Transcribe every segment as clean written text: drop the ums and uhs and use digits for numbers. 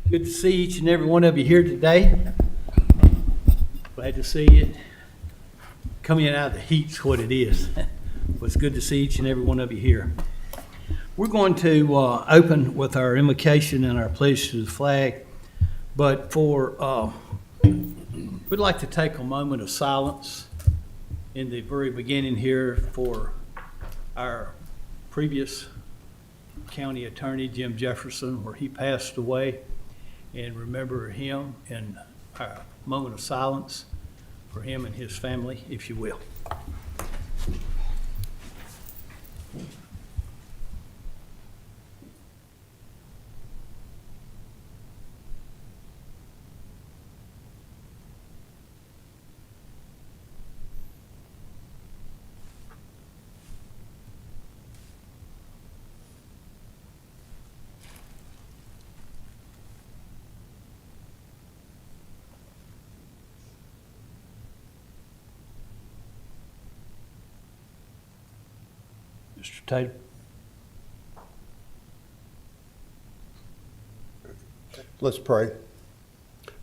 Good to see each and every one of you here today. Glad to see you. Coming out of the heat's what it is. But it's good to see each and every one of you here. We're going to open with our invocation and our pledge to the flag. But we'd like to take a moment of silence in the very beginning here for our previous county attorney, Jim Jefferson, where he passed away, and remember him in our moment of silence for him and his family, if you will. Mr. Tatum. Let's pray.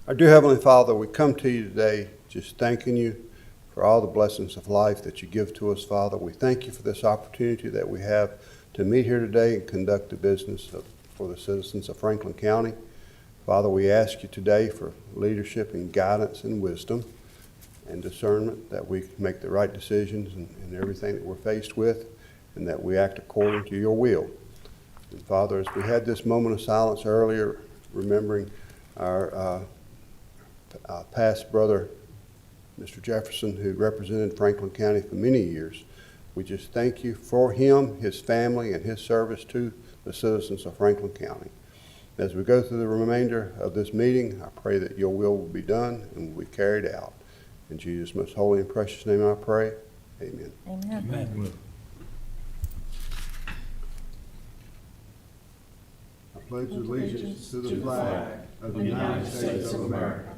Our dear Heavenly Father, we come to you today just thanking you for all the blessings of life that you give to us, Father. We thank you for this opportunity that we have to meet here today and conduct the business for the citizens of Franklin County. Father, we ask you today for leadership and guidance and wisdom and discernment, that we make the right decisions in everything that we're faced with, and that we act according to your will. And Father, as we had this moment of silence earlier, remembering our past brother, Mr. Jefferson, who represented Franklin County for many years, we just thank you for him, his family, and his service to the citizens of Franklin County. As we go through the remainder of this meeting, I pray that your will be done and will be carried out. In Jesus' most holy and precious name I pray, amen. Amen. Amen. I pledge allegiance to the flag of the United States of America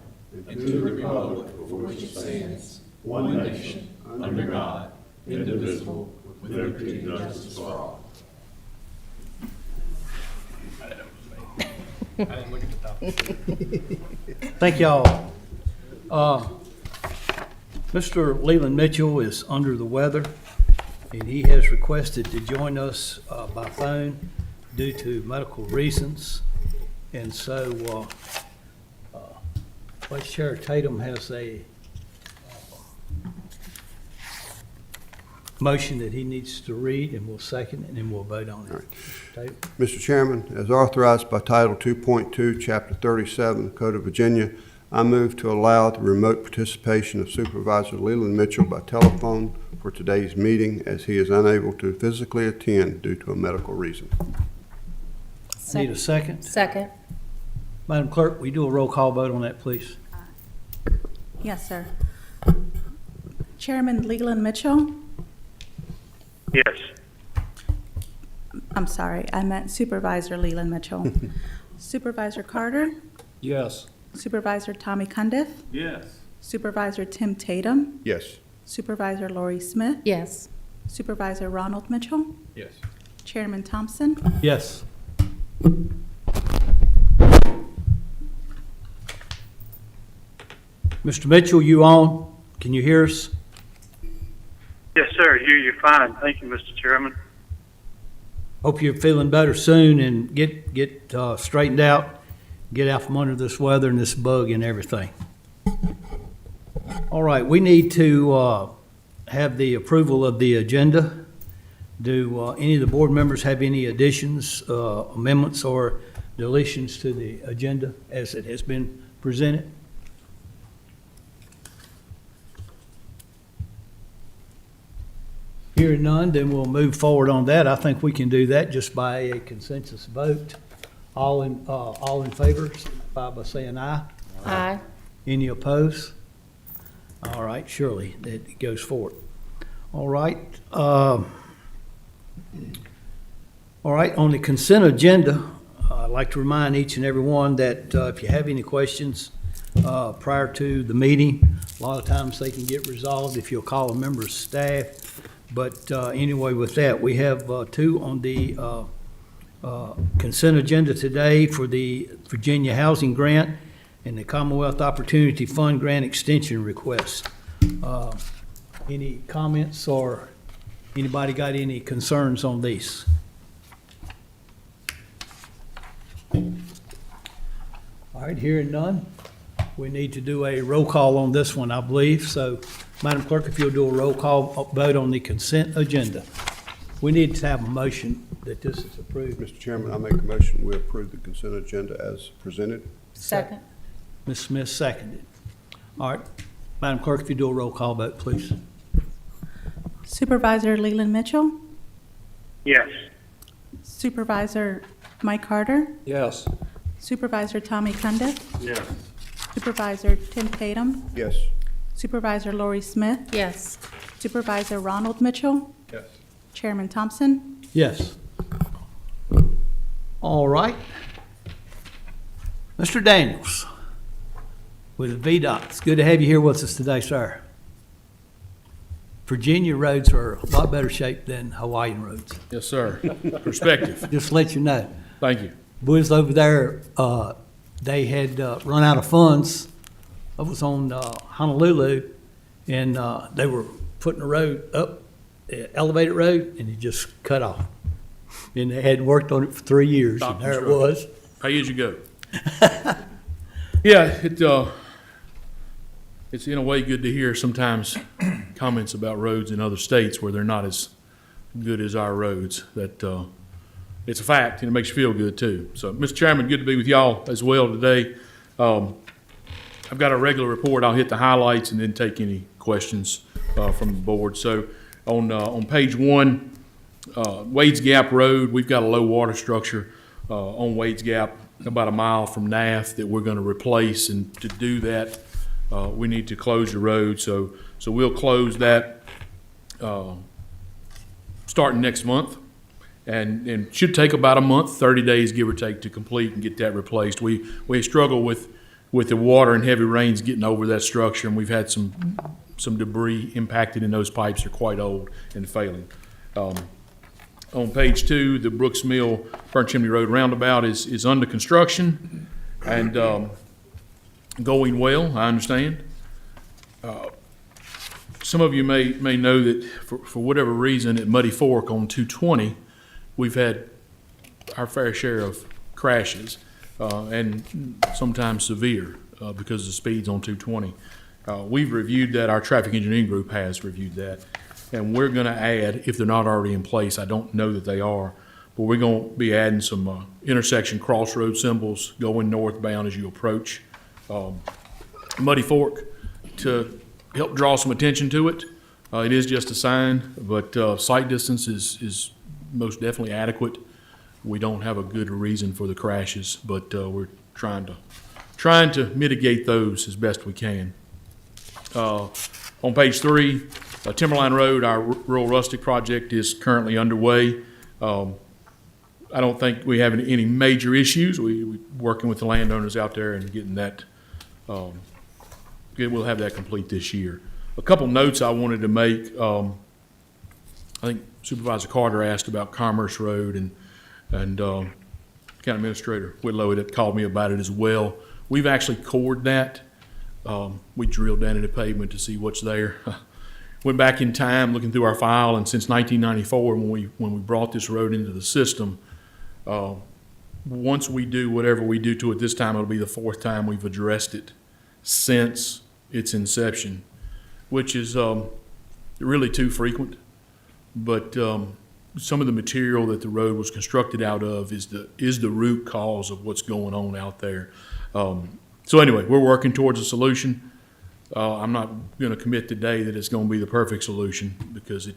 and to the republic for which it stands, one nation, under God, indivisible, with liberty and justice for all. Thank y'all. Mr. Leland Mitchell is under the weather, and he has requested to join us by phone due to medical reasons. And so Vice Chair Tatum has a motion that he needs to read, and we'll second it, and then we'll vote on it. All right. Tatum? Mr. Chairman, as authorized by Title 2.2, Chapter 37 of the Code of Virginia, I move to allow the remote participation of Supervisor Leland Mitchell by telephone for today's meeting, as he is unable to physically attend due to a medical reason. Need a second? Second. Madam Clerk, will you do a roll call vote on that, please? Yes, sir. Chairman Leland Mitchell? Yes. I'm sorry, I meant Supervisor Leland Mitchell. Supervisor Carter? Yes. Supervisor Tommy Cundiff? Yes. Supervisor Tim Tatum? Yes. Supervisor Lori Smith? Yes. Supervisor Ronald Mitchell? Yes. Chairman Thompson? Yes. Mr. Mitchell, you on? Can you hear us? Yes, sir. Hear you fine. Thank you, Mr. Chairman. Hope you're feeling better soon and get straightened out, get out from under this weather and this bug and everything. All right, we need to have the approval of the agenda. Do any of the board members have any additions, amendments, or deletions to the agenda as it has been presented? Hearing none, then we'll move forward on that. I think we can do that just by a consensus vote. All in favor, by saying aye. Aye. Any opposed? All right, surely that goes forward. All right. All right, on the consent agenda, I'd like to remind each and every one that if you have any questions prior to the meeting, a lot of times they can get resolved if you'll call a member of staff. But anyway, with that, we have two on the Consent agenda today for the Virginia Housing Grant and the Commonwealth Opportunity Fund Grant Extension Request. Any comments or anybody got any concerns on these? All right, hearing none, we need to do a roll call on this one, I believe. So, Madam Clerk, if you'll do a roll call vote on the consent agenda. We need to have a motion that this is approved. Mr. Chairman, I make a motion, we approve the consent agenda as presented. Second. Ms. Smith seconded. All right, Madam Clerk, if you do a roll call vote, please. Supervisor Leland Mitchell, Yes. Supervisor Mike Carter, Yes. Supervisor Tommy Cundiff, Yes. Supervisor Tim Tatum, Yes. Supervisor Lori Smith, Yes. Supervisor Ronald Mitchell, Yes. Chairman Thompson. Yes. All right. Mr. Daniels with VDOT. It's good to have you here with us today, sir. Virginia roads are a lot better shape than Hawaiian roads. Yes, sir. Perspective. Just to let you know. Thank you. Boys over there, they had run out of funds. I was on Honolulu, and they were putting the road up, elevated road, and it just cut off. And they hadn't worked on it for 3 years, Stop and there it construction. was. Pay as you go. Yeah, it's in a way good to hear sometimes comments about roads in other states where they're not as good as our roads. That it's a fact, and it makes you feel good too. So, Mr. Chairman, good to be with y'all as well today. I've got a regular report. I'll hit the highlights and then take any questions from the board. So, on page 1, Wades Gap Road, we've got a low water structure on Wades Gap, about a mile from NAF, that we're going to replace. And to do that, we need to close the road. So we'll close that starting next month, and should take about a month, 30 days give or take, to complete and get that replaced. We struggle with the water and heavy rains getting over that structure, and we've had some debris impacted in those pipes. They're quite old and failing. On page 2, the Brooks Mill Burnt Chimney Road roundabout is under construction and going well, I understand. Some of you may know that for whatever reason at Muddy Fork on 220, we've had our fair share of crashes and sometimes severe because of the speeds on 220. We've reviewed that. Our traffic engineering group has reviewed that. And we're going to add, if they're not already in place, I don't know that they are, but we're going to be adding some intersection crossroad symbols going northbound as you approach Muddy Fork to help draw some attention to it. It is just a sign, but sight distance is most definitely adequate. We don't have a good reason for the crashes, but we're trying to mitigate those as best we can. On page 3, Timberline Road, our rural rustic project, is currently underway. I don't think we have any major issues. We're working with the landowners out there and getting that. We'll have that complete this year. A couple notes I wanted to make. I think Supervisor Carter asked about Commerce Road, and County Administrator Whitlow had called me about it as well. We've actually cored that. We drilled down into pavement to see what's there. Went back in time looking through our file, and since 1994, when we brought this road into the system, once we do whatever we do to it this time, it'll be the 4th time we've addressed it since its inception, which is really too frequent. But some of the material that the road was constructed out of is the root cause of what's going on out there. So anyway, we're working towards a solution. I'm not going to commit today that it's going to be the perfect solution, because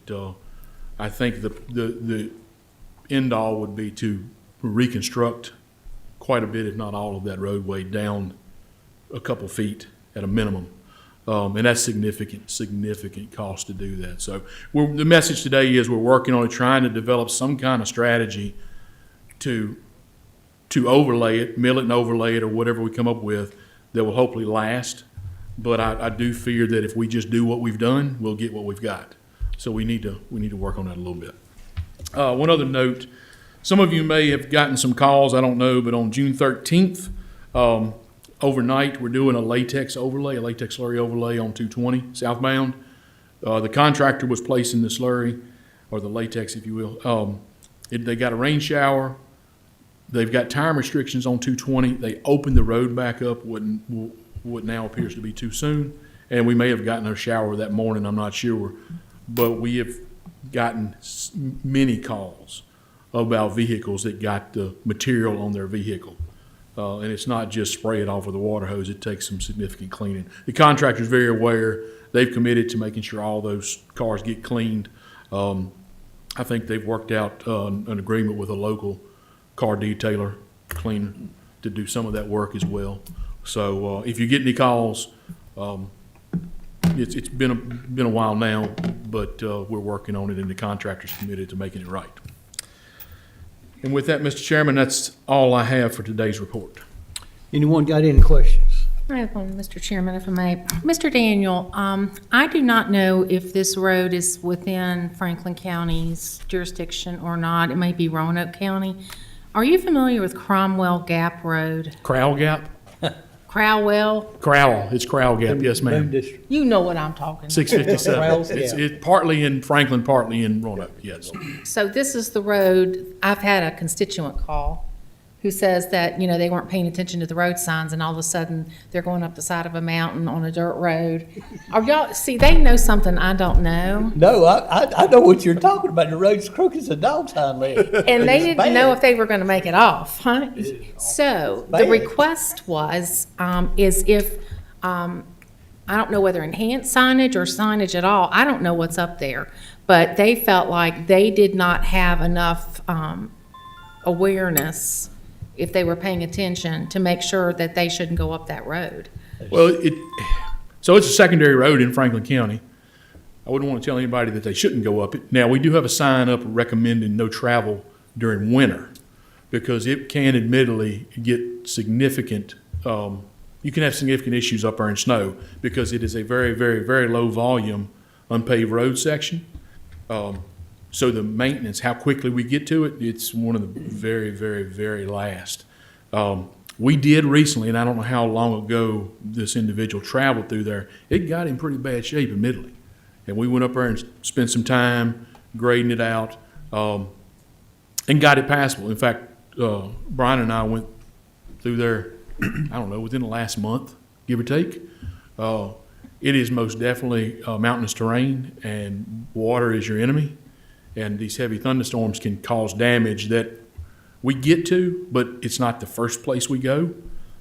I think the end all would be to reconstruct quite a bit, if not all, of that roadway down a couple feet at a minimum. And that's significant cost to do that. So the message today is we're working on it, trying to develop some kind of strategy to overlay it, mill it and overlay it, or whatever we come up with that will hopefully last. But I do fear that if we just do what we've done, we'll get what we've got. So we need to work on that a little bit. One other note, Some of you may have gotten some calls, I don't know, but on June 13th, overnight, we're doing a latex slurry overlay on 220 southbound. The contractor was placing the slurry, or the latex, if you will. They got a rain shower. They've got time restrictions on 220. They opened the road back up, what now appears to be too soon. And we may have gotten a shower that morning, I'm not sure. But we have gotten many calls about vehicles that got the material on their vehicle. And it's not just spray it off with a water hose. It takes some significant cleaning. The contractor's very aware. They've committed to making sure all those cars get cleaned. I think they've worked out an agreement with a local car detailer, cleaner, to do some of that work as well. So if you get any calls, it's been a while now, but we're working on it, and the contractor's committed to making it right. And with that, Mr. Chairman, that's all I have for today's report. Anyone got any questions? I have one, Mr. Chairman, if I may. Mr. Daniel, I do not know if this road is within Franklin County's jurisdiction or not. It may be Roanoke County. Are you familiar with Cromwell Gap Road? Crowell Gap? Crowell? Crowell, it's Crowell Gap, yes, ma'am. You know what I'm talking about. 657. It's partly in Franklin, partly in Roanoke, yes. So this is the road, I've had a constituent call who says that, they weren't paying attention to the road signs, and all of a sudden, they're going up the side of a mountain on a dirt road. See, they know something I don't know. No, I know what you're talking about. The road's crooked as a dog's hind leg. And they didn't know if they were gonna make it off, huh? So, the request was, is if, I don't know whether enhanced signage or signage at all, I don't know what's up there. But they felt like they did not have enough, awareness, if they were paying attention, to make sure that they shouldn't go up that road. Well, so it's a secondary road in Franklin County. I wouldn't want to tell anybody that they shouldn't go up it. Now, we do have a sign up recommending no travel during winter, because it can admittedly get significant, you can have significant issues up there in snow, because it is a very, very, very low volume unpaved road section. So the maintenance, how quickly we get to it, it's one of the very, very, very last. We did recently, and I don't know how long ago this individual traveled through there, it got in pretty bad shape admittedly. And we went up there and spent some time grading it out, and got it passable. In fact, Brian and I went through there, I don't know, within the last month, give or take. It is most definitely mountainous terrain, and water is your enemy. And these heavy thunderstorms can cause damage that we get to, but it's not the first place we go.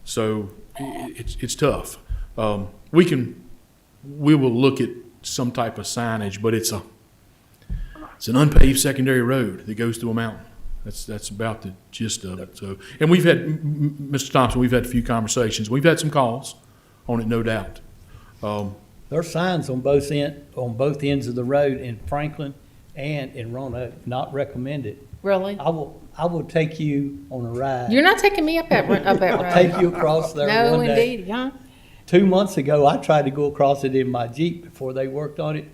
So it's tough. We will look at some type of signage, but it's an unpaved secondary road that goes through a mountain. That's about the gist of it. So, and we've had, Mr. Thompson, we've had a few conversations. We've had some calls on it, no doubt. There are signs on both ends of the road in Franklin and in Roanoke, not recommended. Really? I will take you on a ride. You're not taking me up that road? I'll take you across there No, one day. indeed, huh? 2 months ago, I tried to go across it in my Jeep before they worked on it.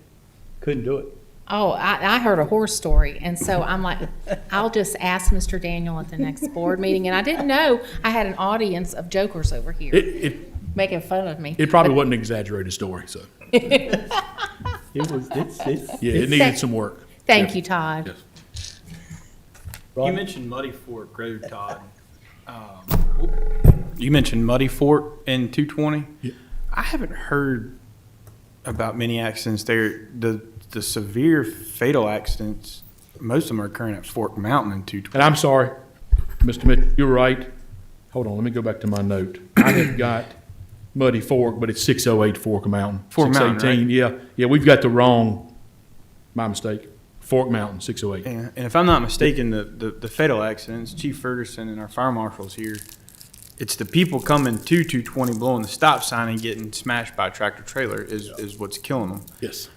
Couldn't do it. Oh, I heard a horror story, and so I'm like, I'll just ask Mr. Daniel at the next board meeting. And I didn't know I had an audience of jokers over here making fun of me. It probably wasn't an exaggerated story, so. It was. It needed some work. Thank you, Todd. Yes. You mentioned Muddy Fork Road, Todd. You mentioned Muddy Fork in 220. Yeah. I haven't heard about many accidents there. The severe fatal accidents, most of them are occurring at Fork Mountain in 220. And I'm sorry, Mr. Mitchell, you're right. Hold on, let me go back to my note. I have got Muddy Fork, but it's 608 Fork Mountain. Fork Mountain, 618, right? Yeah, we've got the wrong, my mistake. Fork Mountain, 608. And if I'm not mistaken, the fatal accidents, Chief Ferguson and our fire marshals here, it's the people coming to 220 blowing the stop sign and getting smashed by a tractor trailer is what's killing them. Yes.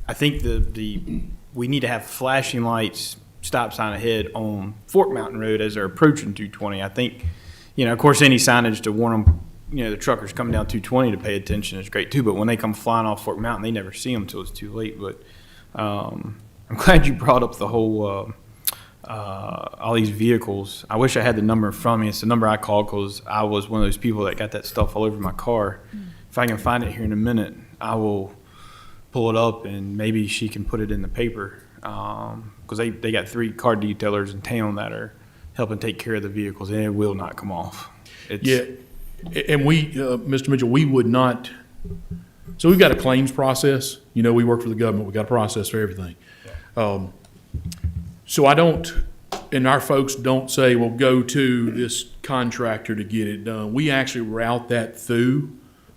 I think we need to have flashing lights, stop sign ahead on Fork Mountain Road as they're approaching 220. I think, of course, any signage to warn them, the truckers coming down 220 to pay attention is great too. But when they come flying off Fork Mountain, they never see them until it's too late. But I'm glad you brought up the whole all these vehicles. I wish I had the number in front of me. It's the number I called because I was one of those people that got that stuff all over my car. If I can find it here in a minute, I will pull it up and maybe she can put it in the paper. Because they got 3 car detailers in town that are helping take care of the vehicles, and it will not come off. Yeah, and we, Mr. Mitchell, we would not, so we've got a claims process. You know, we work for the government. We've got a process for everything. So I don't, and our folks don't say, well, go to this contractor to get it done. We actually route that through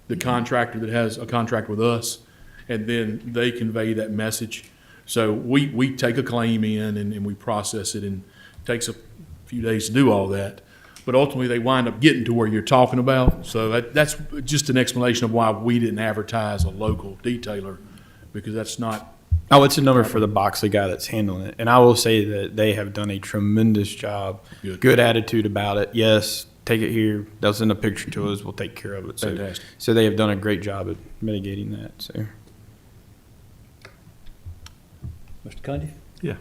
the contractor that has a contract with us, and then they convey that message. So we take a claim in and we process it, and it takes a few days to do all that. But ultimately, they wind up getting to where you're talking about. So that's just an explanation of why we didn't advertise a local detailer, because that's not. Oh, it's a number for the Boxley guy that's handling it. And I will say that they have done a tremendous job. Good attitude about it. Yes, take it here. They'll send a picture to us. We'll take care of it. Fantastic. So they have done a great job at mitigating that. So. Mr. Cundy? Yeah.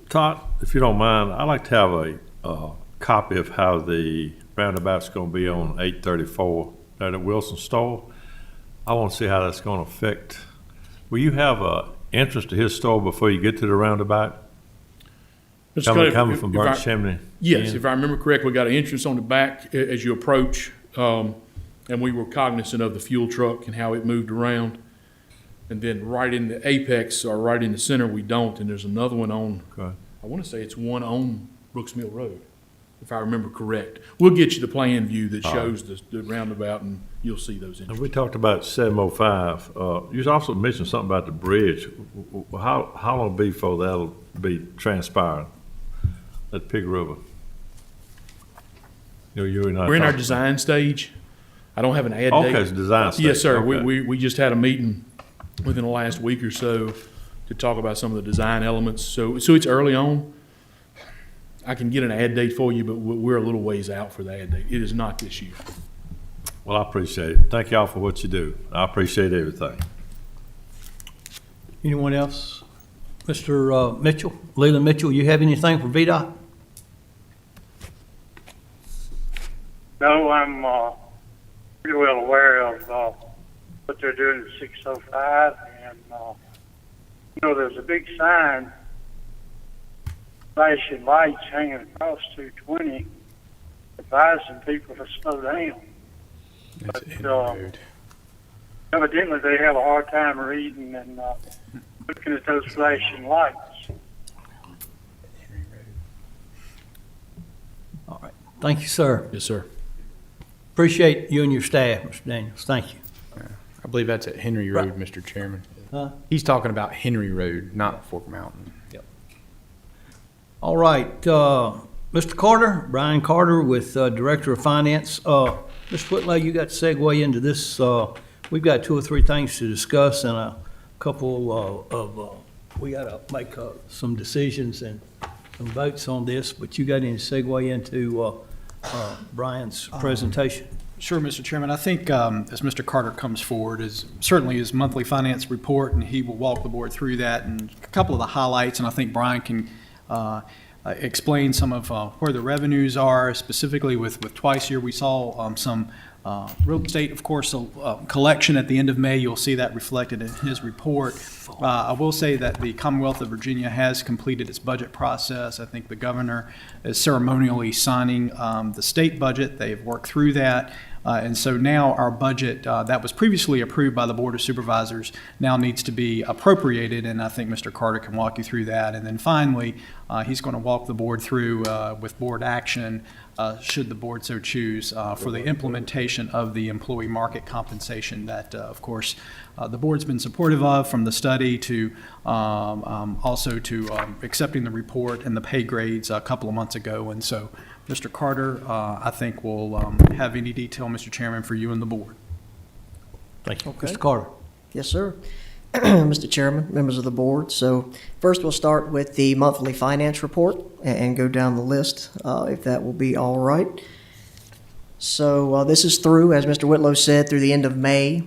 Todd, if you don't mind, I'd like to have a copy of how the roundabout's going to be on 834 at Wilson Store. I want to see how that's going to affect. Will you have an entrance to his store before you get to the roundabout? Coming from Burnt Chimney? Yes, if I remember correctly, we got an entrance on the back as you approach, and we were cognizant of the fuel truck and how it moved around. And then right in the apex or right in the center, we don't. And there's another one on, Okay. I want to say it's one on Brooks Mill Road, if I remember correct. We'll get you the plan view that shows the roundabout, and you'll see those And entrances. we talked about 705. You also mentioned something about the bridge. How long will it be before that'll be transpired at Pig River? You're not We're in our talking- design stage. I don't have an ad date. Okay, it's design stage. Yes, sir. Okay. We just had a meeting within the last week or so to talk about some of the design elements. So it's early on. I can get an ad date for you, but we're a little ways out for the ad date. It is not this year. Well, I appreciate it. Thank y'all for what you do. I appreciate everything. Anyone else? Mr. Mitchell, Leland Mitchell, you have anything for VDOT? No, I'm pretty well aware of what they're doing at 605, and there's a big sign, flashing lights hanging across 220, advising people to slow down. That's But, Henry Road. Evidently, they have a hard time reading and looking at those flashing lights. Henry Road. All right. Thank you, sir. Yes, sir. Appreciate you and your staff, Mr. Daniels. Thank you. I believe that's at Henry Road, Mr. Chairman. Huh? He's talking about Henry Road, not Fork Mountain. All right, Mr. Carter, Brian Carter with Director of Finance. Mr. Whitlow, you got to segue into this. We've got 2 or 3 things to discuss and a couple we got to make some decisions and some votes on this, but you got any segue into Brian's presentation? Sure, Mr. Chairman. I think as Mr. Carter comes forward, is certainly his monthly finance report, and he will walk the board through that and a couple of the highlights, and I think Brian can explain some of where the revenues are, specifically with twice a year. We saw some real estate, of course, collection at the end of May. You'll see that reflected in his report. I will say that the Commonwealth of Virginia has completed its budget process. I think the governor is ceremonially signing the state budget. They've worked through that. And so now our budget that was previously approved by the Board of Supervisors now needs to be appropriated, and I think Mr. Carter can walk you through that. And then finally, he's going to walk the board through with board action, should the board so choose, for the implementation of the employee market compensation that, of course, the board's been supportive of, from the study to also to accepting the report and the pay grades a couple of months ago. And so Mr. Carter, I think will have any detail, Mr. Chairman, for you and the board. Thank you. Okay. Mr. Carter. Yes, sir. Mr. Chairman, members of the board. So first we'll start with the monthly finance report and go down the list, if that will be all right. So this is through, as Mr. Whitlow said, through the end of May,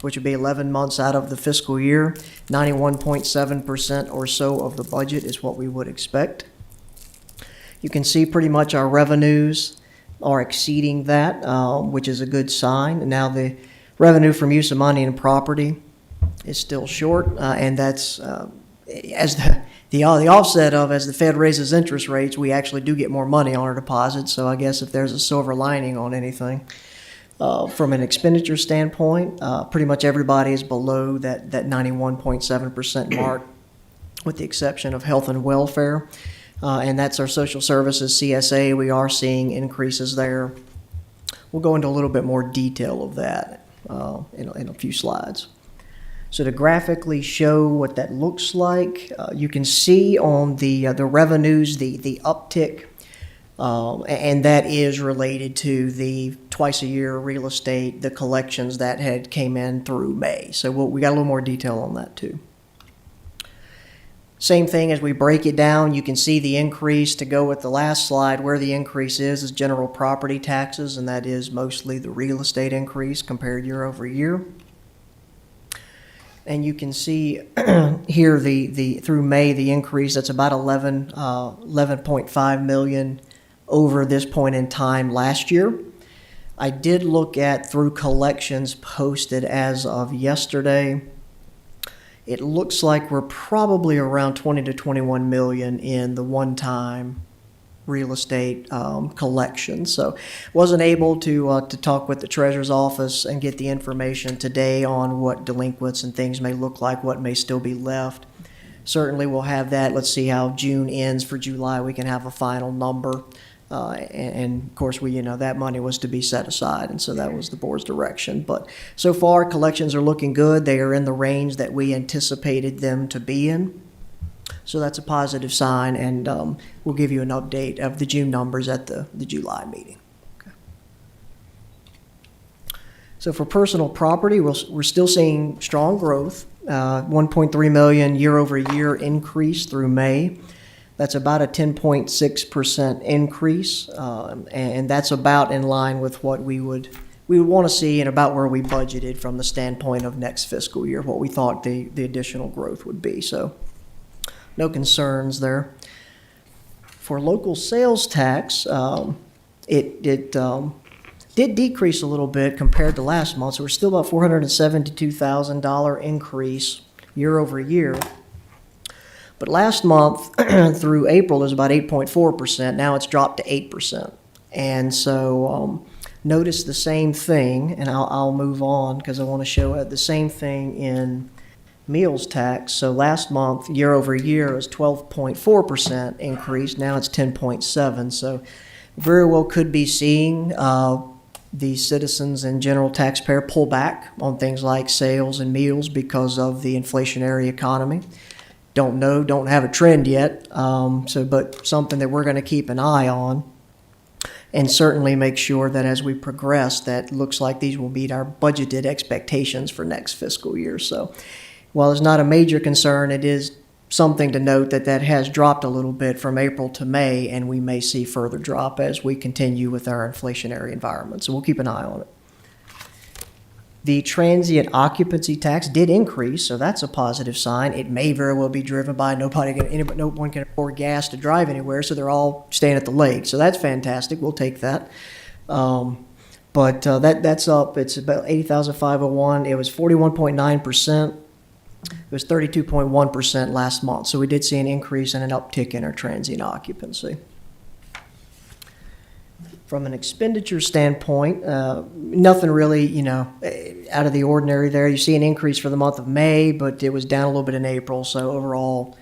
which would be 11 months out of the fiscal year. 91.7% or so of the budget is what we would expect. You can see pretty much our revenues are exceeding that, which is a good sign. And now the revenue from use of money and property is still short, and that's as the offset of, as the Fed raises interest rates, we actually do get more money on our deposits. So I guess if there's a silver lining on anything, from an expenditure standpoint, pretty much everybody is below that 91.7% mark, with the exception of health and welfare. And that's our social services, CSA. We are seeing increases there. We'll go into a little bit more detail of that in a few slides. So to graphically show what that looks like, you can see on the revenues, the uptick, and that is related to the twice a year real estate, the collections that had came in through May. So we got a little more detail on that too. Same thing as we break it down, you can see the increase to go with the last slide. Where the increase is general property taxes, and that is mostly the real estate increase compared year over year. And you can see here the through May, the increase, that's about 11.5 million over this point in time last year. I did look at through collections posted as of yesterday. It looks like we're probably around 20 to 21 million in the one-time real estate collection. So wasn't able to talk with the treasurer's office and get the information today on what delinquents and things may look like, what may still be left. Certainly we'll have that. Let's see how June ends. For July, we can have a final number. And of course, that money was to be set aside, and so that was the board's direction. But so far, collections are looking good. They are in the range that we anticipated them to be in. So that's a positive sign, and we'll give you an update of the June numbers at the July meeting. Okay. So for personal property, we're still seeing strong growth, 1.3 million year over year increase through May. That's about a 10.6% increase, and that's about in line with what we would want to see and about where we budgeted from the standpoint of next fiscal year, what we thought the additional growth would be. So no concerns there. For local sales tax, it did decrease a little bit compared to last month, so we're still about $472,000 increase year over year. But last month through April is about 8.4%. Now it's dropped to 8%. And so notice the same thing, and I'll move on because I want to show the same thing in meals tax. So last month, year over year, was 12.4% increase. Now it's 10.7%. So very well could be seeing the citizens and general taxpayer pull back on things like sales and meals because of the inflationary economy. Don't know, don't have a trend yet, but something that we're going to keep an eye on, and certainly make sure that as we progress, that looks like these will meet our budgeted expectations for next fiscal year. So while it's not a major concern, it is something to note that has dropped a little bit from April to May, and we may see further drop as we continue with our inflationary environment. So we'll keep an eye on it. The transient occupancy tax did increase, so that's a positive sign. It may very well be driven by no one can afford gas to drive anywhere, so they're all staying at the lake. So that's fantastic. We'll take that. But that's up. It's about $80,501. It was 41.9%. It was 32.1% last month. So we did see an increase and an uptick in our transient occupancy. From an expenditure standpoint, nothing really, out of the ordinary there. You see an increase for the month of May, but it was down a little bit in April. So overall,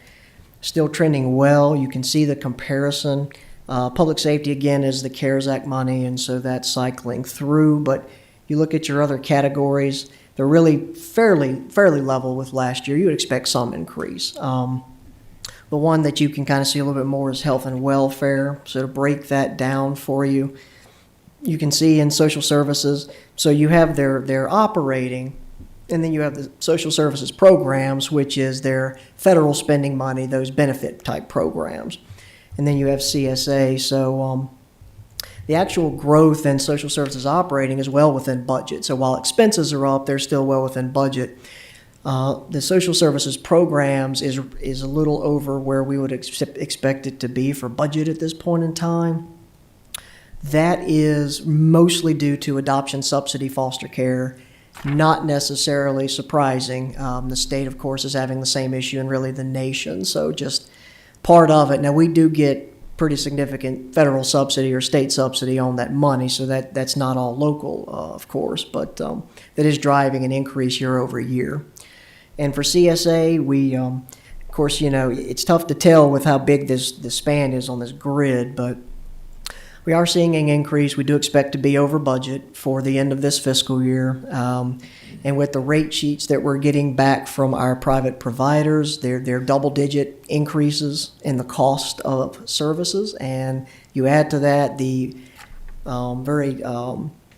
still trending well. You can see the comparison. Public safety, again, is the CARES Act money, and so that's cycling through. But you look at your other categories, they're really fairly level with last year. You would expect some increase. The one that you can kind of see a little bit more is health and welfare. So to break that down for you, you can see in social services, so you have their operating, and then you have the social services programs, which is their federal spending money, those benefit type programs. And then you have CSA. So the actual growth in social services operating is well within budget. So while expenses are up, they're still well within budget. The social services programs is a little over where we would expect it to be for budget at this point in time. That is mostly due to adoption subsidy foster care, not necessarily surprising. The state, of course, is having the same issue and really the nation, so just part of it. Now, we do get pretty significant federal subsidy or state subsidy on that money, so that's not all local, of course, but that is driving an increase year over year. And for CSA, we, of course, it's tough to tell with how big this span is on this grid, but we are seeing an increase. We do expect to be over budget for the end of this fiscal year. And with the rate sheets that we're getting back from our private providers, they're double-digit increases in the cost of services. And you add to that the very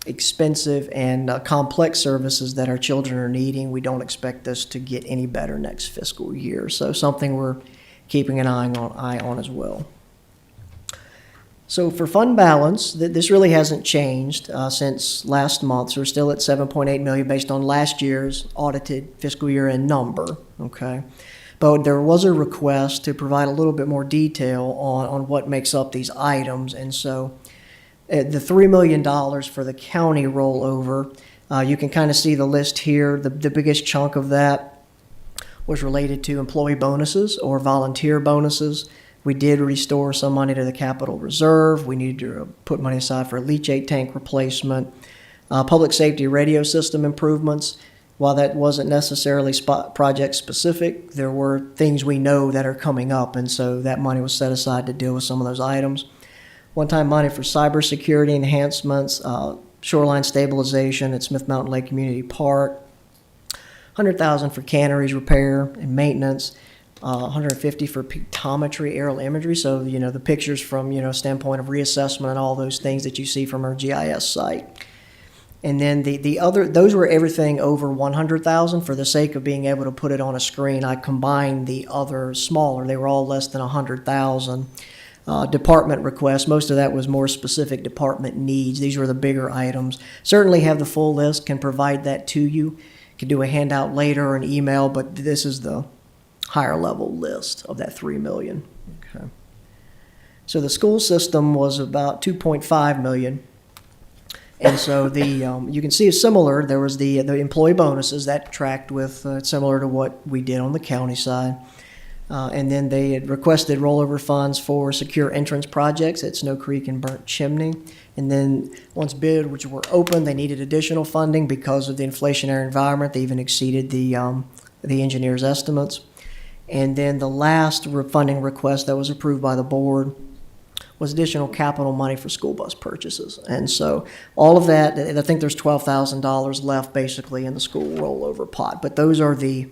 expensive and complex services that our children are needing. We don't expect this to get any better next fiscal year. So something we're keeping an eye on as well. So for fund balance, this really hasn't changed since last month. So we're still at $7.8 million based on last year's audited fiscal year end number, okay? But there was a request to provide a little bit more detail on what makes up these items. And so the $3 million for the county rollover, you can kind of see the list here. The biggest chunk of that was related to employee bonuses or volunteer bonuses. We did restore some money to the capital reserve. We needed to put money aside for a leachate tank replacement. Public safety radio system improvements. While that wasn't necessarily project specific, there were things we know that are coming up, and so that money was set aside to deal with some of those items. One-time money for cybersecurity enhancements, shoreline stabilization at Smith Mountain Lake Community Park, $100,000 for canneries repair and maintenance, $150 for pictometry, aerial imagery, so the pictures from standpoint of reassessment and all those things that you see from our GIS site. And then the other, those were everything over $100,000. For the sake of being able to put it on a screen, I combined the other smaller. They were all less than $100,000. Department requests, most of that was more specific department needs. These were the bigger items. Certainly have the full list, can provide that to you. Can do a handout later or an email, but this is the higher level list of that $3 million. Okay. So the school system was about $2.5 million. And so you can see it's similar. There was the employee bonuses that tracked with similar to what we did on the county side. And then they had requested rollover funds for secure entrance projects at Snow Creek and Burnt Chimney. And then once bid, which were open, they needed additional funding because of the inflationary environment. They even exceeded the engineer's estimates. And then the last funding request that was approved by the board was additional capital money for school bus purchases. And so all of that, I think there's $12,000 left basically in the school rollover pot. But those are the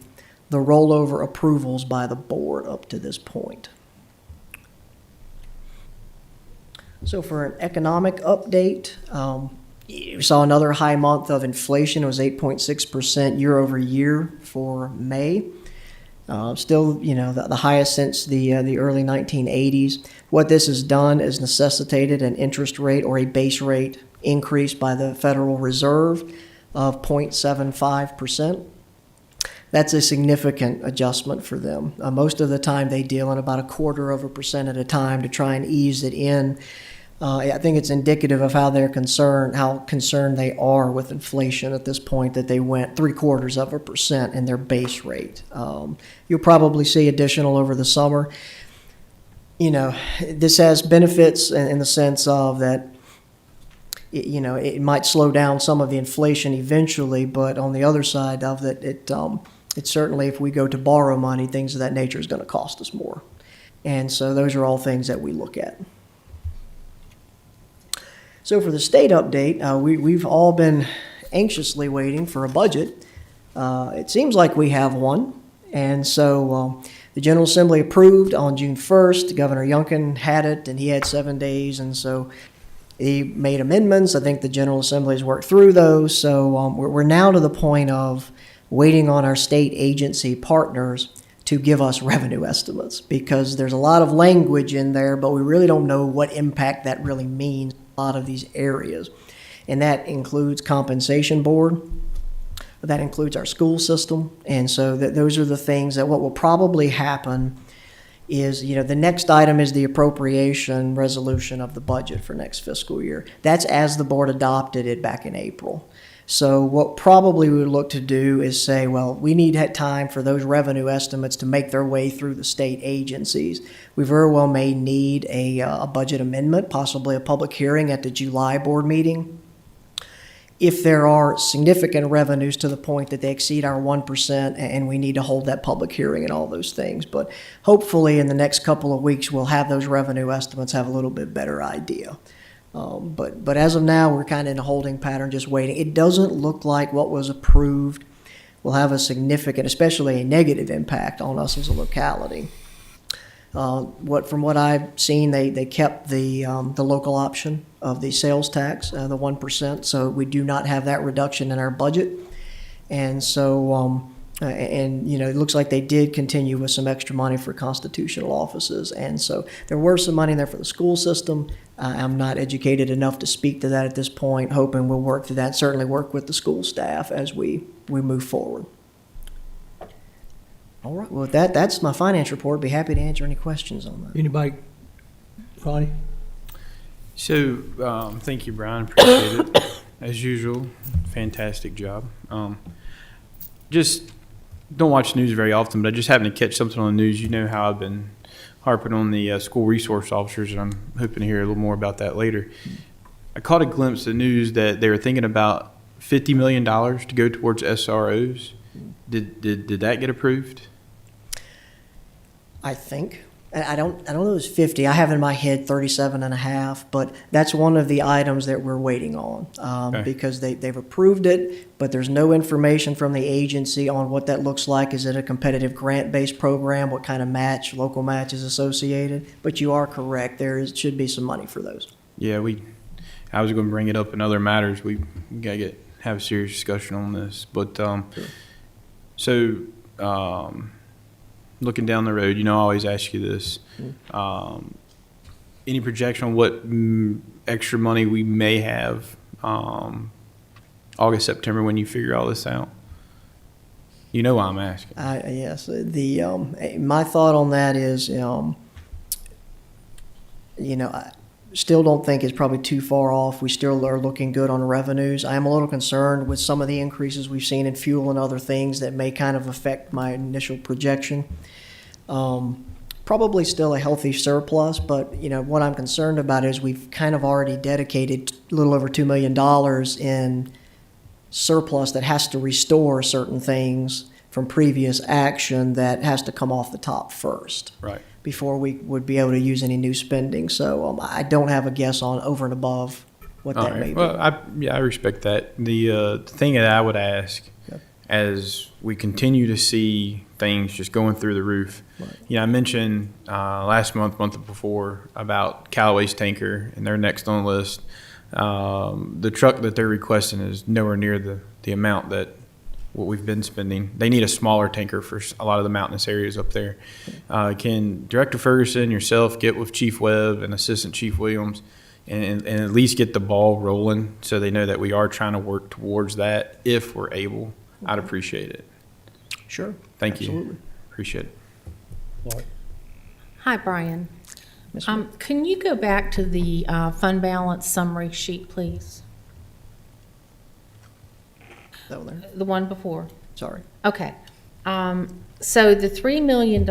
rollover approvals by the board up to this point. So for an economic update, we saw another high month of inflation. It was 8.6% year over year for May. Still, the highest since the early 1980s. What this has done is necessitated an interest rate or a base rate increase by the Federal Reserve of 0.75%. That's a significant adjustment for them. Most of the time they deal in about 1/4% at a time to try and ease it in. I think it's indicative of how concerned they are with inflation at this point, that they went 0.75% in their base rate. You'll probably see additional over the summer. This has benefits in the sense of that, it might slow down some of the inflation eventually, but on the other side of it, it certainly, if we go to borrow money, things of that nature is going to cost us more. And so those are all things that we look at. So for the state update, we've all been anxiously waiting for a budget. It seems like we have one. And so the General Assembly approved on June 1st. Governor Youngkin had it, and he had 7 days. And so he made amendments. I think the General Assembly has worked through those. So we're now to the point of waiting on our state agency partners to give us revenue estimates, because there's a lot of language in there, but we really don't know what impact that really means. a lot of these areas. And that includes compensation board, that includes our school system. And so those are the things that what will probably happen is, the next item is the appropriation resolution of the budget for next fiscal year. That's as the board adopted it back in April. So what probably we would look to do is say, well, we need time for those revenue estimates to make their way through the state agencies. We very well may need a budget amendment, possibly a public hearing at the July board meeting. If there are significant revenues to the point that they exceed our 1%, and we need to hold that public hearing and all those things. But hopefully in the next couple of weeks, we'll have those revenue estimates, have a little bit better idea. But as of now, we're kind of in a holding pattern, just waiting. It doesn't look like what was approved will have a significant, especially a negative impact on us as a locality. From what I've seen, they kept the local option of the sales tax, the 1%. So we do not have that reduction in our budget, and so it looks like they did continue with some extra money for constitutional offices, and so there were some money there for the school system. I'm not educated enough to speak to that at this point. Hoping we'll work through that. Certainly work with the school staff as we move forward. All right. Well, that's my finance report. Be happy to answer any questions on that. Anybody? Ronnie? So, thank you, Brian. Appreciate it. As usual, fantastic job. Just don't watch the news very often, but I just happened to catch something on the news. You know how I've been harping on the school resource officers, and I'm hoping to hear a little more about that later. I caught a glimpse of the news that they were thinking about $50 million to go towards SROs. Did that get approved? I think. I don't know if it's 50. I have in my head 37 and a half, but that's one of the items that we're waiting on Okay. because they've approved it, but there's no information from the agency on what that looks like. Is it a competitive grant-based program? What kind of match, local match is associated? But you are correct. Should be some money for those. Yeah, I was going to bring it up in other matters. We got to have a serious discussion on this. But looking down the road, I always ask you this. Any projection on what extra money we may have August, September when you figure all this out? You know why I'm asking. Yes. My thought on that is, I still don't think it's probably too far off. We still are looking good on revenues. I am a little concerned with some of the increases we've seen in fuel and other things that may kind of affect my initial projection. Probably still a healthy surplus, but what I'm concerned about is we've kind of already dedicated a little over $2 million in surplus that has to restore certain things from previous action that has to come off the top first. Right. Before we would be able to use any new spending. So I don't have a guess on over and above what that may be. Well, I respect that. The thing that I would ask, as we continue to see things just going through the roof, I mentioned last month before, about Callaway's tanker, and they're next on the list. The truck that they're requesting is nowhere near the amount that what we've been spending. They need a smaller tanker for a lot of the mountainous areas up there. Can Director Ferguson, yourself, get with Chief Webb and Assistant Chief Williams and at least get the ball rolling so they know that we are trying to work towards that if we're able? I'd appreciate it. Sure. Thank you. Absolutely. Appreciate it. Hi, Brian. Yes, ma'am. Can you go back to the fund balance summary sheet, please? That one there? The one before. Sorry. Okay. So the $3 million,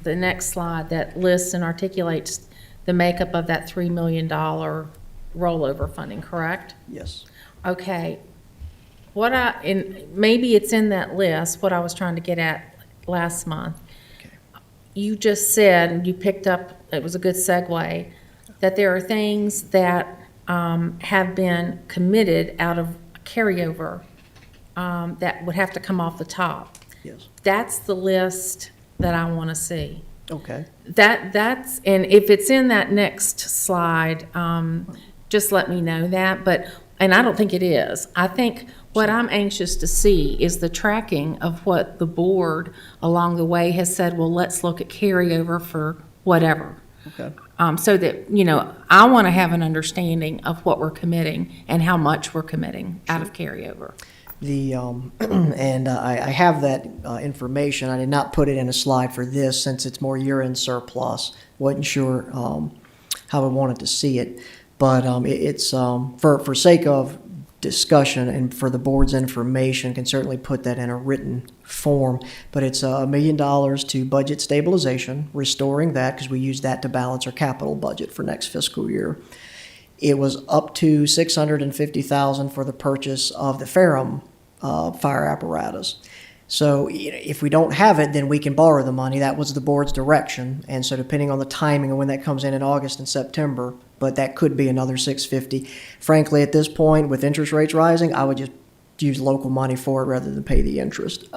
the next slide that lists and articulates the makeup of that $3 million rollover funding, correct? Yes. Okay. And maybe it's in that list, what I was trying to get at last month. You just said, and you picked up, it was a good segue, that there are things that have been committed out of carryover that would have to come off the top. Yes. That's the list that I want to see. Okay. And if it's in that next slide, just let me know that. And I don't think it is. I think what I'm anxious to see is the tracking of what the board along the way has said, well, let's look at carryover for whatever. Okay. so that, you know, I want to have an understanding of what we're committing and how much we're committing out of carryover. The, and I have that information. I did not put it in a slide for this since it's more year-end surplus. Wasn't sure how I wanted to see it. But it's, for sake of discussion and for the board's information, can certainly put that in a written form. But it's $1 million to budget stabilization, restoring that because we use that to balance our capital budget for next fiscal year. It was up to $650,000 for the purchase of the Ferrum fire apparatus. So if we don't have it, then we can borrow the money. That was the board's direction. And so depending on the timing of when that comes in August and September, but that could be another $650. Frankly, at this point, with interest rates rising, I would just use local money for it rather than pay the interest.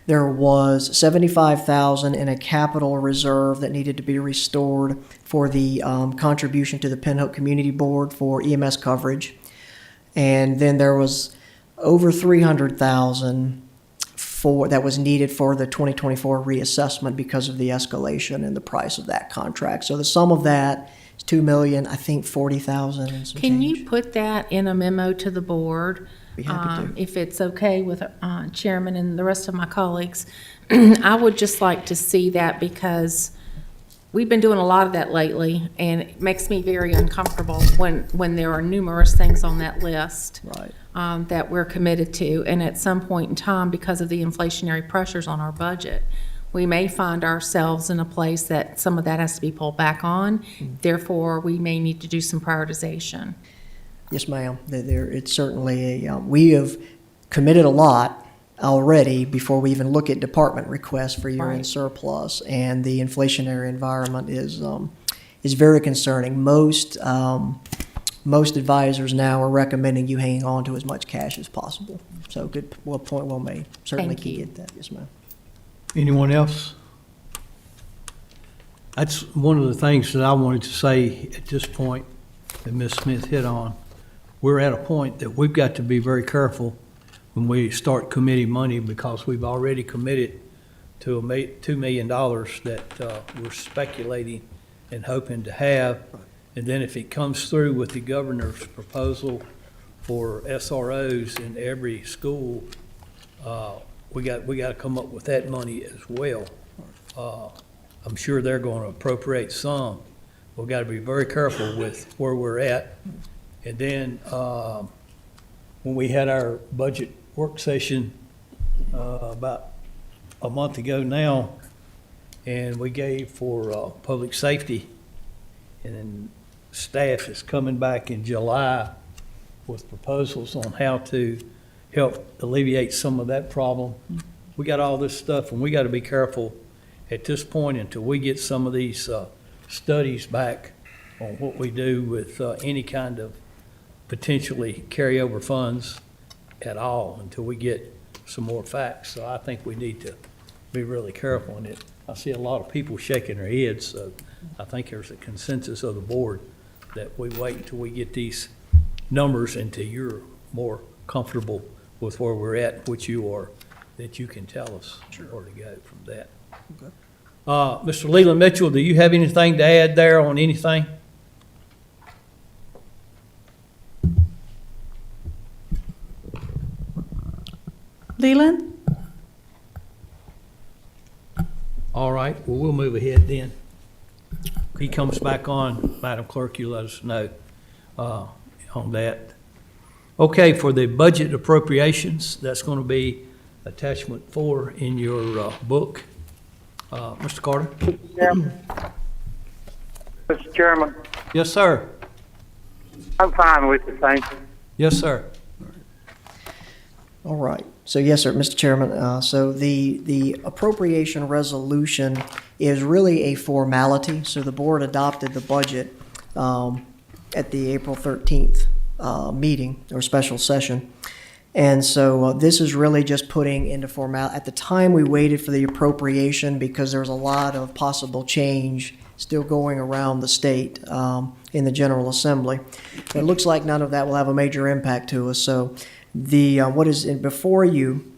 There was $75,000 in a capital reserve that needed to be restored for the contribution to the Pinhook Community Board for EMS coverage. And then there was over $300,000 that was needed for the 2024 reassessment because of the escalation in the price of that contract. So the sum of that is $2,040,000 and some Can change. you put that in a memo to the board? Be happy to. If it's okay with Chairman and the rest of my colleagues. I would just like to see that because we've been doing a lot of that lately, and it makes me very uncomfortable when there are numerous things on that list. Right. That we're committed to, and at some point in time, because of the inflationary pressures on our budget, we may find ourselves in a place that some of that has to be pulled back on. Therefore, we may need to do some prioritization. Yes, ma'am. It's certainly we have committed a lot already before we even look at department requests for year-end Right. surplus, and the inflationary environment is very concerning. Most advisors now are recommending you hang on to as much cash as possible. So good, point well made. Certainly Thank can you. get that. Yes, ma'am. Anyone else? That's one of the things that I wanted to say at this point that Ms. Smith hit on. We're at a point that we've got to be very careful when we start committing money because we've already committed to $2 million that we're speculating and hoping to have. And then if it comes through with the governor's proposal for SROs in every school, we got to come up with that money as well. I'm sure they're going to appropriate some. We've got to be very careful with where we're at. And then when we had our budget work session about a month ago now, and we gave for public safety, and then staff is coming back in July with proposals on how to help alleviate some of that problem. We got all this stuff, and we got to be careful at this point until we get some of these studies back on what we do with any kind of potentially carryover funds at all until we get some more facts. So I think we need to be really careful in it. I see a lot of people shaking their heads, so I think there's a consensus of the board that we wait until we get these numbers until you're more comfortable with where we're at, which you are, that you can tell us where to go from that. Okay. Mr. Leland Mitchell, do you have anything to add there on anything? Leland? All right, well, we'll move ahead then. He comes back on, Madam Clerk, you let us know on that. Okay, for the budget appropriations, that's going to be attachment 4 in your book. Mr. Carter? Mr. Chairman, Yes, sir. I'm fine with it, thank you. Yes, sir. All right. So yes, sir, Mr. Chairman. So the appropriation resolution is really a formality. So the board adopted the budget at the April 13th meeting or special session. And so this is really just putting into at the time we waited for the appropriation because there was a lot of possible change still going around the state in the General Assembly. But it looks like none of that will have a major impact to us. So what is before you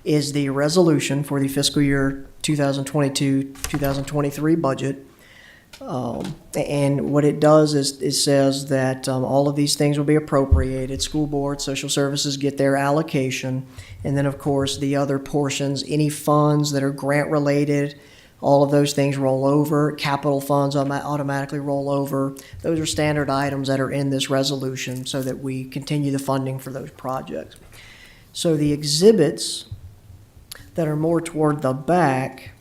is the resolution for the fiscal year 2022-2023 budget. And what it does is it says that all of these things will be appropriated. School board, social services get their allocation. And then, of course, the other portions, any funds that are grant-related, all of those things roll over. Capital funds automatically roll over. Those are standard items that are in this resolution so that we continue the funding for those projects. So the exhibits that are more toward the back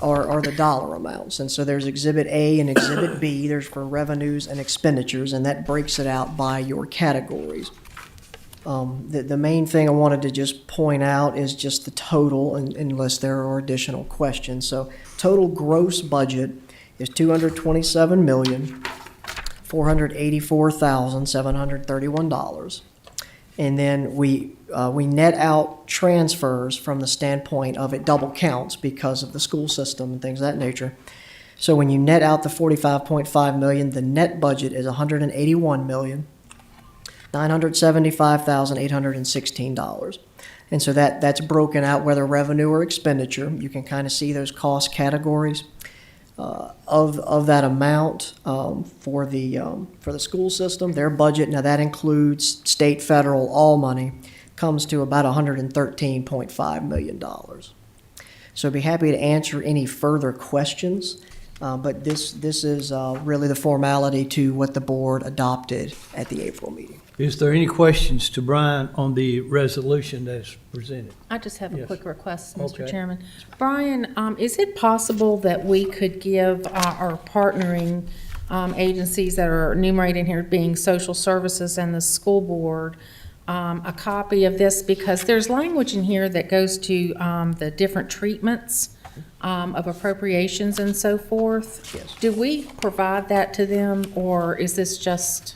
are the dollar amounts. And so there's Exhibit A and Exhibit B. There's for revenues and expenditures, and that breaks it out by your categories. The main thing I wanted to just point out is just the total, unless there are additional questions. So total gross budget is $227,484,731. And then we net out transfers from the standpoint of it double counts because of the school system and things of that nature. So when you net out the $45.5 million, the net budget is $181,975,816. And so that's broken out whether revenue or expenditure. You can kind of see those cost categories. Of that amount for the school system, their budget, now that includes state, federal, all money, comes to about $113.5 million. So I'd be happy to answer any further questions, but this is really the formality to what the board adopted at the April meeting. Is there any questions to Brian on the resolution that's presented? I just have a Yes. quick request, Mr. Okay. Chairman. Brian, is it possible that we could give our partnering agencies that are enumerated here, being social services and the school board, a copy of this? Because there's language in here that goes to the different treatments of appropriations and so forth. Yes. Do we provide that to them, or is this just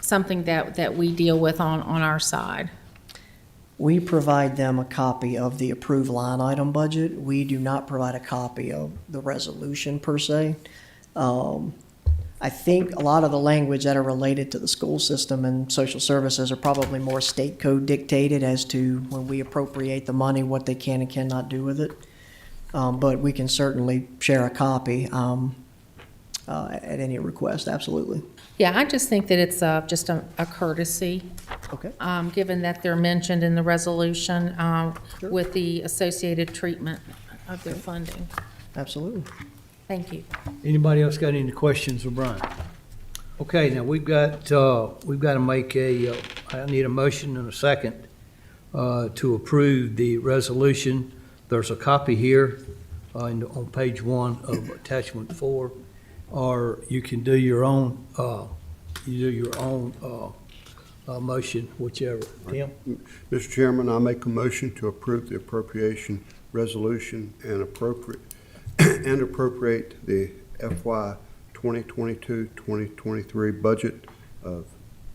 something that we deal with on our side? We provide them a copy of the approved line item budget. We do not provide a copy of the resolution per se. I think a lot of the language that are related to the school system and social services are probably more state code dictated as to when we appropriate the money, what they can and cannot do with it. But we can certainly share a copy at any request, absolutely. Yeah, I just think that it's just a courtesy, Okay. given that they're mentioned in the resolution Sure. with the associated treatment of their funding. Absolutely. Thank you. Anybody else got any questions for Brian? Okay, now we've got to make I need a motion and a second to approve the resolution. There's a copy here on page 1 of attachment 4, or you can do your own, motion, whichever. Tim? Mr. Chairman, I make a motion to approve the appropriation resolution and appropriate the FY 2022-2023 budget of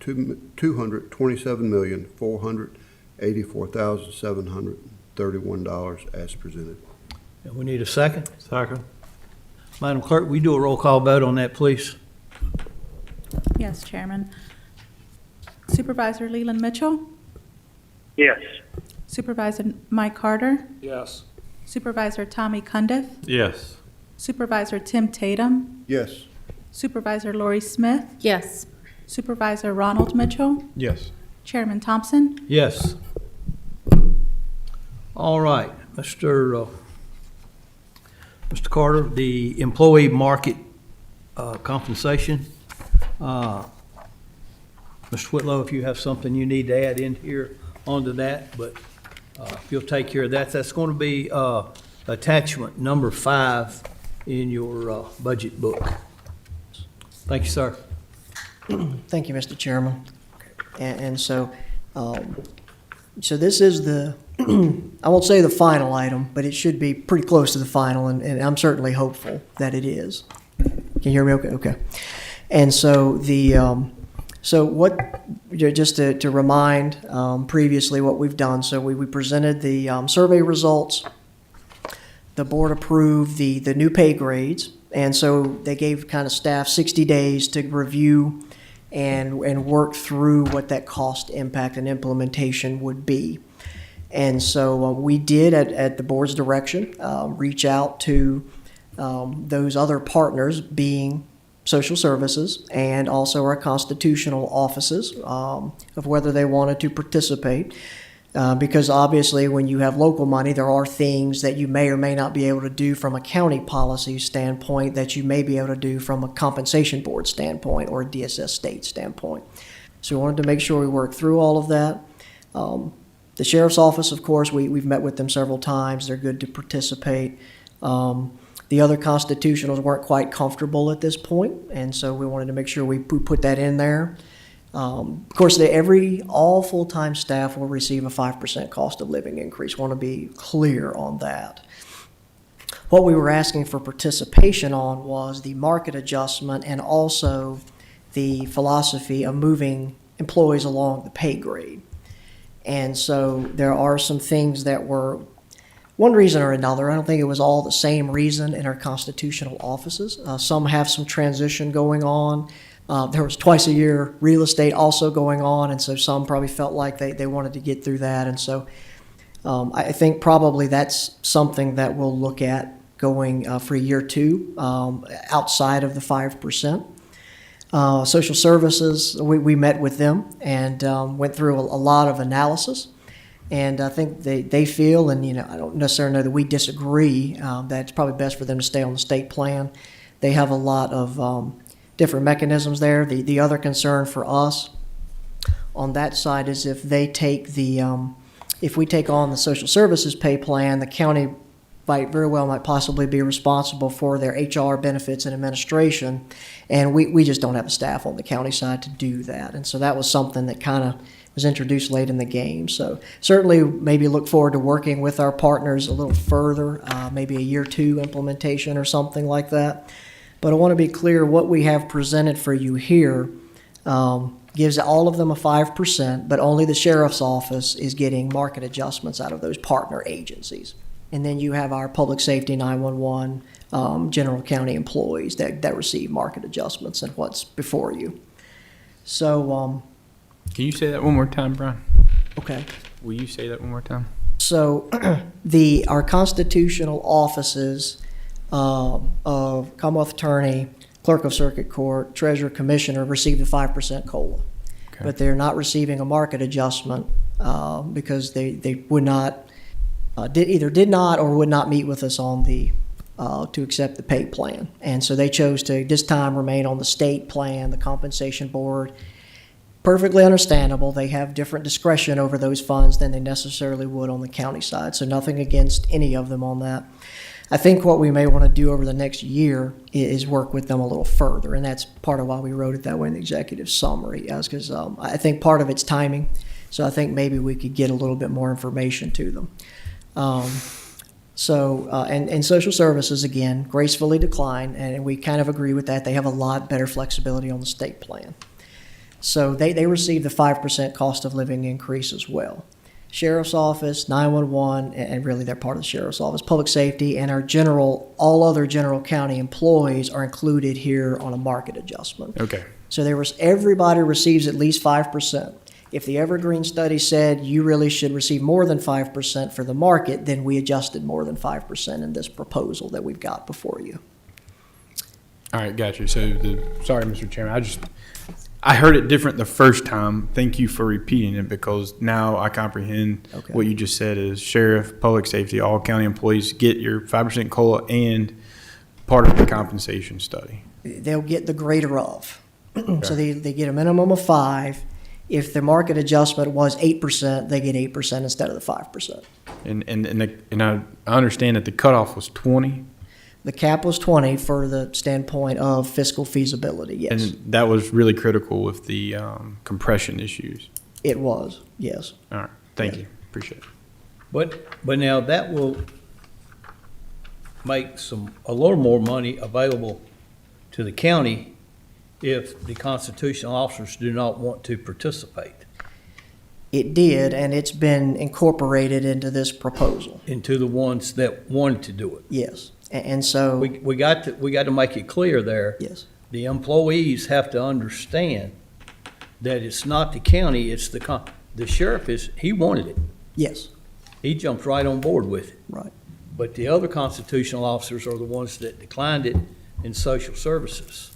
$227,484,731 as presented. And we need a second. Second. Madam Clerk, will you do a roll call vote on that, please? Yes, Chairman. Supervisor Leland Mitchell, Yes. Supervisor Mike Carter, Yes. Supervisor Tommy Cundiff, Yes. Supervisor Tim Tatum, Yes. Supervisor Lori Smith, Yes. Supervisor Ronald Mitchell, Yes. Chairman Thompson. Yes. All right, Mr. Carter, the employee market compensation. Mr. Whitlow, if you have something you need to add in here onto that, but if you'll take care of that, that's going to be attachment number 5 in your budget book. Thank you, sir. Thank you, Mr. Chairman. And so, so this is the, I won't say the final item, but it should be pretty close to the final, and I'm certainly hopeful that it is. Can you hear me okay? Okay. And so so what, just to remind previously what we've done, so we presented the survey results. The board approved the new pay grades, and so they gave kind of staff 60 days to review and work through what that cost impact and implementation would be. And so we did, at the board's direction, reach out to Those other partners being social services and also our constitutional offices of whether they wanted to participate. Because obviously when you have local money, there are things that you may or may not be able to do from a county policy standpoint that you may be able to do from a compensation board standpoint or a DSS state standpoint. So we wanted to make sure we worked through all of that. The sheriff's office, of course, we've met with them several times. They're good to participate. The other constitutionals weren't quite comfortable at this point, and so we wanted to make sure we put that in there. Of course, all full-time staff will receive a 5% cost of living increase. Want to be clear on that. What we were asking for participation on was the market adjustment and also the philosophy of moving employees along the pay grade. And so there are some things that were, one reason or another, I don't think it was all the same reason in our constitutional offices. Some have some transition going on. There was twice a year real estate also going on, and so some probably felt like they wanted to get through that. And so I think probably that's something that we'll look at going for year two outside of the 5%. Social services, we met with them and went through a lot of analysis. And I think they feel, and I don't necessarily know that we disagree, that it's probably best for them to stay on the state plan. They have a lot of different mechanisms there. The other concern for us on that side is if they take if we take on the social services pay plan, the county might possibly be responsible for their HR benefits and administration, and we just don't have the staff on the county side to do that. And so that was something that kind of was introduced late in the game. So certainly maybe look forward to working with our partners a little further, maybe a year two implementation or something like that. But I want to be clear, what we have presented for you here gives all of them a 5%, but only the sheriff's office is getting market adjustments out of those partner agencies. And then you have our public safety, 911, general county employees that receive market adjustments and what's before you. So, Can you say that one more time, Brian? okay. Will you say that one more time? So our constitutional offices of Commonwealth Attorney, Clerk of Circuit Court, Treasurer, Commissioner received a 5% COLA. Okay. But they're not receiving a market adjustment because they would not, did not or would not meet with us on to accept the pay plan. And so they chose to this time remain on the state plan, the compensation board. Perfectly understandable. They have different discretion over those funds than they necessarily would on the county side. So nothing against any of them on that. I think what we may want to do over the next year is work with them a little further, and that's part of why we wrote it that way in the executive summary, because I think part of it's timing. So I think maybe we could get a little bit more information to them. And social services, again, gracefully declined, and we kind of agree with that. They have a lot better flexibility on the state plan. So they receive the 5% cost of living increase as well. Sheriff's Office, 911, and really they're part of the Sheriff's Office, Public Safety, and all other general county employees are included here on a market adjustment. Okay. So everybody receives at least 5%. If the Evergreen study said you really should receive more than 5% for the market, then we adjusted more than 5% in this proposal that we've got before you. All right, got you. So sorry, Mr. Chairman, I heard it different the first time. Thank you for repeating it, because now I comprehend Okay. what you just said is sheriff, public safety, all county employees get your 5% COLA and part of the compensation study. They'll get the greater of. So they get a minimum of 5. If the market adjustment was 8%, they get 8% instead of the 5%. And I understand that the cutoff was 20. The cap was 20 for the standpoint of fiscal feasibility, yes. And that was really critical with the compression issues. It was, yes. All right, thank you, appreciate it. But now that will make a little more money available to the county if the constitutional officers do not want to participate. It did, and it's been incorporated into this proposal. Into the ones that wanted to do it. Yes, and so. We got to make it clear there. Yes. The employees have to understand that it's not the county, it's the sheriff he wanted it. Yes, He jumped right on board with it. right. But the other constitutional officers are the ones that declined it in social services,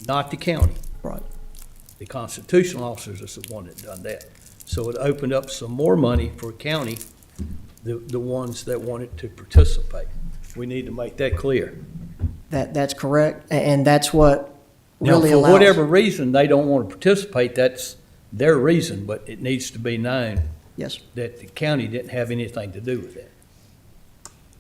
not the county. Right. The constitutional officers is the one that done that. So it opened up some more money for county, the ones that wanted to participate. We need to make that clear. That's correct, and that's what Now, really for allows. whatever reason, they don't want to participate, that's their reason, but it needs to be known Yes, that the county didn't have anything to do with that.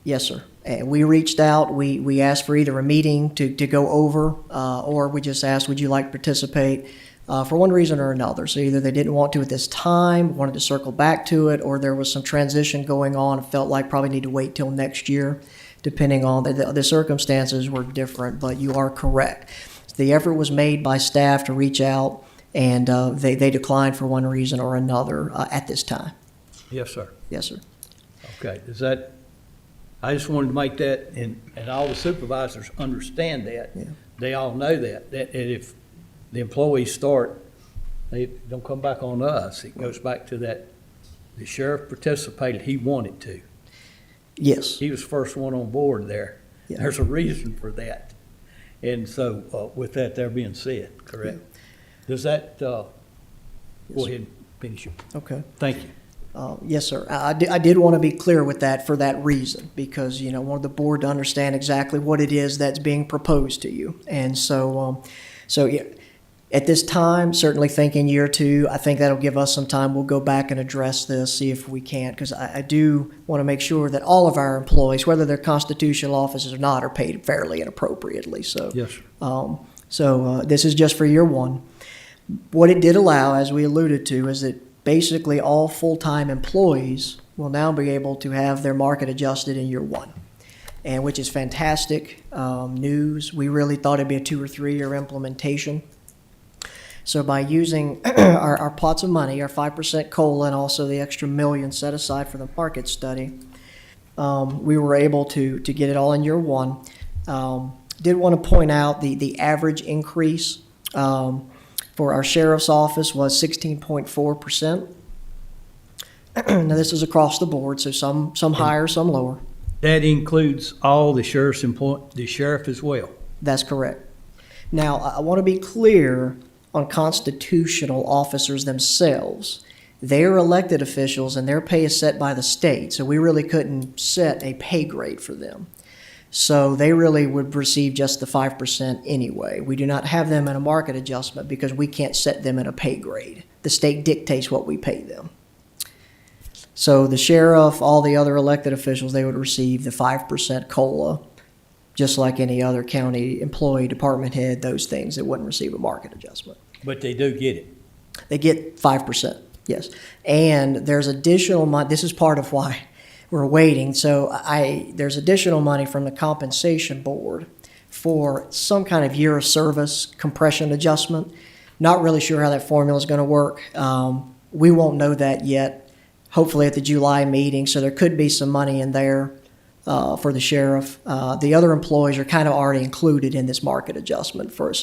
yes, sir. And we reached out, we asked for either a meeting to go over, or we just asked, would you like to participate, for one reason or another. So either they didn't want to at this time, wanted to circle back to it, or there was some transition going on, and felt like probably need to wait till next year, depending on, the circumstances were different, but you are correct. The effort was made by staff to reach out, and they declined for one reason or another at this time. Yes, sir. Yes, sir. Okay, does that, I just wanted to make that, and all the supervisors understand that. Yeah. They all know that if the employees start, they don't come back on us. It goes back to that, the sheriff participated, he wanted to. Yes. He was first one on board there. Yeah. There's a reason for that. And so, with that there being said, correct? Does that, go ahead and finish it. Okay. Thank you. Yes, sir. I did want to be clear with that for that reason, because, wanted the board to understand exactly what it is that's being proposed to you. And so, yeah, at this time, certainly thinking year two, I think that'll give us some time. We'll go back and address this, see if we can, because I do want to make sure that all of our employees, whether they're constitutional officers or not, are paid fairly and appropriately. So, Yes, sir. This is just for year one. What it did allow, as we alluded to, is that basically all full-time employees will now be able to have their market adjusted in year one, and which is fantastic news. We really thought it'd be a 2 or 3 year implementation. So by using our pots of money, our 5% COLA, and also the extra $1 million set aside for the market study, we were able to get it all in year one. Did want to point out the average increase for our sheriff's office was 16.4%. Now, this is across the board, so some higher, some lower. That includes all the sheriff's the sheriff as well. That's correct. Now, I want to be clear on constitutional officers themselves. They're elected officials, and their pay is set by the state, so we really couldn't set a pay grade for them. So they really would receive just the 5% anyway. We do not have them in a market adjustment because we can't set them in a pay grade. The state dictates what we pay them. So the sheriff, all the other elected officials, they would receive the 5% COLA, just like any other county employee, department head, those things that wouldn't receive a market adjustment. But they do get it. They get 5%, yes. And there's additional money. This is part of why we're waiting. So there's additional money from the compensation board for some kind of year of service compression adjustment. Not really sure how that formula is going to work. We won't know that yet, hopefully at the July meeting. So there could be some money in there for the sheriff. The other employees are kind of already included in this market adjustment for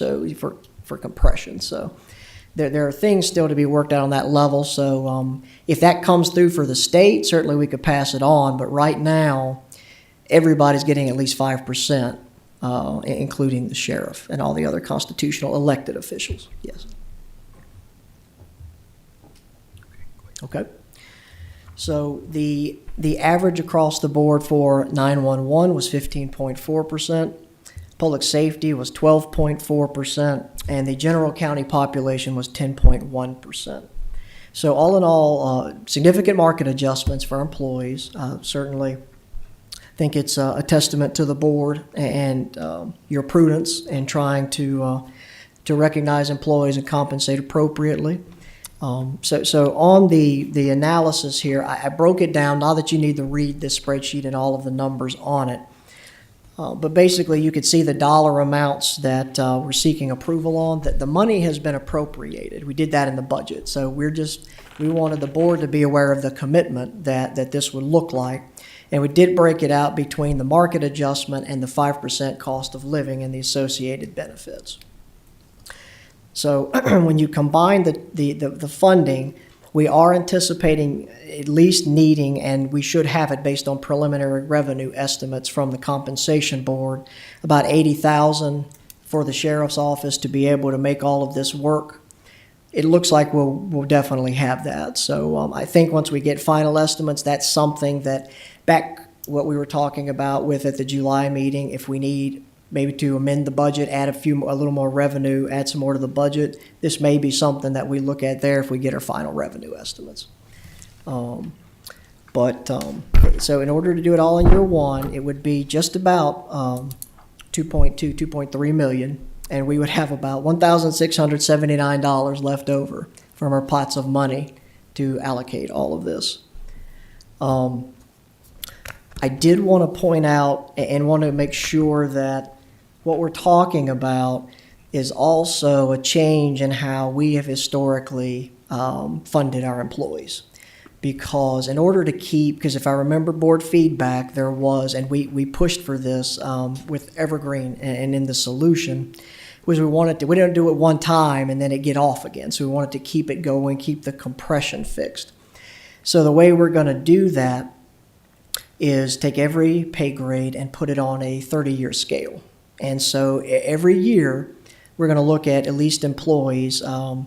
compression. So there are things still to be worked out on that level. So if that comes through for the state, certainly we could pass it on. But right now, everybody's getting at least 5%, including the sheriff and all the other constitutional elected officials. Yes. Okay. So the average across the board for 911 was 15.4%. Public safety was 12.4%, and the general county population was 10.1%. So all in all, significant market adjustments for employees. Certainly think it's a testament to the board and your prudence in trying to recognize employees and compensate appropriately. So on the analysis here, I broke it down, not that you need to read this spreadsheet and all of the numbers on it. But basically, you could see the dollar amounts that we're seeking approval on, that the money has been appropriated. We did that in the budget. So we wanted the board to be aware of the commitment that this would look like. And we did break it out between the market adjustment and the 5% cost of living and the associated benefits. So when you combine the funding, We are anticipating at least needing, and we should have it based on preliminary revenue estimates from the compensation board, about 80,000 for the sheriff's office to be able to make all of this work. It looks like we'll definitely have that. So I think once we get final estimates, that's something that back what we were talking about with at the July meeting, if we need maybe to amend the budget, add a little more revenue, add some more to the budget, this may be something that we look at there if we get our final revenue estimates. So in order to do it all in year one, it would be just about 2.3 million, and we would have about $1,679 left over from our pots of money to allocate all of this. I did want to point out and want to make sure that what we're talking about is also a change in how we have historically funded our employees. Because in order to keep, because if I remember board feedback, there was, and we pushed for this with Evergreen and in the solution, was we didn't do it one time and then it get off again. So we wanted to keep it going, keep the compression fixed. So the way we're going to do that is take every pay grade and put it on a 30-year scale. And so every year, we're going to look at least employees, and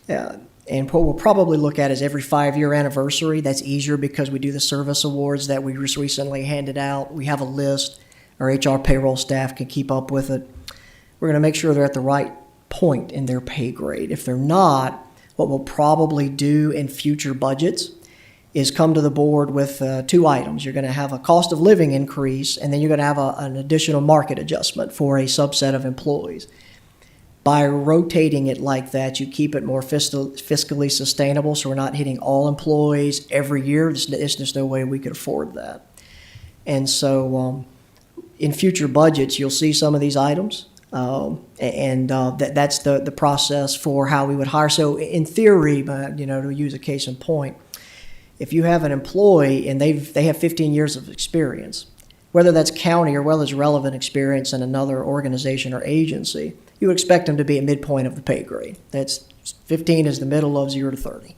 what we'll probably look at is every 5-year anniversary. That's easier because we do the service awards that we just recently handed out. We have a list. Our HR payroll staff can keep up with it. We're going to make sure they're at the right point in their pay grade. If they're not, what we'll probably do in future budgets is come to the board with 2 items. You're going to have a cost of living increase, and then you're going to have an additional market adjustment for a subset of employees. By rotating it like that, you keep it more fiscally sustainable, so we're not hitting all employees every year. There's just no way we could afford that. And so in future budgets, you'll see some of these items, that's the process for how we would hire. So in theory, to use a case in point, if you have an employee and they have 15 years of experience, whether that's county or whether it's relevant experience in another organization or agency, you would expect them to be at midpoint of the pay grade. That's 15 is the middle of 0 to 30.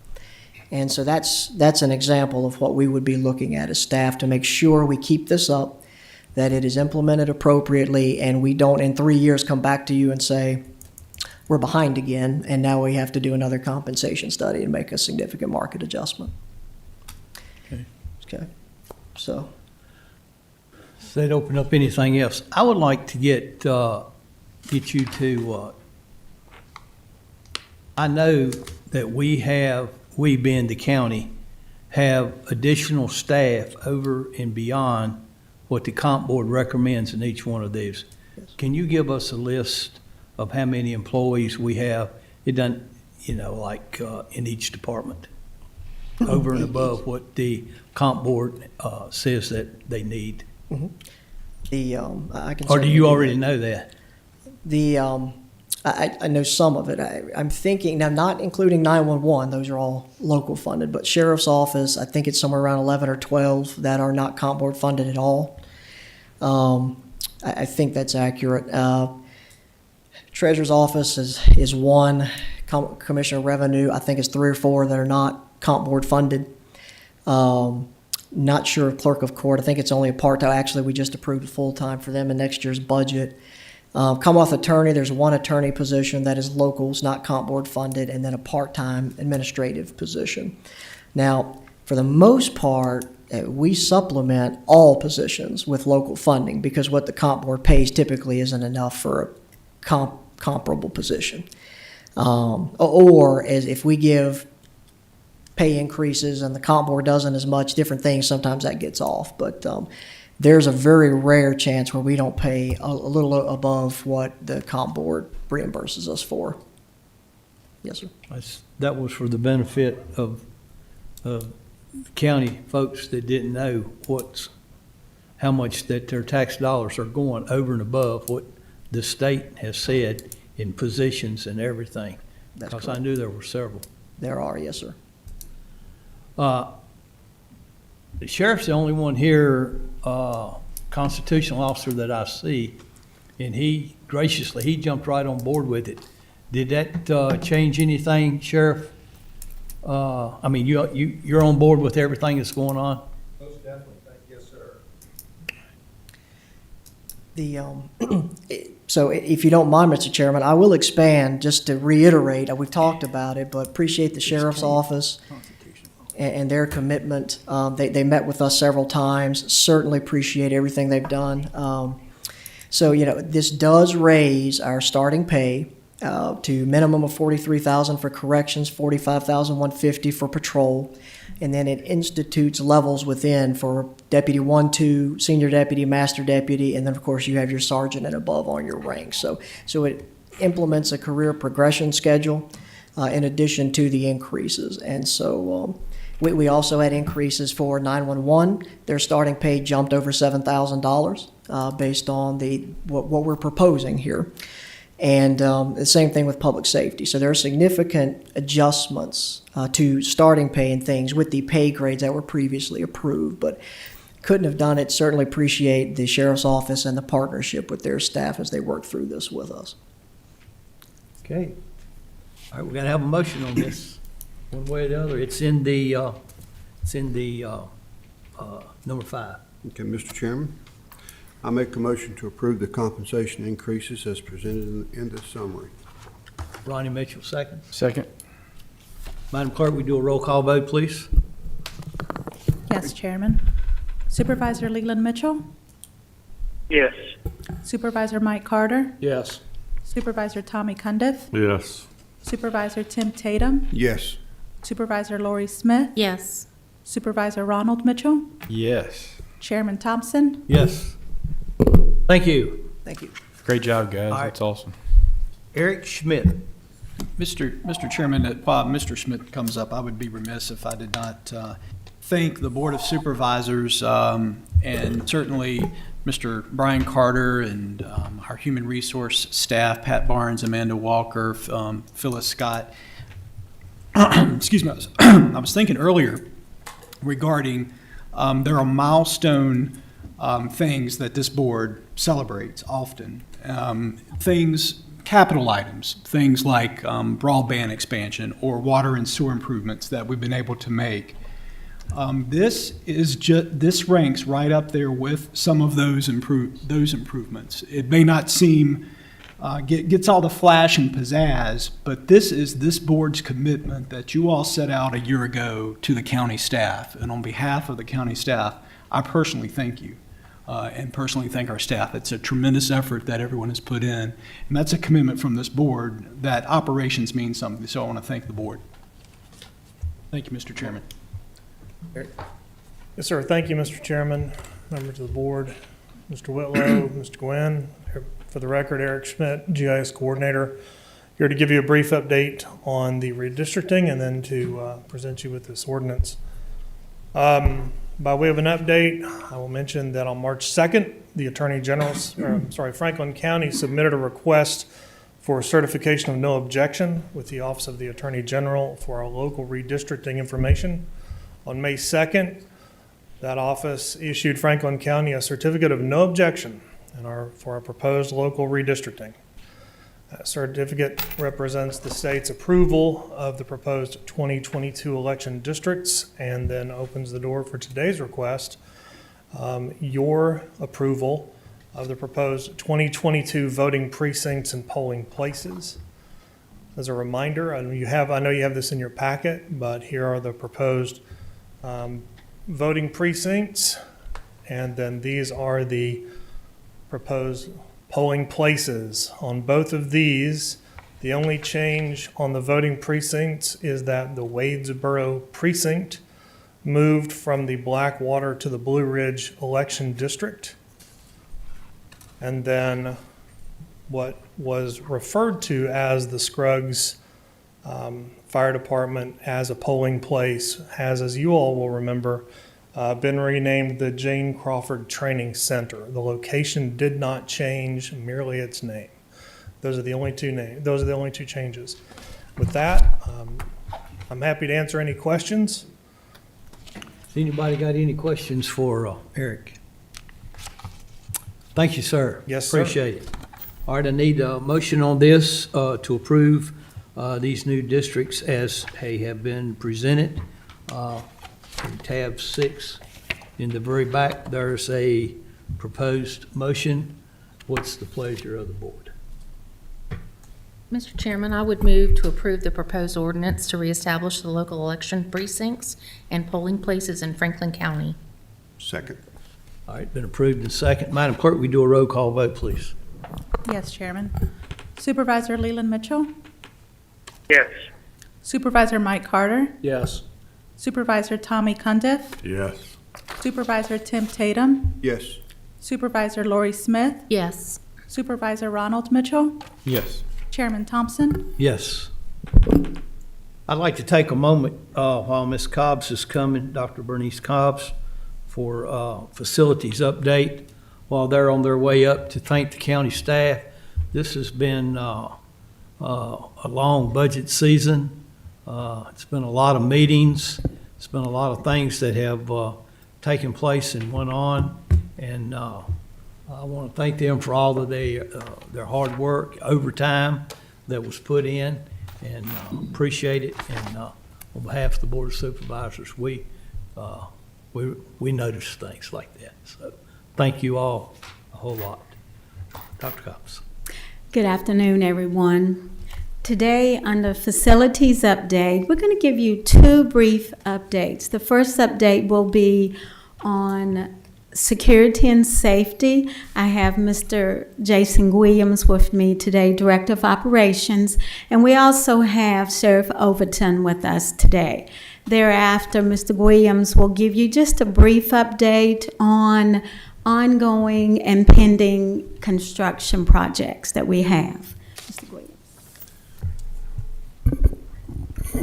And so that's an example of what we would be looking at as staff to make sure we keep this up, that it is implemented appropriately, and we don't in 3 years come back to you and say, we're behind again, and now we have to do another compensation study and make a significant market adjustment. Okay. So. Does that open up anything else? I would like to get you to, I know that we being the county, have additional staff over and beyond what the comp board recommends in each one of these. Yes. Can you give us a list of how many employees we have? It doesn't, in each department, over and above what the comp board says that they need. Mm-hmm. I can. Or do you already know that? I know some of it. I'm thinking now, not including 911; those are all local funded. But sheriff's office, I think it's somewhere around 11 or 12 that are not comp board funded at all. I think that's accurate. Treasurer's office is one. Commissioner of Revenue, I think it's 3 or 4 that are not comp board funded. Not sure of clerk of court. I think it's only a part-time. Actually, we just approved a full-time for them in next year's budget. Commonwealth attorney, there's one attorney position that is locals, not comp board funded, and then a part-time administrative position. Now, for the most part, we supplement all positions with local funding because what the comp board pays typically isn't enough for a comparable position. Or as if we give pay increases and the comp board doesn't as much, different things, sometimes that gets off. But there's a very rare chance where we don't pay a little above what the comp board reimburses us for. Yes, sir. That was for the benefit of county folks that didn't know how much that their tax dollars are going over and above what the state has said in positions and everything. Because I knew there were several. There are, yes, sir. The sheriff's the only one here, constitutional officer that I see, and he jumped right on board with it. Did that change anything, Sheriff? I mean, you're on board with everything that's going on? Most definitely, yes, sir. So if you don't mind, Mr. Chairman, I will expand just to reiterate, we've talked about it, but appreciate the sheriff's office and their commitment. They met with us several times, certainly appreciate everything they've done. So, this does raise our starting pay to minimum of $43,000 for corrections, $45,150 for patrol, and then it institutes levels within for Deputy 1, 2, Senior Deputy, Master Deputy, and then, of course, you have your sergeant and above on your ranks. So it implements a career progression schedule in addition to the increases. And so we also had increases for 911. Their starting pay jumped over $7,000 based on what we're proposing here. And the same thing with public safety. So there are significant adjustments to starting pay and things with the pay grades that were previously approved, but couldn't have done it. Certainly appreciate the sheriff's office and the partnership with their staff as they work through this with us. Okay. All right, we gotta have a motion on this, one way or the other. It's in the number 5. Okay, Mr. Chairman, I make a motion to approve the compensation increases as presented in this summary. Ronnie Mitchell, second. Second. Madam Clerk, we do a roll call vote, please? Yes, Chairman. Supervisor Leland Mitchell, Yes. Supervisor Mike Carter, Yes. Supervisor Tommy Cundiff, Yes. Supervisor Tim Tatum, Yes. Supervisor Lori Smith, Yes. Supervisor Ronald Mitchell, Yes. Chairman Thompson. Yes. Thank you. Thank you. Great job, guys. All right. That's awesome. Eric Schmidt. Mr. Chairman, while Mr. Schmidt comes up, I would be remiss if I did not thank the Board of Supervisors and certainly Mr. Brian Carter and our Human Resource staff, Pat Barnes, Amanda Walker, Phyllis Scott. Excuse me, I was thinking earlier regarding there are milestone things that this board celebrates often. Capital items, things like broadband expansion or water and sewer improvements that we've been able to make. This ranks right up there with some of those improvements. It may not seem gets all the flash and pizzazz, but this is this board's commitment that you all set out a year ago to the county staff. And on behalf of the county staff, I personally thank you. And personally thank our staff. It's a tremendous effort that everyone has put in, and that's a commitment from this board that operations means something, so I want to thank the board. Thank you, Mr. Chairman. Yes, sir. Thank you, Mr. Chairman, members of the board, Mr. Whitlow, Mr. Gwynn. For the record, Eric Schmidt, GIS Coordinator, here to give you a brief update on the redistricting and then to present you with this ordinance. By way of an update, I will mention that on March 2nd, the Attorney General, Franklin County submitted a request for certification of no objection with the Office of the Attorney General for our local redistricting information. On May 2nd, that office issued Franklin County a certificate of no objection for our proposed local redistricting. That certificate represents the state's approval of the proposed 2022 election districts and then opens the door for today's request, your approval of the proposed 2022 voting precincts and polling places. As a reminder, I know you have this in your packet, but here are the proposed voting precincts, and then these are the proposed polling places. On both of these, the only change on the voting precincts is that the Wadesboro precinct moved from the Blackwater to the Blue Ridge election district. And then what was referred to as the Scruggs Fire Department as a polling place has, as you all will remember, been renamed the Jane Crawford Training Center. The location did not change, merely its name. Those are the only two changes. With that, I'm happy to answer any questions. Has anybody got any questions for Eric? Thank you, sir. Yes, sir. Appreciate it. All right, I need a motion on this to approve these new districts as they have been presented. In tab 6, in the very back, there's a proposed motion. What's the pleasure of the board? Mr. Chairman, I would move to approve the proposed ordinance to reestablish the local election precincts and polling places in Franklin County. Second. All right, been approved and second. Madam Clerk, we do a roll call vote, please. Yes, Chairman. Supervisor Leland Mitchell, Yes. Supervisor Mike Carter, Yes. Supervisor Tommy Cundiff, Yes. Supervisor Tim Tatum, Yes. Supervisor Lori Smith, Yes. Supervisor Ronald Mitchell, Yes. Chairman Thompson. Yes. I'd like to take a moment while Ms. Cobbs is coming, Dr. Bernice Cobbs, for facilities update while they're on their way up, to thank the county staff. This has been a long budget season. It's been a lot of meetings. It's been a lot of things that have taken place and went on. And I want to thank them for all of their hard work, overtime that was put in, and appreciate it. And on behalf of the Board of Supervisors, we notice things like that. So thank you all a whole lot. Dr. Cobbs. Good afternoon, everyone. Today, under Facilities Update, we're going to give you two brief updates. The first update will be on security and safety. I have Mr. Jason Williams with me today, Director of Operations, and we also have Sheriff Overton with us today. Thereafter, Mr. Williams will give you just a brief update on ongoing and pending construction projects that we have. Mr. Williams.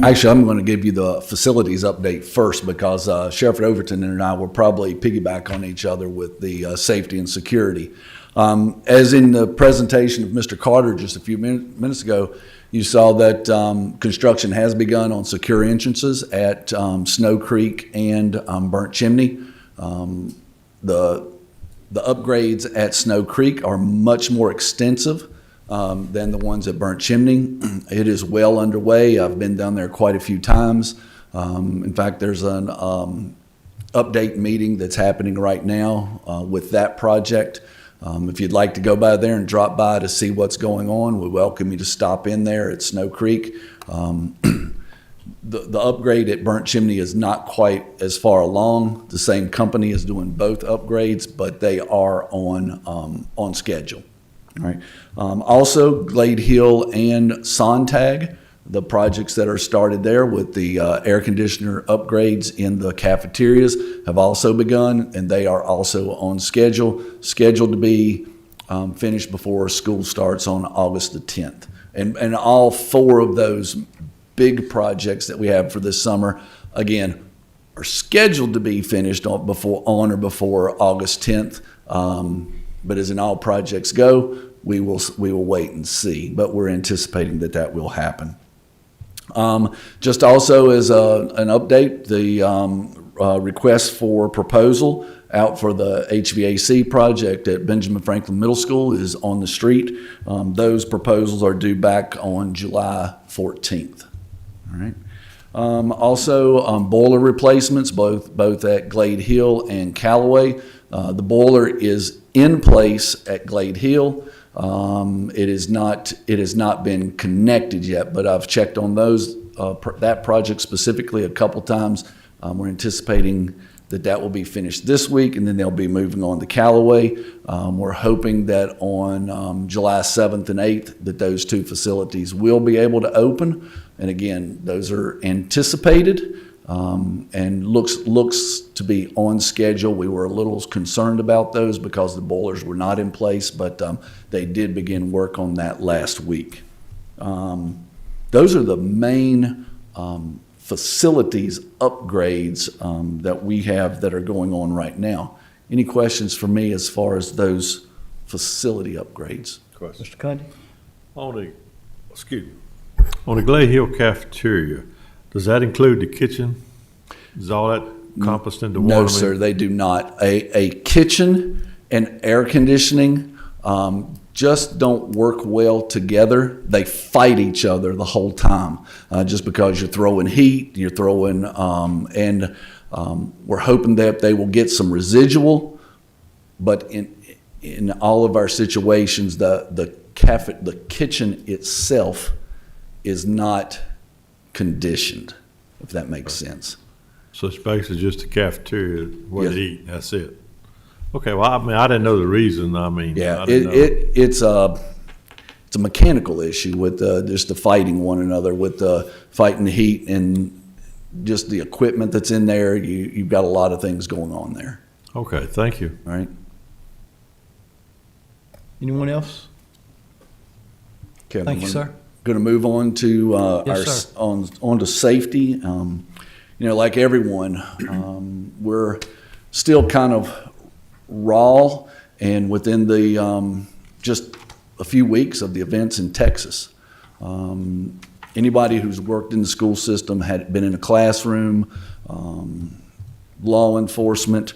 Actually, I'm going to give you the facilities update first because Sheriff Overton and I will probably piggyback on each other with the safety and security. As in the presentation of Mr. Carter just a few minutes ago, you saw that construction has begun on secure entrances at Snow Creek and Burnt Chimney. The upgrades at Snow Creek are much more extensive than the ones at Burnt Chimney. It is well underway. I've been down there quite a few times. In fact, there's an update meeting that's happening right now with that project. If you'd like to go by there and drop by to see what's going on, we welcome you to stop in there at Snow Creek. The upgrade at Burnt Chimney is not quite as far along. The same company is doing both upgrades, but they are on schedule. All right. Also, Glade Hill and Sontag, the projects that are started there with the air conditioner upgrades in the cafeterias have also begun, and they are also on scheduled to be finished before school starts on August the 10th. And all four of those big projects that we have for this summer, again, are scheduled to be finished on or before August 10th. But as in all projects go, we will wait and see. But we're anticipating that will happen. Just also as an update, the request for proposal out for the HVAC project at Benjamin Franklin Middle School is on the street. Those proposals are due back on July 14th. All right. Also, boiler replacements, both at Glade Hill and Callaway. The boiler is in place at Glade Hill. It has not been connected yet, but I've checked on that project specifically a couple times. We're anticipating that will be finished this week, and then they'll be moving on to Callaway. We're hoping that on July 7th and 8th that those two facilities will be able to open. And again, those are anticipated and looks to be on schedule. We were a little concerned about those because the boilers were not in place, but they did begin work on that last week. Those are the main facilities upgrades that we have that are going on right now. Any questions for me as far as those facility upgrades? Mr. Cundy? On the Glade Hill cafeteria, does that include the kitchen? Is all that encompassed into one? No, sir, they do not. A kitchen and air conditioning just don't work well together. They fight each other the whole time, just because you're throwing heat, you're throwing, we're hoping that they will get some residual, but in all of our situations, the kitchen itself is not conditioned, if that makes sense. So it's basically just a cafeteria where Yes. they eat, that's it. Okay, well, I mean, I didn't know the reason, I mean. Yeah, I didn't know. it's a mechanical issue with just the fighting one another, with the fighting the heat and just the equipment that's in there. You've got a lot of things going on there. Okay, thank you. All right. Anyone else? Okay, Thank you, sir. Going to move on to Yes, sir. on to safety. Like everyone, we're still kind of raw and within the just a few weeks of the events in Texas. Anybody who's worked in the school system, had been in a classroom, law enforcement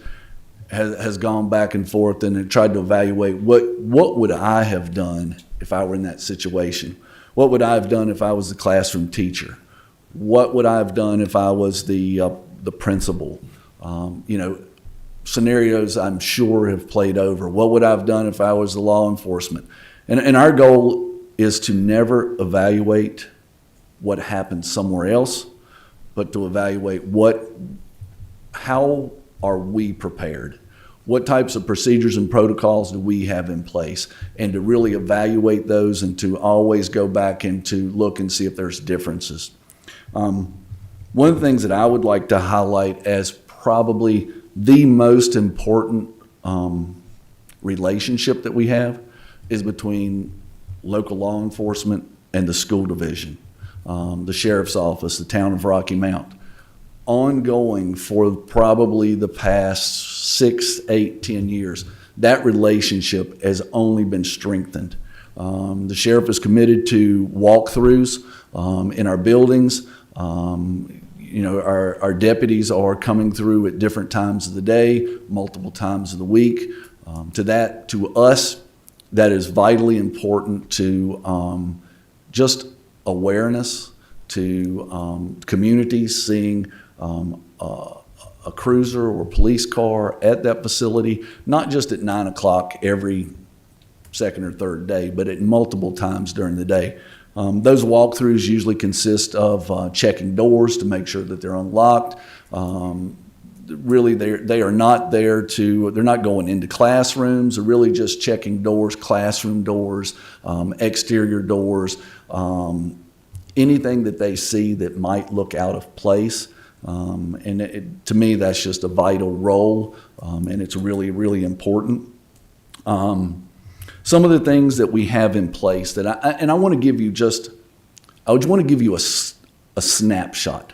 has gone back and forth and tried to evaluate what would I have done if I were in that situation? What would I have done if I was the classroom teacher? What would I have done if I was the principal? Scenarios I'm sure have played over. What would I have done if I was the law enforcement? And our goal is to never evaluate what happened somewhere else, but to evaluate how are we prepared? What types of procedures and protocols do we have in place? And to really evaluate those and to always go back and to look and see if there's differences. One of the things that I would like to highlight as probably the most important relationship that we have is between local law enforcement and the school division, the sheriff's office, the town of Rocky Mount. Ongoing for probably the past 6, 8, 10 years, that relationship has only been strengthened. The sheriff is committed to walkthroughs in our buildings. Our deputies are coming through at different times of the day, multiple times of the week. To us, that is vitally important to just awareness, to communities seeing a cruiser or police car at that facility, not just at 9 o'clock every second or third day, but at multiple times during the day. Those walkthroughs usually consist of checking doors to make sure that they're unlocked. Really, they are not there they're not going into classrooms. They're really just checking doors, classroom doors, exterior doors, anything that they see that might look out of place. To me, that's just a vital role, and it's really, really important. Some of the things that we have in place that I want to give you a snapshot.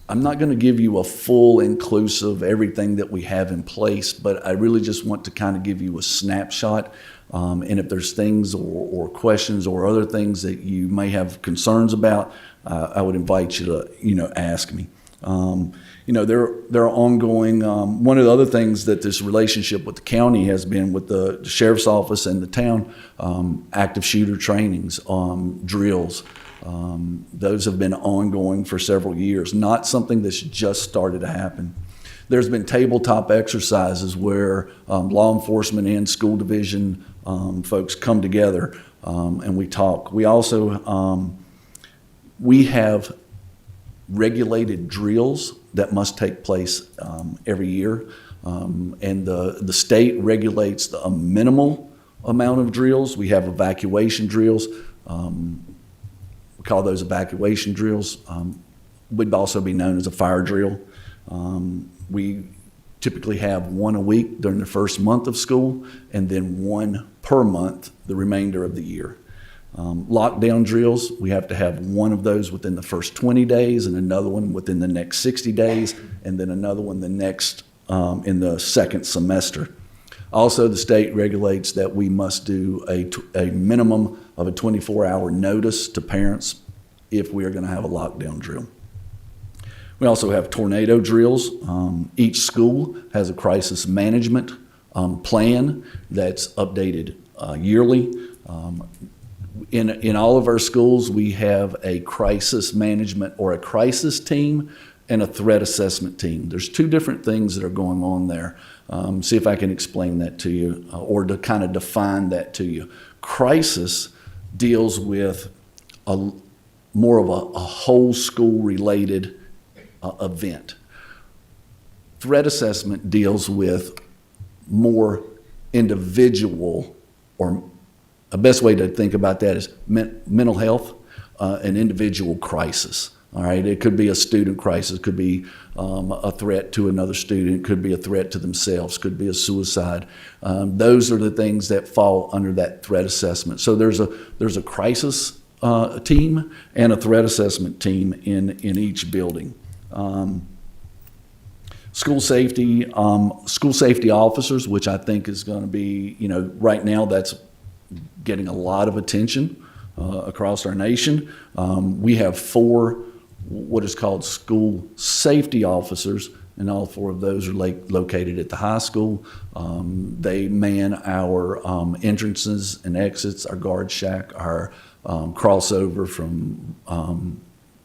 I'm not going to give you a full inclusive everything that we have in place, but I really just want to kind of give you a snapshot. And if there's things or questions or other things that you may have concerns about, I would invite you to ask me. There are ongoing, one of the other things that this relationship with the county has been with the sheriff's office and the town, active shooter trainings, drills. Those have been ongoing for several years, not something that's just started to happen. There's been tabletop exercises where law enforcement and school division folks come together and we talk. We also, we have regulated drills that must take place every year. And the state regulates a minimal amount of drills. We have evacuation drills. We call those evacuation drills. Would also be known as a fire drill. We typically have one a week during the first month of school and then one per month the remainder of the year. Lockdown drills, we have to have one of those within the first 20 days and another one within the next 60 days and then another one the next in the second semester. Also, the state regulates that we must do a minimum of a 24-hour notice to parents if we are going to have a lockdown drill. We also have tornado drills. Each school has a crisis management plan that's updated yearly. In all of our schools, we have a crisis management or a crisis team and a threat assessment team. There's two different things that are going on there. See if I can explain that to you or to kind of define that to you. Crisis deals with more of a whole school related event. Threat assessment deals with more individual, or a best way to think about that is mental health, an individual crisis. All right, it could be a student crisis, could be a threat to another student, could be a threat to themselves, could be a suicide. Those are the things that fall under that threat assessment. So there's a crisis team and a threat assessment team in each building. School safety officers, which I think is going to be, right now that's getting a lot of attention across our nation. We have 4 what is called school safety officers, and all 4 of those are located at the high school. They man our entrances and exits, our guard shack, our crossover from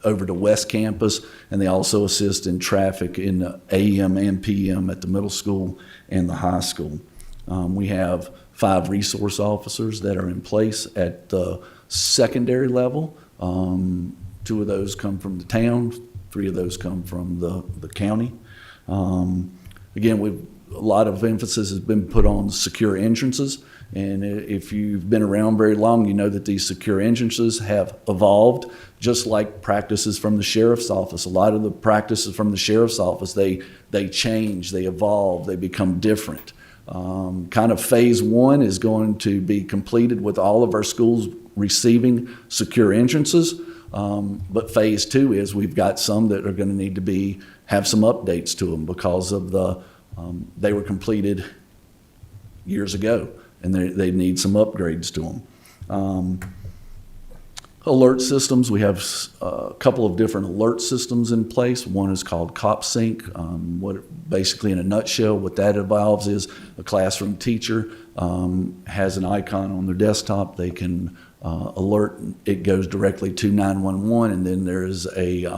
over to West Campus, and they also assist in traffic in the AM and PM at the middle school and the high school. We have 5 resource officers that are in place at the secondary level. 2 of those come from the town, 3 of those come from the county. Again, a lot of emphasis has been put on secure entrances, and if you've been around very long, you know that these secure entrances have evolved, just like practices from the sheriff's office. A lot of the practices from the sheriff's office, they change, they evolve, they become different. Kind of phase 1 is going to be completed with all of our schools receiving secure entrances. But phase 2 is we've got some that are going to need to have some updates to them because of they were completed years ago, and they need some upgrades to them. Alert systems, we have a couple of different alert systems in place. One is called CopSync. Basically, in a nutshell, what that involves is a classroom teacher has an icon on their desktop. They can alert, it goes directly to 911, and then there's a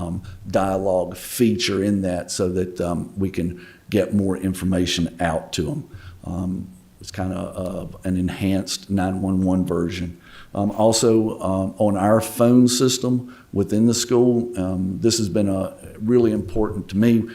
dialogue feature in that so that we can get more information out to them. It's kind of an enhanced 911 version. Also, on our phone system within the school, this has been really important to me.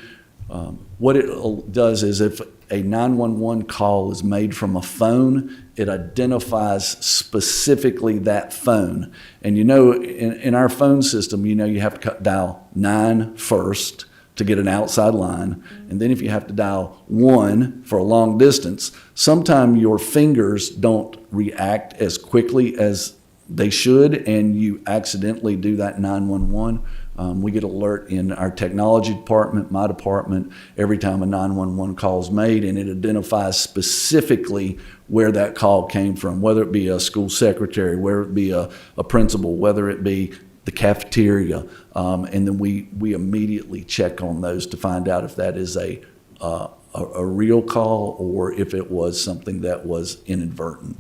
What it does is if a 911 call is made from a phone, it identifies specifically that phone. And in our phone system, you have to dial 9 first to get an outside line. And then if you have to dial 1 for a long distance, sometimes your fingers don't react as quickly as they should, and you accidentally do that 911. We get alert in our technology department, my department, every time a 911 call is made, and it identifies specifically where that call came from, whether it be a school secretary, whether it be a principal, whether it be the cafeteria, and then we immediately check on those to find out if that is a real call or if it was something that was inadvertent.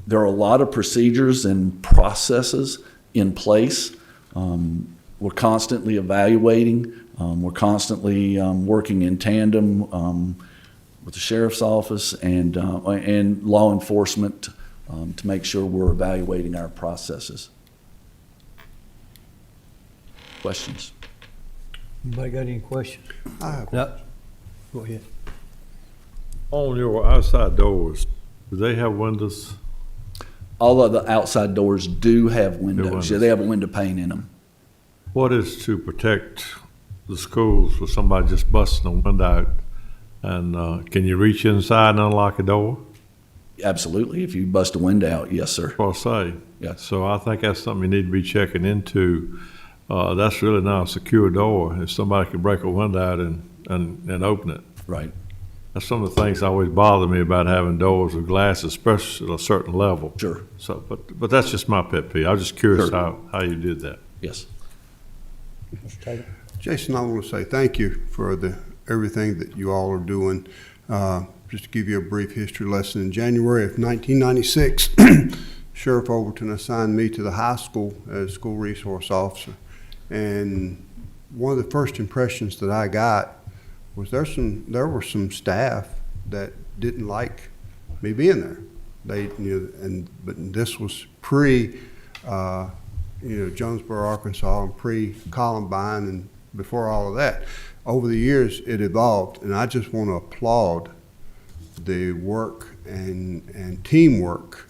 There are a lot of procedures and processes in place. We're constantly evaluating. We're constantly working in tandem with the sheriff's office and law enforcement to make sure we're evaluating our processes. Questions? Anybody got any questions? I have No? Go ahead. On your outside doors, do they have windows? All of the outside doors do have windows. windows. Yeah, they have a window pane in them. What is to protect the schools for somebody just busting a window out? And can you reach inside and unlock a door? Absolutely. If you bust a window out, yes, sir. That's what I say. Yeah. So I think that's something you need to be checking into. That's really not a secure door. If somebody could break a window out and open it. Right. That's some of the things that always bother me about having doors with glass, especially at a certain level. Sure. So, but that's just my pet peeve. I was just curious Sure. how you did that. Yes. Jason, I want to say thank you for everything that you all are doing. Just to give you a brief history lesson, in January of 1996, Sheriff Overton assigned me to the high school as school resource officer. And one of the first impressions that I got was there were some staff that didn't like me being there. But this was pre, Jonesboro, Arkansas, and pre-Columbine, and before all of that. Over the years, it evolved, and I just want to applaud the work and teamwork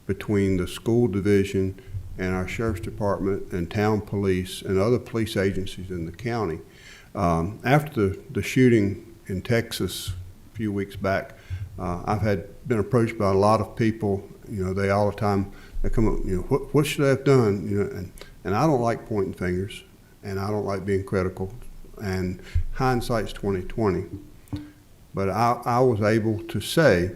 between the school division and our sheriff's department and town police and other police agencies in the county. After the shooting in Texas a few weeks back, I've been approached by a lot of people. They all the time they come up, what should I have done? And I don't like pointing fingers, and I don't like being critical. And hindsight's 20/20. But I was able to say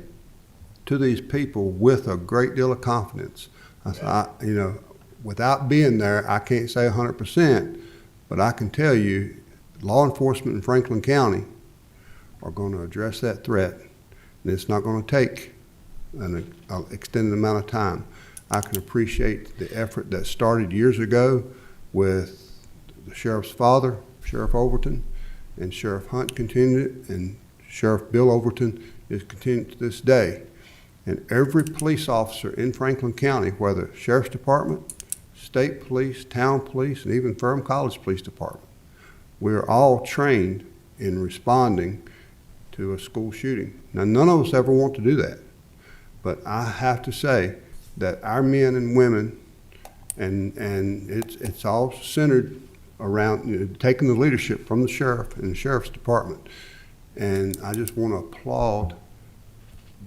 to these people with a great deal of confidence, I said, without being there, I can't say 100%, but I can tell you, law enforcement in Franklin County are going to address that threat, and it's not going to take an extended amount of time. I can appreciate the effort that started years ago with the sheriff's father, Sheriff Overton, and Sheriff Hunt continued it, and Sheriff Bill Overton is continuing to this day. And every police officer in Franklin County, whether Sheriff's Department, State Police, Town Police, and even Ferrum College Police Department, we're all trained in responding to a school shooting. Now, none of us ever want to do that, but I have to say that our men and women, and it's all centered around taking the leadership from the sheriff and the sheriff's department. And I just want to applaud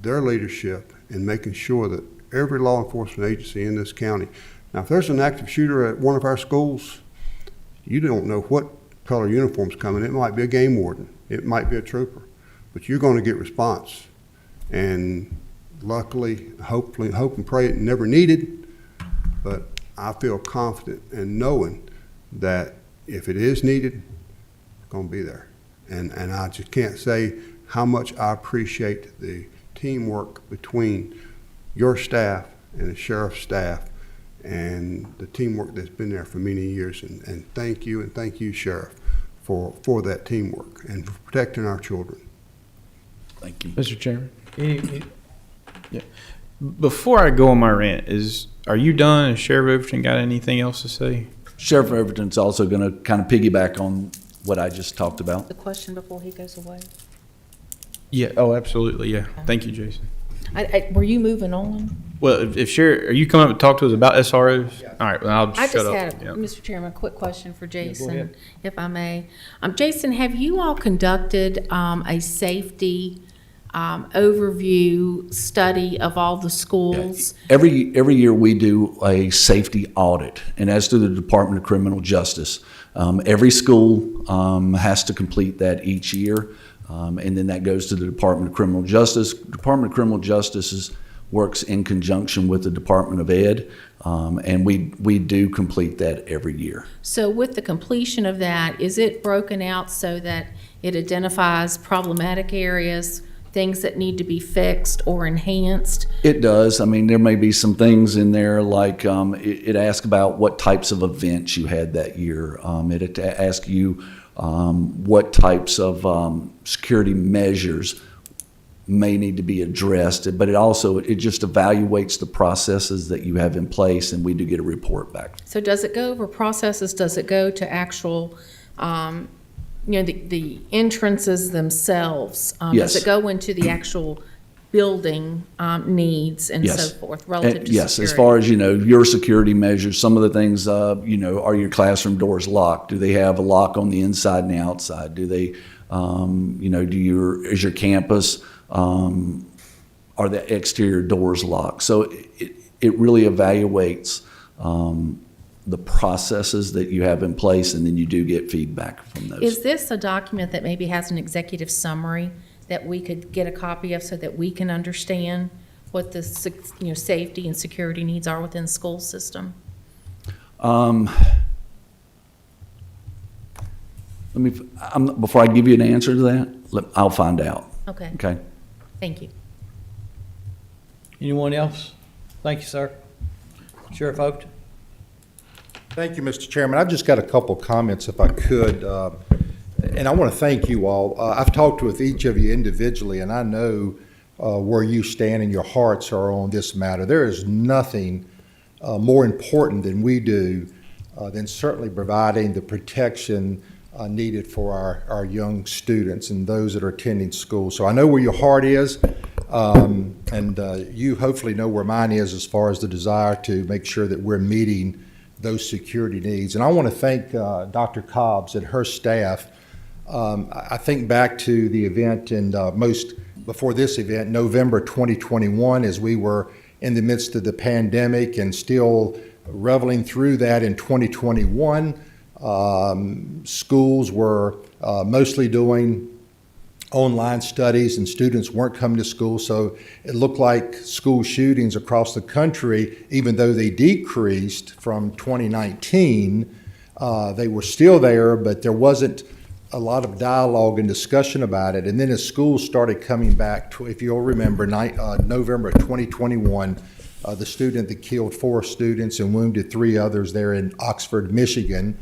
their leadership in making sure that every law enforcement agency in this county. Now, if there's an active shooter at one of our schools, you don't know what color uniform's coming. It might be a game warden. It might be a trooper. But you're going to get response. And luckily, hopefully, hope and pray it never needed, but I feel confident in knowing that if it is needed, it's going to be there. And I just can't say how much I appreciate the teamwork between your staff and the sheriff's staff and the teamwork that's been there for many years. And thank you, Sheriff, for that teamwork and for protecting our children. Thank you. Mr. Chairman. Yeah. Before I go on my rant, are you done? Has Sheriff Overton got anything else to say? Sheriff Overton's also going to kind of piggyback on what I just talked about. The question before he goes away. Yeah. Oh, absolutely. Yeah. Thank you, Jason. Were you moving on? Well, if Sheriff, are you coming up to talk to us about SROs? Yeah. All right. Well, I'll I shut just up. had, Yeah. Mr. Chairman, a quick question for Jason, ahead. if I may. Jason, have you all conducted a safety overview study of all the schools? Every year we do a safety audit, and as do the Department of Criminal Justice. Every school has to complete that each year, and then that goes to the Department of Criminal Justice. Department of Criminal Justice works in conjunction with the Department of Ed, and we do complete that every year. So with the completion of that, is it broken out so that it identifies problematic areas, things that need to be fixed or enhanced? It does. I mean, there may be some things in there like it asks about what types of events you had that year. It asks you what types of security measures may need to be addressed, but it just evaluates the processes that you have in place, and we do get a report back. So does it go over processes? Does it go to actual, the entrances themselves? Yes. Does it go into the actual building needs and so forth relative to Yes, security? as far as, your security measures, some of the things, are your classroom doors locked? Do they have a lock on the inside and the outside? Do they, is your campus, are the exterior doors locked? So it really evaluates the processes that you have in place, and then you do get feedback from those. Is this a document that maybe has an executive summary that we could get a copy of so that we can understand what the safety and security needs are within the school system? Before I give you an answer to that, I'll find out. Okay, Okay? thank you. Anyone else? Thank you, sir. Sheriff Overton? Thank you, Mr. Chairman. I've just got a couple comments if I could. And I want to thank you all. I've talked with each of you individually, and I know where you stand and your hearts are on this matter. There is nothing more important than we do than certainly providing the protection needed for our young students and those that are attending school. So I know where your heart is, and you hopefully know where mine is as far as the desire to make sure that we're meeting those security needs. And I want to thank Dr. Cobbs and her staff. I think back to the event before this event, November 2021, as we were in the midst of the pandemic and still reveling through that in 2021. Schools were mostly doing online studies and students weren't coming to school. So it looked like school shootings across the country, even though they decreased from 2019, they were still there, but there wasn't a lot of dialogue and discussion about it. And then as schools started coming back, if you'll remember, November of 2021, the student that killed 4 students and wounded 3 others there in Oxford, Michigan,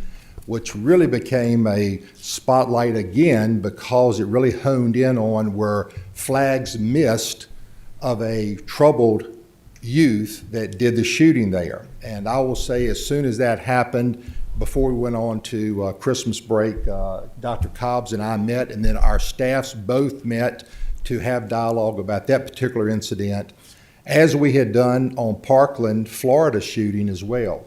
which really became a spotlight again because it really honed in on where flags missed of a troubled youth that did the shooting there. And I will say, as soon as that happened, before we went on to Christmas break, Dr. Cobbs and I met, and then our staffs both met to have dialogue about that particular incident, as we had done on Parkland, Florida shooting as well.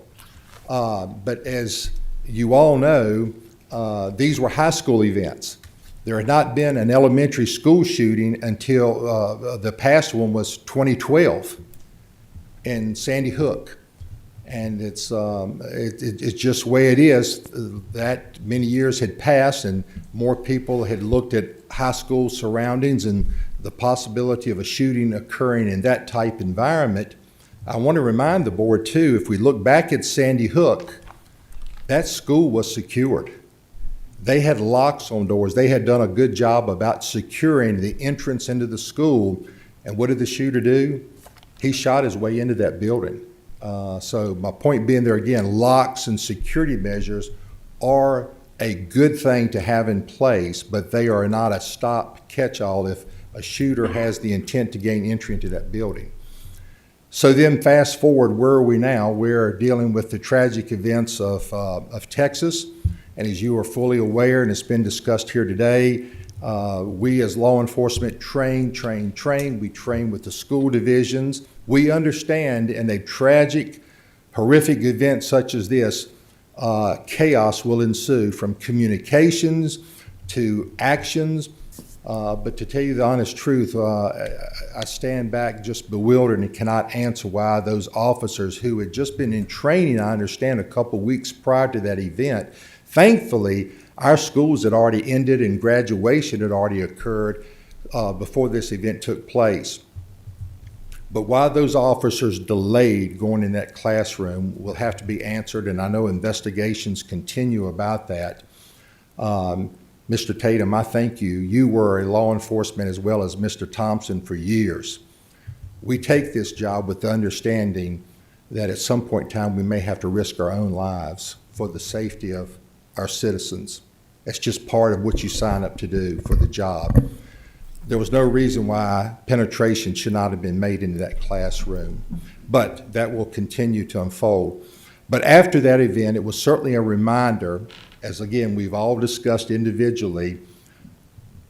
But as you all know, these were high school events. There had not been an elementary school shooting until the past one was 2012 in Sandy Hook. And it's just the way it is. That many years had passed and more people had looked at high school surroundings and the possibility of a shooting occurring in that type environment. I want to remind the board too, if we look back at Sandy Hook, that school was secured. They had locks on doors. They had done a good job about securing the entrance into the school. And what did the shooter do? He shot his way into that building. So my point being there again, locks and security measures are a good thing to have in place, but they are not a stop catch-all if a shooter has the intent to gain entry into that building. So then fast forward, where are we now? We're dealing with the tragic events of Texas. And as you are fully aware, and it's been discussed here today, we as law enforcement train. We train with the school divisions. We understand in a tragic, horrific event such as this, chaos will ensue from communications to actions. But to tell you the honest truth, I stand back just bewildered and cannot answer why those officers who had just been in training, I understand, a couple weeks prior to that event, thankfully, our schools had already ended and graduation had already occurred before this event took place. But why those officers delayed going in that classroom will have to be answered, and I know investigations continue about that. Mr. Tatum, I thank you. You were a law enforcement as well as Mr. Thompson for years. We take this job with the understanding that at some point in time we may have to risk our own lives for the safety of our citizens. It's just part of what you sign up to do for the job. There was no reason why penetration should not have been made into that classroom, but that will continue to unfold. But after that event, it was certainly a reminder, as again, we've all discussed individually,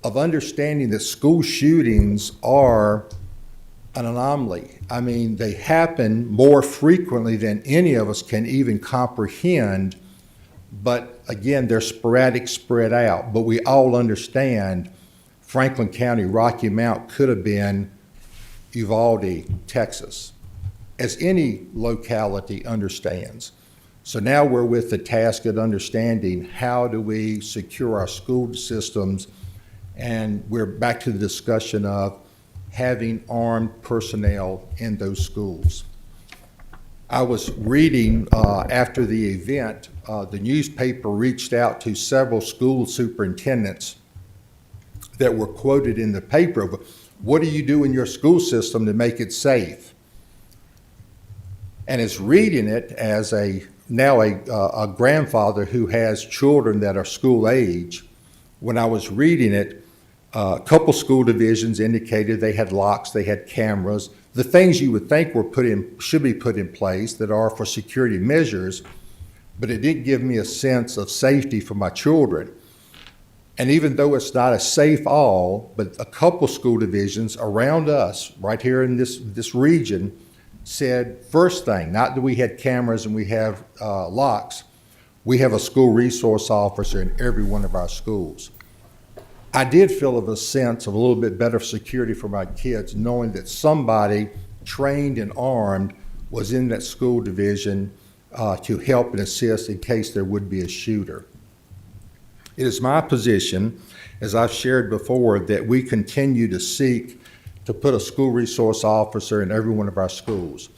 of understanding that school shootings are an anomaly. I mean, they happen more frequently than any of us can even comprehend, but again, they're sporadic, spread out. But we all understand Franklin County, Rocky Mount could have been Uvalde, Texas, as any locality understands. So now we're with the task of understanding how do we secure our school systems, and we're back to the discussion of having armed personnel in those schools. I was reading after the event, the newspaper reached out to several school superintendents that were quoted in the paper. What do you do in your school system to make it safe? And it's reading it as a grandfather who has children that are school age. When I was reading it, a couple school divisions indicated they had locks, they had cameras, the things you would think should be put in place that are for security measures, but it didn't give me a sense of safety for my children. And even though it's not a safe all, but a couple school divisions around us, right here in this region, said, first thing, not that we had cameras and we have locks, we have a school resource officer in every one of our schools. I did feel a sense of a little bit better security for my kids, knowing that somebody trained and armed was in that school division to help and assist in case there would be a shooter. It is my position, as I've shared before, that we continue to seek to put a school resource officer in every one of our schools.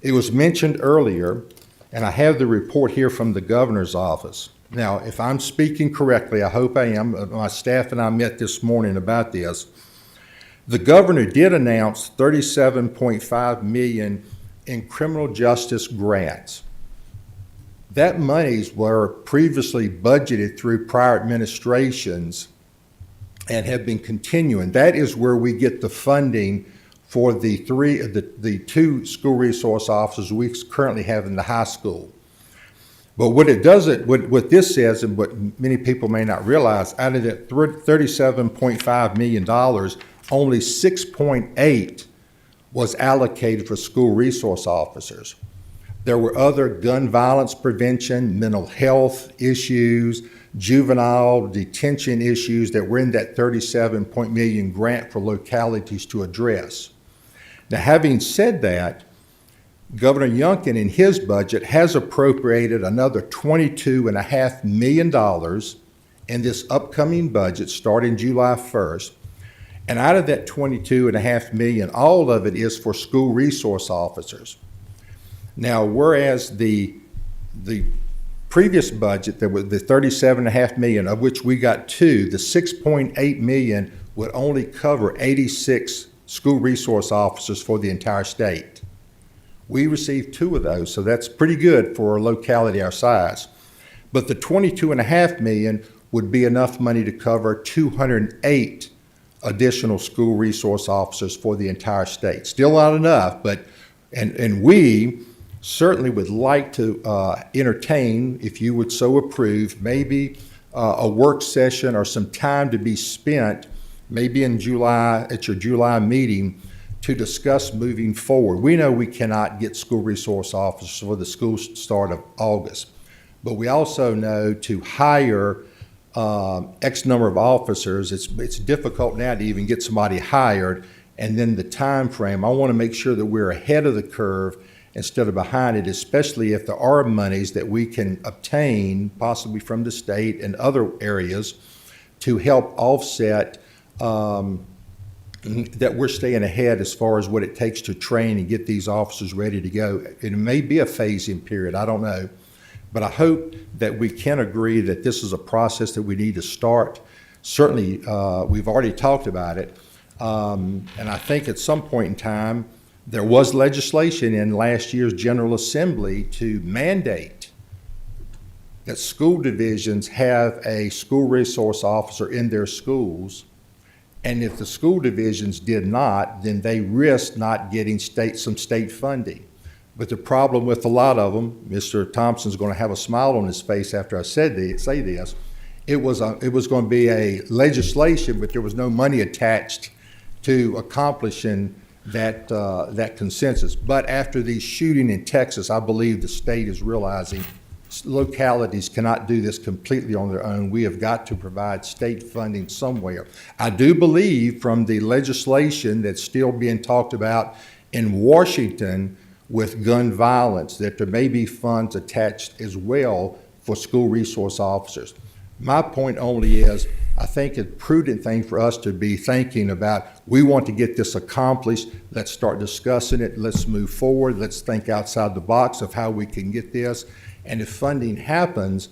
It was mentioned earlier, and I have the report here from the governor's office. Now, if I'm speaking correctly, I hope I am, my staff and I met this morning about this. The governor did announce $37.5 million in criminal justice grants. That monies were previously budgeted through prior administrations and have been continuing. That is where we get the funding for the two school resource officers we currently have in the high school. But what this says, and what many people may not realize, out of that $37.5 million, only 6.8 was allocated for school resource officers. There were other gun violence prevention, mental health issues, juvenile detention issues that were in that $37 million grant for localities to address. Now, having said that, Governor Youngkin in his budget has appropriated another $22.5 million in this upcoming budget starting July 1st. And out of that $22.5 million, all of it is for school resource officers. Now, whereas the previous budget, there was the $37.5 million, of which we got two, the $6.8 million would only cover 86 school resource officers for the entire state. We received two of those, so that's pretty good for a locality our size. But the $22.5 million would be enough money to cover 208 additional school resource officers for the entire state. Still not enough, but and we certainly would like to entertain, if you would so approve, maybe a work session or some time to be spent, maybe in July, at your July meeting, to discuss moving forward. We know we cannot get school resource officers for the school start of August, but we also know to hire X number of officers, it's difficult now to even get somebody hired, and then the time frame. I want to make sure that we're ahead of the curve instead of behind it, especially if there are monies that we can obtain, possibly from the state and other areas, to help offset that we're staying ahead as far as what it takes to train and get these officers ready to go. It may be a phasing period, I don't know. But I hope that we can agree that this is a process that we need to start. Certainly, we've already talked about it. And I think at some point in time, there was legislation in last year's General Assembly to mandate that school divisions have a school resource officer in their schools. And if the school divisions did not, then they risked not getting some state funding. But the problem with a lot of them, Mr. Thompson's going to have a smile on his face after I say this, it was going to be a legislation, but there was no money attached to accomplishing that consensus. But after the shooting in Texas, I believe the state is realizing localities cannot do this completely on their own. We have got to provide state funding somewhere. I do believe from the legislation that's still being talked about in Washington with gun violence that there may be funds attached as well for school resource officers. My point only is, I think it's a prudent thing for us to be thinking about, we want to get this accomplished, let's start discussing it, let's move forward, let's think outside the box of how we can get this. And if funding happens,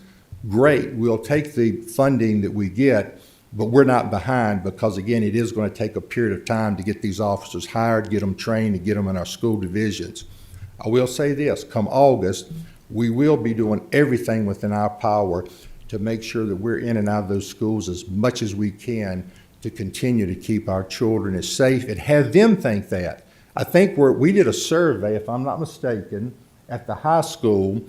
great, we'll take the funding that we get, But we're not behind because, again, it is going to take a period of time to get these officers hired, get them trained, and get them in our school divisions. I will say this, come August, we will be doing everything within our power to make sure that we're in and out of those schools as much as we can to continue to keep our children as safe and have them think that. I think we did a survey, if I'm not mistaken, at the high school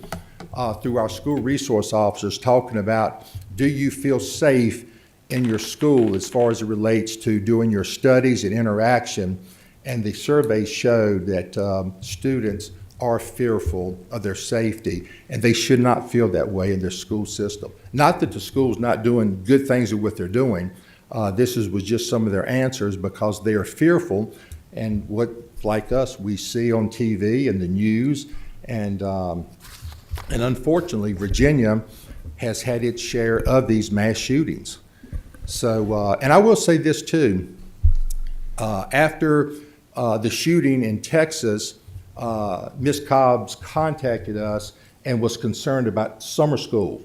through our school resource officers talking about, do you feel safe in your school as far as it relates to doing your studies and interaction? And the survey showed that students are fearful of their safety, and they should not feel that way in their school system. Not that the school's not doing good things with what they're doing. Was just some of their answers because they are fearful, and what, like us, we see on TV and the news, and unfortunately, Virginia has had its share of these mass shootings. So, and I will say this too, after the shooting in Texas, Ms. Cobbs contacted us and was concerned about summer school.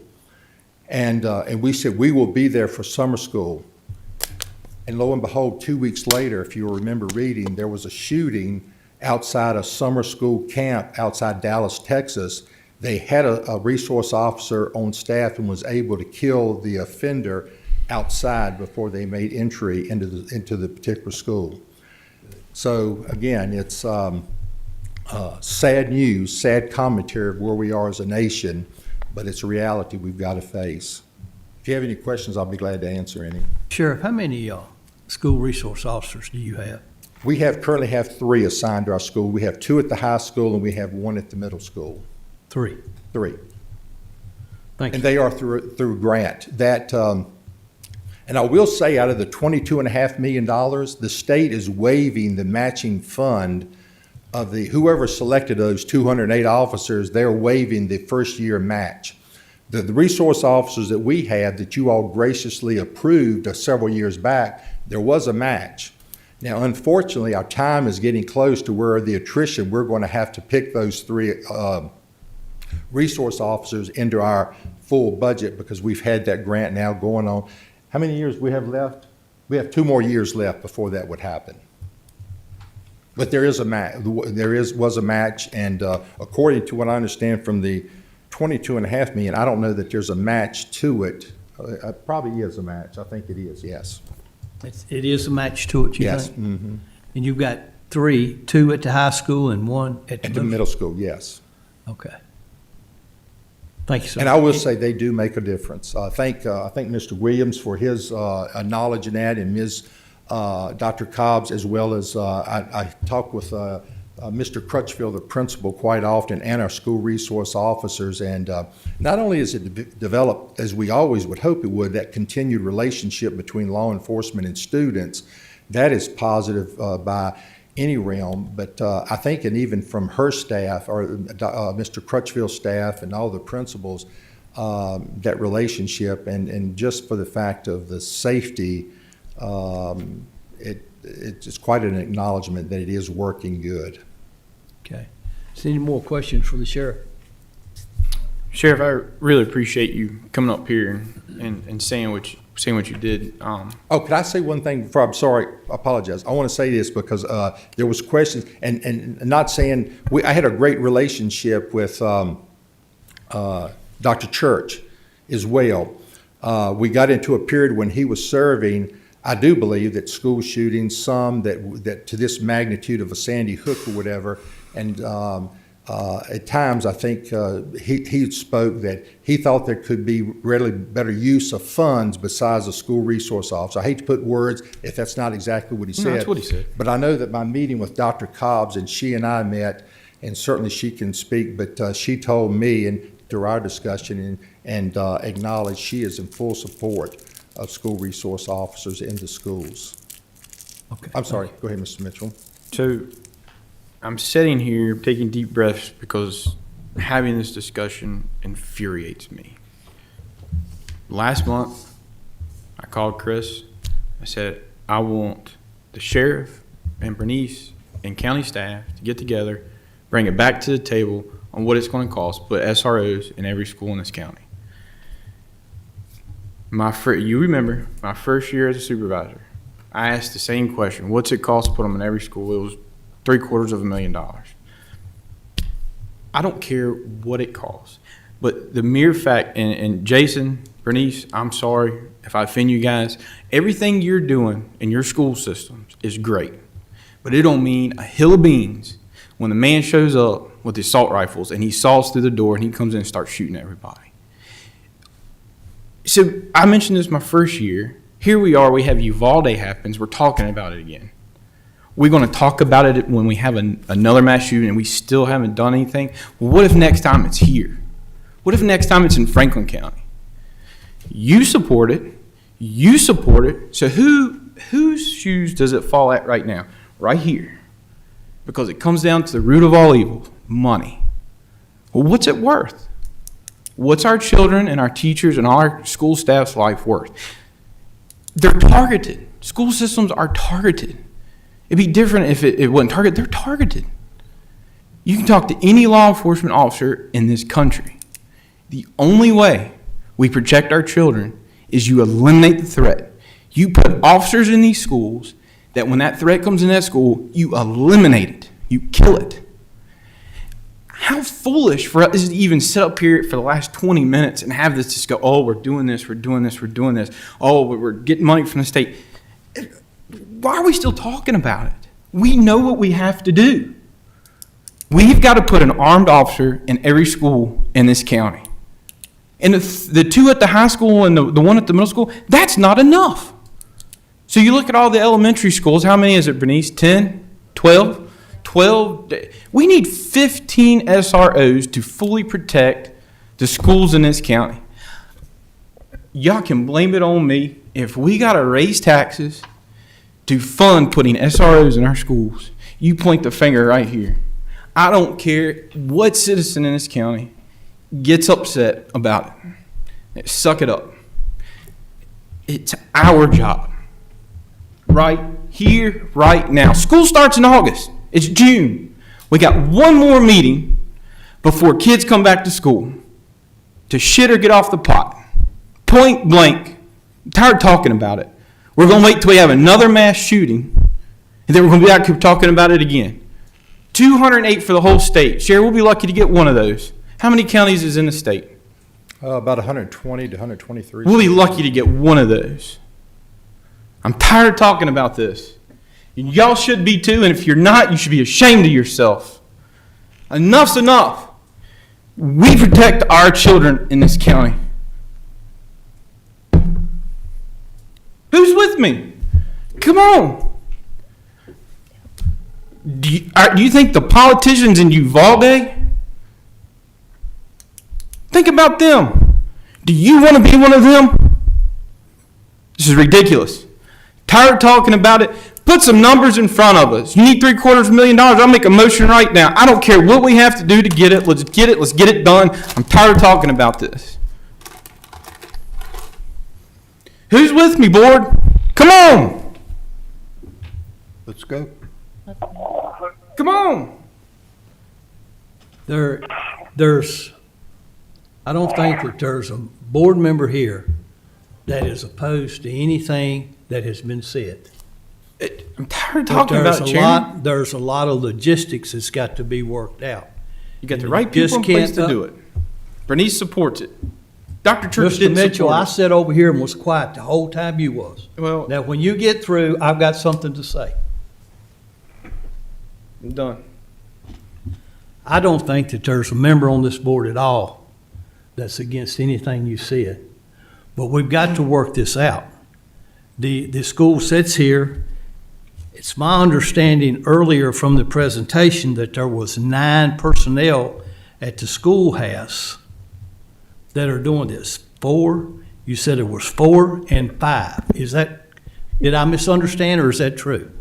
And we said, we will be there for summer school. And lo and behold, 2 weeks later, if you remember reading, there was a shooting outside a summer school camp outside Dallas, Texas. They had a resource officer on staff and was able to kill the offender outside before they made entry into the particular school. So again, it's sad news, sad commentary of where we are as a nation, but it's a reality we've got to face. If you have any questions, I'll be glad to answer any. Sheriff, how many school resource officers do you have? We currently have 3 assigned to our school. We have 2 at the high school and we have 1 at the middle school. 3. 3. Thank you. And they are through grant. That, and I will say, out of the $22.5 million, the state is waiving the matching fund of whoever selected those 208 officers. They're waiving the first year match. The resource officers that we have that you all graciously approved several years back, there was a match. Now, unfortunately, our time is getting close to where the attrition, we're going to have to pick those 3 resource officers into our full budget because we've had that grant now going on. How many years we have left? We have 2 more years left before that would happen. But there is a match. Was a match, and according to what I understand from the $22.5 million, I don't know that there's a match to it. It probably is a match. I think it is. Yes. It is a match to it, you yes. think? Mm-hmm. And you've got 3, 2 at the high school and 1 at the middle school. Yes. Okay. Thank you, sir. And I will say they do make a difference. I thank Mr. Williams for his knowledge in that, and Ms. Dr. Cobbs, as well as I talk with Mr. Crutchfield, the principal, quite often, and our school resource officers. And not only is it developed, as we always would hope it would, that continued relationship between law enforcement and students, that is positive by any realm. But I think, and even from her staff, or Mr. Crutchfield's staff and all the principals, that relationship, and just for the fact of the safety, it's quite an acknowledgement that it is working good. Okay. Is there any more questions for the sheriff? Sheriff, I really appreciate you coming up here and saying what you did. Oh, could I say one thing before? I'm sorry, I apologize. I want to say this because there was questions, and not saying, I had a great relationship with Dr. Church as well. We got into a period when he was serving. I do believe that school shootings, some that to this magnitude of a Sandy Hook or whatever, and at times I think he spoke that he thought there could be readily better use of funds besides a school resource officer. I hate to put words if that's not exactly what he said. No, that's what he said. But I know that my meeting with Dr. Cobbs, and she and I met, and certainly she can speak, but she told me, and through our discussion, and acknowledged she is in full support of school resource officers in the schools. Okay. I'm sorry. Go ahead, Mr. Mitchell. So I'm sitting here taking deep breaths because having this discussion infuriates me. Last month, I called Chris. I said, I want the sheriff and Bernice and county staff to get together, bring it back to the table on what it's going to cost to put SROs in every school in this county. You remember my first year as a supervisor, I asked the same question. What's it cost to put them in every school? It was $750,000. I don't care what it costs, but the mere fact, and Jason, Bernice, I'm sorry if I offend you guys, everything you're doing in your school systems is great, but it don't mean a hill of beans when the man shows up with his assault rifles and he saws through the door and he comes in and starts shooting everybody. So I mentioned this my first year. Here we are, we have Uvalde happens, we're talking about it again. We're going to talk about it when we have another mass shooting and we still haven't done anything. Well, what if next time it's here? What if next time it's in Franklin County? You support it. You support it. So whose shoes does it fall at right now? Right here. Because it comes down to the root of all evil, money. Well, what's it worth? What's our children and our teachers and our school staff's life worth? They're targeted. School systems are targeted. It'd be different if it wasn't targeted. They're targeted. You can talk to any law enforcement officer in this country. The only way we protect our children is you eliminate the threat. You put officers in these schools that when that threat comes in that school, you eliminate it. You kill it. How foolish for us to even sit up here for the last 20 minutes and have this just go, oh, we're doing this, we're doing this, we're doing this. Oh, we're getting money from the state. Why are we still talking about it? We know what we have to do. We've got to put an armed officer in every school in this county. And the two at the high school and the one at the middle school, that's not enough. So you look at all the elementary schools, how many is it, Bernice? 10? 12? 12? We need 15 SROs to fully protect the schools in this county. Y'all can blame it on me. If we got to raise taxes to fund putting SROs in our schools, you point the finger right here. I don't care what citizen in this county gets upset about it. Suck it up. It's our job. Right here, right now. School starts in August. It's June. We got one more meeting before kids come back to school to shit or get off the pot. Point blank. I'm tired of talking about it. We're going to wait till we have another mass shooting, and then we're going to be out here talking about it again. 208 for the whole state. Sherry, we'll be lucky to get one of those. How many counties is in the state? About 120 to 123. We'll be lucky to get one of those. I'm tired of talking about this. And y'all should be too, and if you're not, you should be ashamed of yourself. Enough's enough. We protect our children in this county. Who's with me? Come on. Do you think the politicians in Uvalde? Think about them. Do you want to be one of them? This is ridiculous. Tired of talking about it. Put some numbers in front of us. You need $750,000. I'll make a motion right now. I don't care what we have to do to get it. Let's get it. Let's get it done. I'm tired of talking about this. Who's with me, board? Come on. Let's go. Come on. I don't think that there's a board member here that is opposed to anything that has been said. I'm tired of talking about it, Chairman. There's a lot of logistics that's got to be worked out. You got the right people in place to do it. Bernice supports it. Dr. Church didn't Mr. Mitchell, support I it. sat over here and was quiet the whole time you was. Well, Now, when you get through, I've got something to say. I'm done. I don't think that there's a member on this board at all that's against anything you said. But we've got to work this out. The school sits here. It's my understanding earlier from the presentation that there was 9 personnel at the schoolhouse that are doing this. 4, you said it was 4 and 5. Did I misunderstand, or is that true?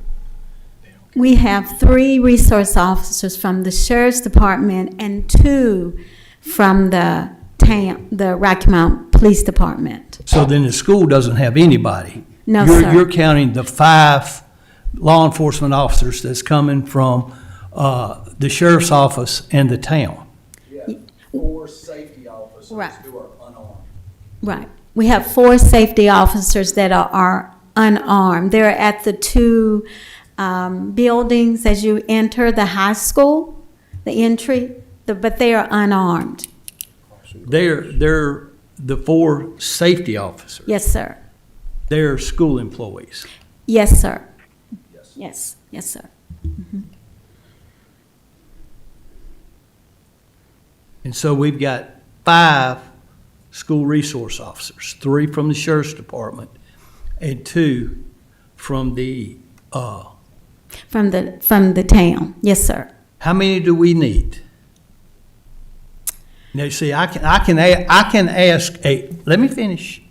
We have 3 resource officers from the Sheriff's Department and 2 from the Rocky Mount Police Department. So then the school doesn't have anybody? No, sir. You're counting the 5 law enforcement officers that's coming from the sheriff's office and the town? Yeah, 4 safety officers Right. who are unarmed. Right. we have 4 safety officers that are unarmed. They're at the 2 buildings as you enter the high school, the entry, but they are unarmed. They're the 4 safety officers. Yes, sir. They're school employees. Yes, sir. Yes, yes, sir. And so we've got 5 school resource officers, 3 from the sheriff's department and 2 from the, From the town. Yes, sir. how many do we need? Now, see, I can ask let me finish.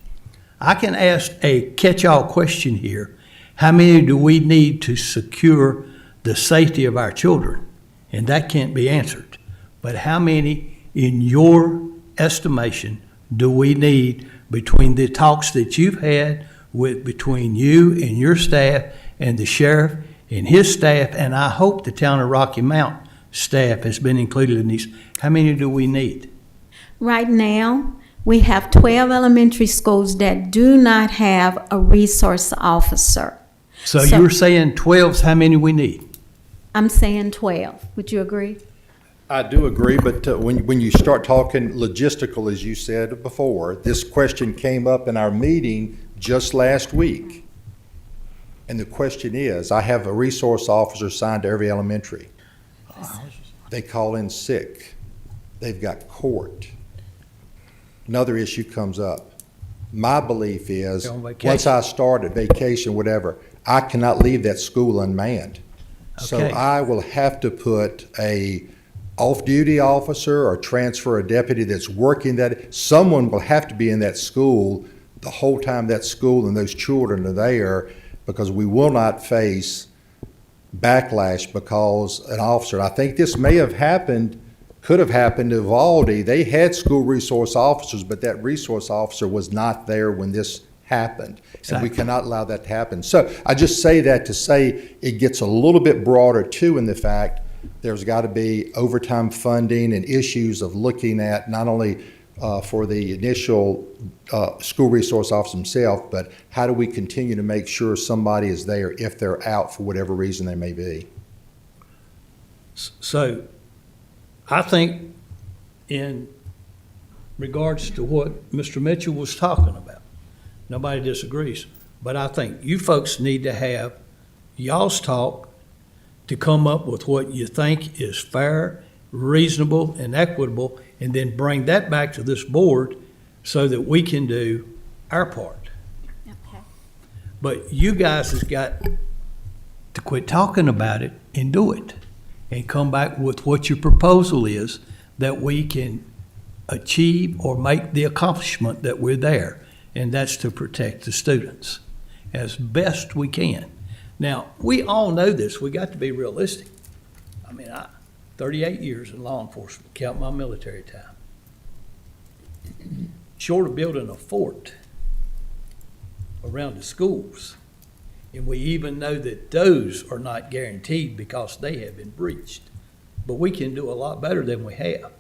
I can ask a catch-all question here. How many do we need to secure the safety of our children? And that can't be answered. But how many, in your estimation, do we need between the talks that you've had between you and your staff and the sheriff and his staff, and I hope the town of Rocky Mount staff has been included in these? How many do we need? Right now, we have 12 elementary schools that do not have a resource officer. So you're saying 12's how many we need? I'm saying 12. Would you agree? I do agree, but when you start talking logistical, as you said before, this question came up in our meeting just last week. And the question is, I have a resource officer assigned to every elementary. They call in sick. They've got court. Another issue comes up. My belief is, once I start at vacation, whatever, I cannot leave that school unmanned. So Okay. I will have to put a off-duty officer or transfer a deputy that's working that. Someone will have to be in that school the whole time that school and those children are there, because we will not face backlash because an officer, and I think this may have happened, could have happened to Valdi. They had school resource officers, but that resource officer was not there when this happened. And we cannot allow that to happen. So I just say that to say it gets a little bit broader too, in the fact there's got to be overtime funding and issues of looking at not only for the initial school resource officer himself, but how do we continue to make sure somebody is there if they're out for whatever reason they may be. So I think in regards to what Mr. Mitchell was talking about, nobody disagrees, but I think you folks need to have y'all's talk to come up with what you think is fair, reasonable, and equitable, and then bring that back to this board so that we can do our part. Okay. But you guys has got to quit talking about it and do it, and come back with what your proposal is that we can achieve or make the accomplishment that we're there, and that's to protect the students as best we can. Now, we all know this. We got to be realistic. I mean, 38 years in law enforcement, count my military time. Short of building a fort around the schools, and we even know that those are not guaranteed because they have been breached. But we can do a lot better than we have.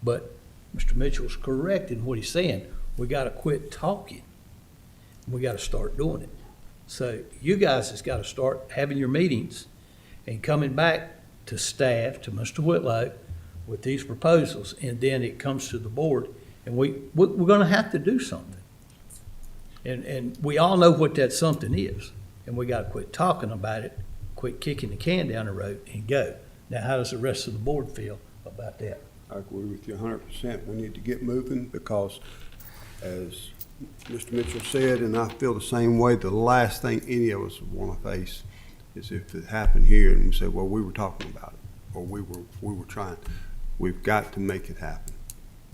But Mr. Mitchell's correct in what he's saying. We got to quit talking. We got to start doing it. So you guys has got to start having your meetings and coming back to staff, to Mr. Whitlow, with these proposals, and then it comes to the board, and we're going to have to do something. And we all know what that something is, and we got to quit talking about it, quit kicking the can down the road, and go. Now, how does the rest of the board feel about that? I agree with you 100%. We need to get moving because, as Mr. Mitchell said, and I feel the same way, the last thing any of us would want to face is if it happened here and we say, well, we were talking about it, or we were trying. We've got to make it happen.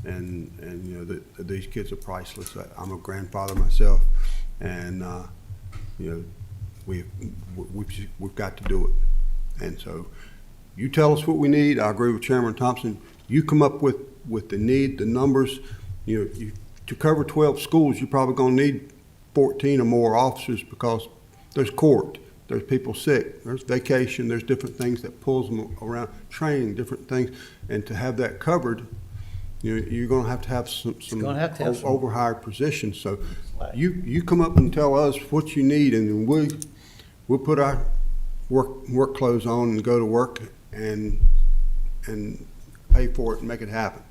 And you know, these kids are priceless. I'm a grandfather myself, and you know, we've got to do it. And so you tell us what we need. I agree with Chairman Thompson. You come up with the need, the numbers. You know, to cover 12 schools, you're probably going to need 14 or more officers because there's court, there's people sick, there's vacation, there's different things that pulls them around, training, different things. And to have that covered, You're gonna have some gonna have to have some. overhired positions, so you come up and tell us what you need, and then we'll put our work clothes on and go to work and pay for it and make it happen.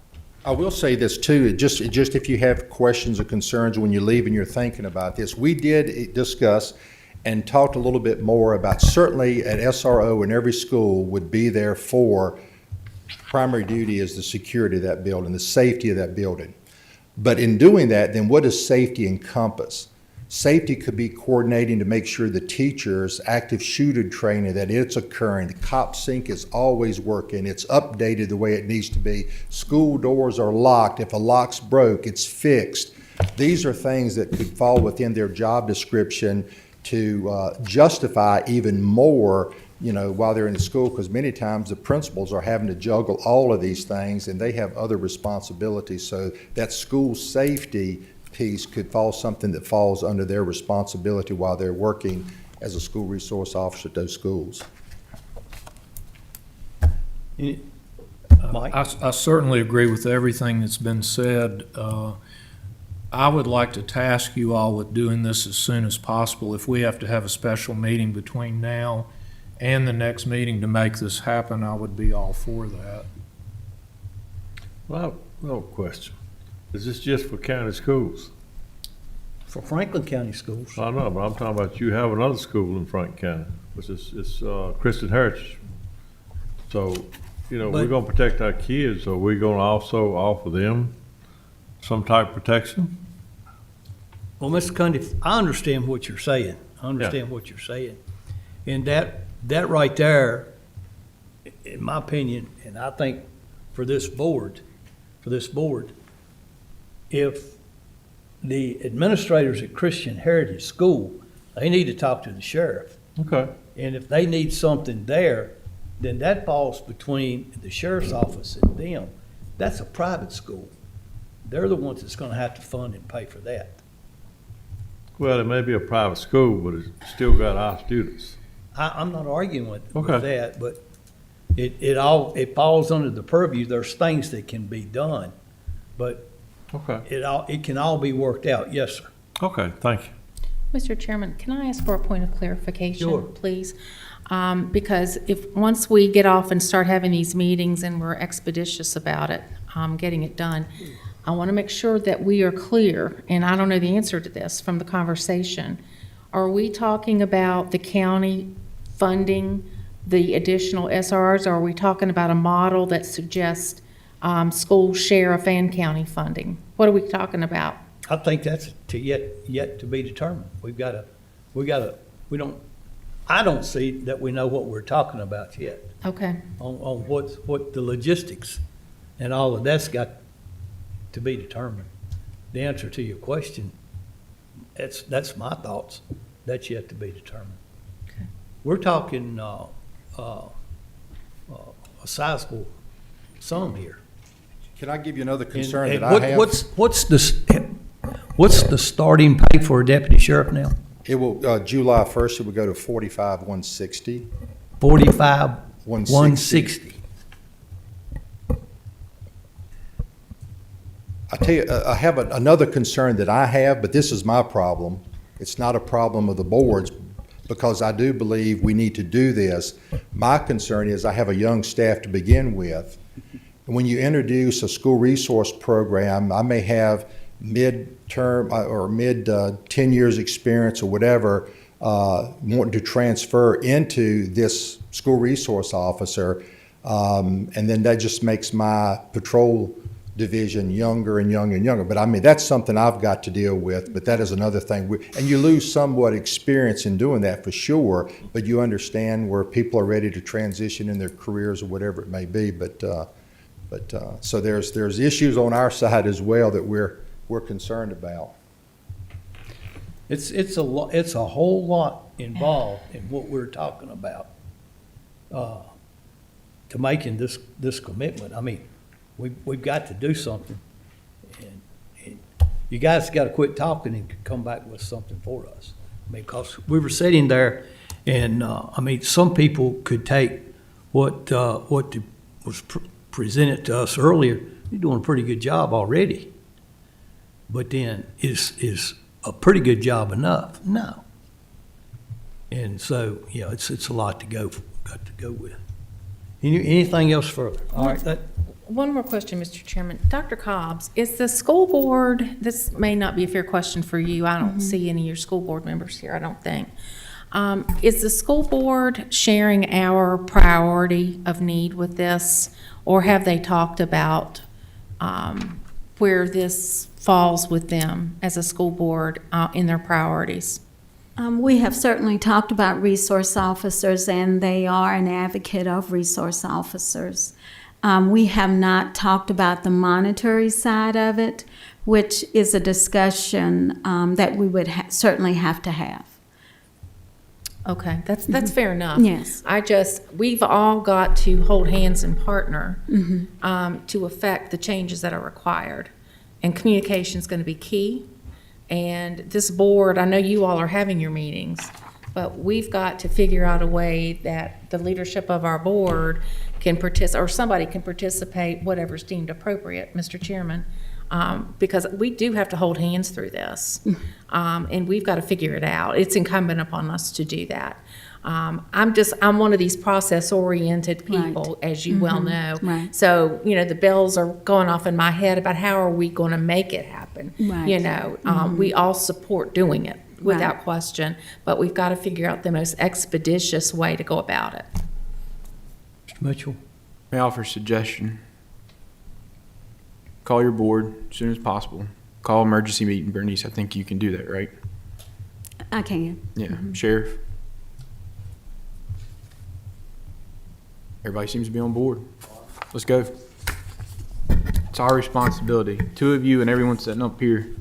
I will say this too, just if you have questions or concerns when you leave and you're thinking about this, we did discuss and talked a little bit more about certainly an SRO in every school would be there for primary duty is the security of that building, the safety of that building. But in doing that, then what does safety encompass? Safety could be coordinating to make sure the teachers' active shooter training, that it's occurring, the cop sync is always working, it's updated the way it needs to be, school doors are locked, if a lock's broke, it's fixed. These are things that could fall within their job description to justify even more, while they're in the school, because many times the principals are having to juggle all of these things and they have other responsibilities. So that school safety piece could fall something that falls under their responsibility while they're working as a school resource officer at those schools. Mike? I certainly agree with everything that's been said. I would like to task you all with doing this as soon as possible. If we have to have a special meeting between now and the next meeting to make this happen, I would be all for that. Well, no question. Is this just for county schools? For Franklin County Schools. I know, but I'm talking about you have another school in Franklin County, which is Christian Heritage. So, we're gonna protect our kids, so we're gonna also offer them some type of protection? Well, Mr. Cundy, I understand what you're saying. And that right there, in my opinion, and I think for this board, if the administrators at Christian Heritage School, they need to talk to the sheriff. Okay. And if they need something there, then that falls between the sheriff's office and them. That's a private school. They're the ones that's gonna have to fund and pay for that. Well, it may be a private school, but it's still got our students. I'm not arguing with Okay. that, but it falls under the purview. There's things that can be done, but Okay. it can all be worked out. Yes, sir. Okay, thank you. Mr. Chairman, can I ask for a point of clarification, Sure. please? Because once we get off and start having these meetings and we're expeditious about it, getting it done, I want to make sure that we are clear, and I don't know the answer to this from the conversation. Are we talking about the county funding the additional SRRs, or are we talking about a model that suggests school share of Fan County funding? What are we talking about? I think that's yet to be determined. I don't see that we know what we're talking about yet Okay. on what the logistics and all of that's got to be determined. The answer to your question, that's my thoughts. That's yet to be determined. Okay. We're talking a sizable sum here. Can I give you another concern And that I have? what's the starting pay for a deputy sheriff now? It will, July 1st, it will go to 45,160. 45,160. I tell you, I have another concern that I have, but this is my problem. It's not a problem of the board's, because I do believe we need to do this. My concern is I have a young staff to begin with. When you introduce a school resource program, I may have mid-term or mid-10 years experience or whatever, wanting to transfer into this school resource officer, and then that just makes my patrol division younger and younger and younger. But I mean, that's something I've got to deal with, but that is another thing. And you lose somewhat experience in doing that for sure, but you understand where people are ready to transition in their careers or whatever it may be. So there's issues on our side as well that we're concerned about. It's a whole lot involved in what we're talking about to making this commitment. I mean, we've got to do something, and you guys got to quit talking and come back with something for us. I mean, because we were sitting there, and some people could take what was presented to us earlier you're doing a pretty good job already. But then, is a pretty good job enough? No. And so, you know, it's a lot to go with. Anything else further? All right, One more question, Mr. Chairman. Dr. Cobbs, is the school board, this may not be a fair question for you, I don't see any of your school board members here, I don't think. Is the school board sharing our priority of need with this, or have they talked about where this falls with them as a school board in their priorities? We have certainly talked about resource officers, and they are an advocate of resource officers. We have not talked about the monetary side of it, which is a discussion that we would certainly have to have. Okay, that's fair enough. Yes. We've all got to hold hands and partner to affect the changes that are required. And communication is going to be key. And this board, I know you all are having your meetings, but we've got to figure out a way that the leadership of our board can participate, or somebody can participate, whatever's deemed appropriate, Mr. Chairman, because we do have to hold hands through this, and we've got to figure it out. It's incumbent upon us to do that. I'm one of these process-oriented people, as you well know. Right. So, you know, the bells are going off in my head about how are we going to make it happen. Right. You know, we all support doing it without question, but we've got to figure out the most expeditious way to go about it. Mr. Mitchell? May I offer a suggestion? Call your board as soon as possible. Call emergency meeting, Bernice. I think you can do that, right? I can. Yeah. Sheriff? Everybody seems to be on board. Let's go. It's our responsibility. Two of you and everyone sitting up here.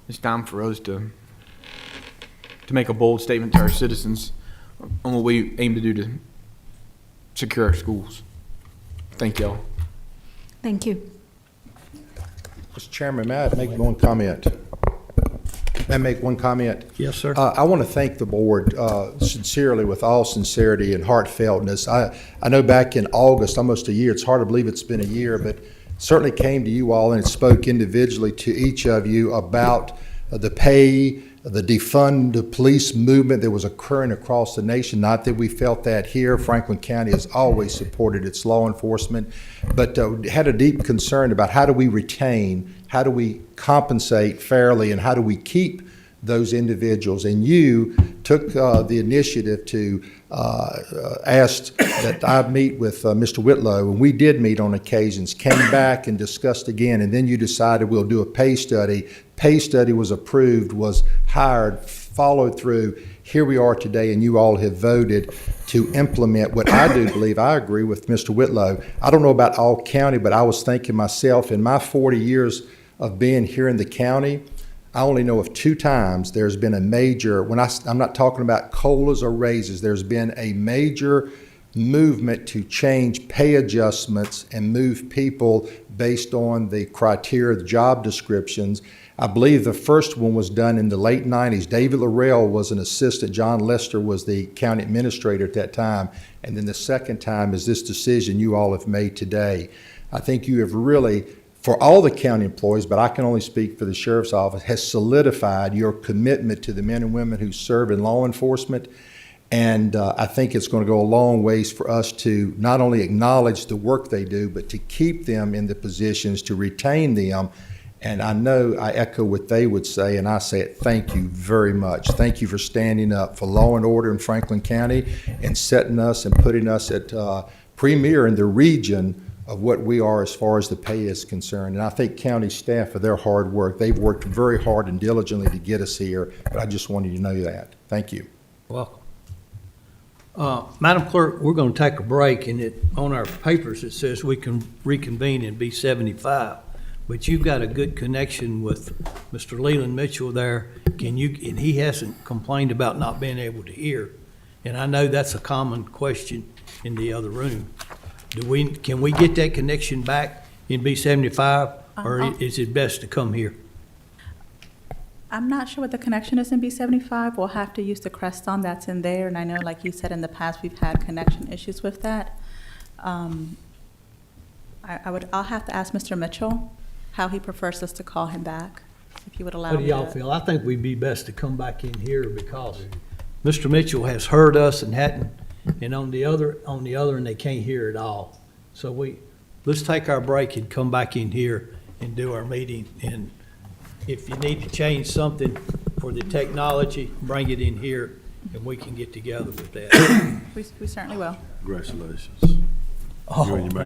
It's time for us to make a bold statement to our citizens on what we aim to do to secure our schools. Thank y'all. Thank you. Mr. Chairman, may I make one comment? May I make one comment? Yes, sir. I want to thank the board sincerely, with all sincerity and heartfeltness. I know back in August, almost a year, it's hard to believe it's been a year, but certainly came to you all and spoke individually to each of you about the pay, the defund the police movement that was occurring across the nation. Not that we felt that here. Franklin County has always supported its law enforcement, but had a deep concern about how do we retain, how do we compensate fairly, and how do we keep those individuals. And you took the initiative to ask that I meet with Mr. Whitlow, and we did meet on occasions, came back and discussed again, and then you decided we'll do a pay study. Pay study was approved, was hired, followed through. Here we are today, and you all have voted to implement what I do believe. I agree with Mr. Whitlow. I don't know about all county, but I was thinking myself, in my 40 years of being here in the county, I only know of 2 times there's been a major, I'm not talking about COLAs or raises, there's been a major movement to change pay adjustments and move people based on the criteria, the job descriptions. I believe the first one was done in the late 90s. David Laurel was an assistant. John Lester was the county administrator at that time. And then the second time is this decision you all have made today. I think you have really, for all the county employees, but I can only speak for the sheriff's office, has solidified your commitment to the men and women who serve in law enforcement. And I think it's going to go a long ways for us to not only acknowledge the work they do, but to keep them in the positions, to retain them. And I know I echo what they would say, and I say it, thank you very much. Thank you for standing up for law and order in Franklin County and setting us and putting us at premier in the region of what we are as far as the pay is concerned. And I thank county staff for their hard work. They've worked very hard and diligently to get us here, but I just wanted you to know that. Thank you. Welcome. Madam Clerk, we're going to take a break, and on our papers it says we can reconvene in B75, but you've got a good connection with Mr. Leland Mitchell there. And he hasn't complained about not being able to hear, and I know that's a common question in the other room. Can we get that connection back in B75, or is it best to come here? I'm not sure what the connection is in B75. We'll have to use the Creston that's in there, and I know, like you said, in the past, we've had connection issues with that. I'm I'll have to ask Mr. Mitchell how he prefers us to call him back, if you would allow What do me y'all to. feel? I think we'd be best to come back in here because Mr. Mitchell has heard us and hadn't, and on the other, and they can't hear at all. So let's take our break and come back in here and do our meeting. And if you need to change something for the technology, bring it in here and we can get together with that. We certainly will. Congratulations. Oh, You and your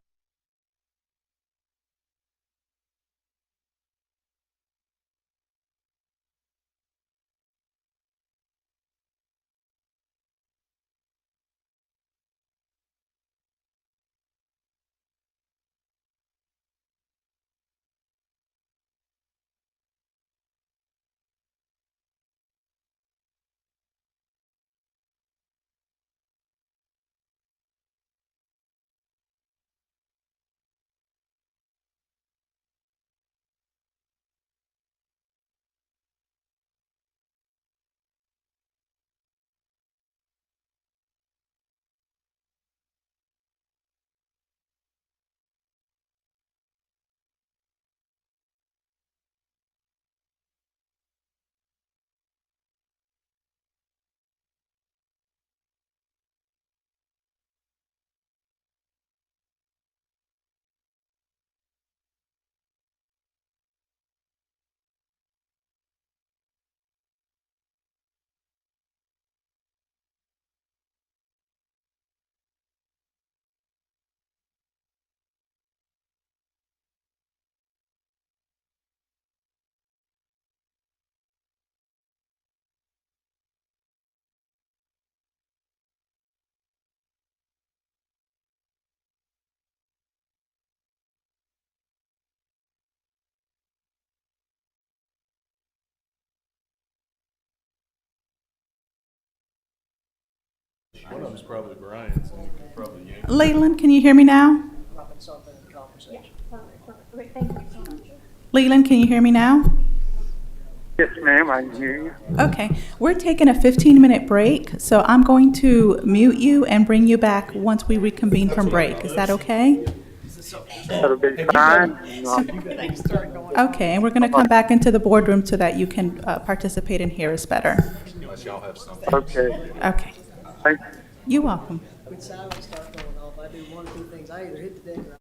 One of them's probably Brian's, and you could probably yank. Leland, can you hear me now? Leland, can you hear me now? Yes, ma'am, I can hear you. Okay, we're taking a 15-minute break, so I'm going to mute you and bring you back once we reconvene from break. Is that okay? That'll be fine. Okay, and we're going to come back into the boardroom so that you can participate and hear us better. Okay. Okay, Thank you. you're welcome. When sirens start going off, I do one or two things. I either hit the deck or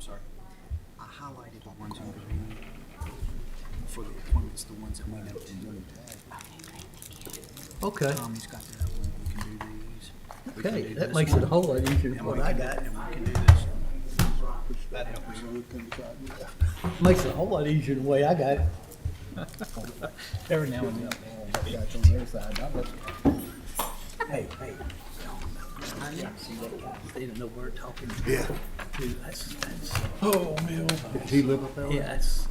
I'm sorry. I highlighted the ones on green for the appointments, the ones that we never did. Okay. Tommy's got that one. We can do these. We can Okay, do that this makes one. it a whole lot easier than And what we I can- got. And we can do this. That helps. Makes it a whole lot easier than the way I got it. Every now and then. Hey, hey. I didn't see that guy. They didn't know we were talking. Yeah. Dude, that's. Oh, man. Did he live up there? Yeah, that's.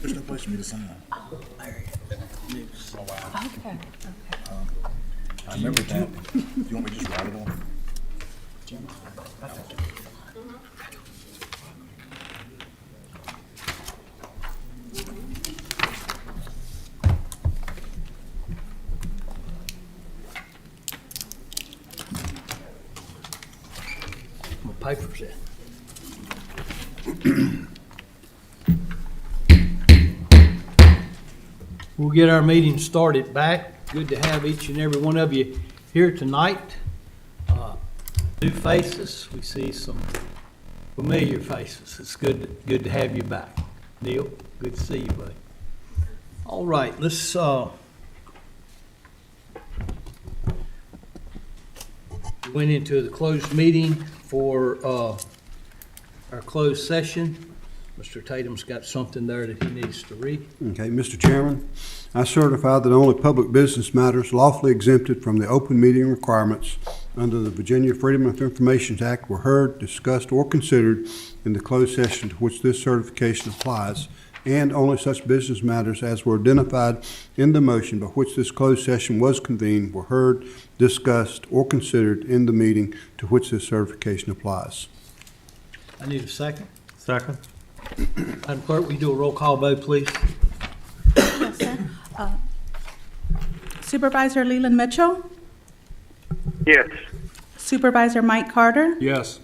There's no place for me to sign. Okay. I remember that. Do you want me to just write it on? My paper's in. We'll get our meeting started back. Good to have each and every one of you here tonight. New faces, we see some familiar faces. It's good to have you back. Neil, good to see you, buddy. All right, let's went into the closed meeting for our closed session. Mr. Tatum's got something there that he needs to read. Okay, Mr. Chairman, I certify that only public business matters lawfully exempted from the open meeting requirements under the Virginia Freedom of Information Act were heard, discussed, or considered in the closed session to which this certification applies, and only such business matters as were identified in the motion by which this closed session was convened were heard, discussed, or considered in the meeting to which this certification applies. I need a second. Second? Madam Clerk, will you do a roll call vote, please? Yes, sir. Supervisor Leland Mitchell, Yes. Supervisor Mike Carter, Yes.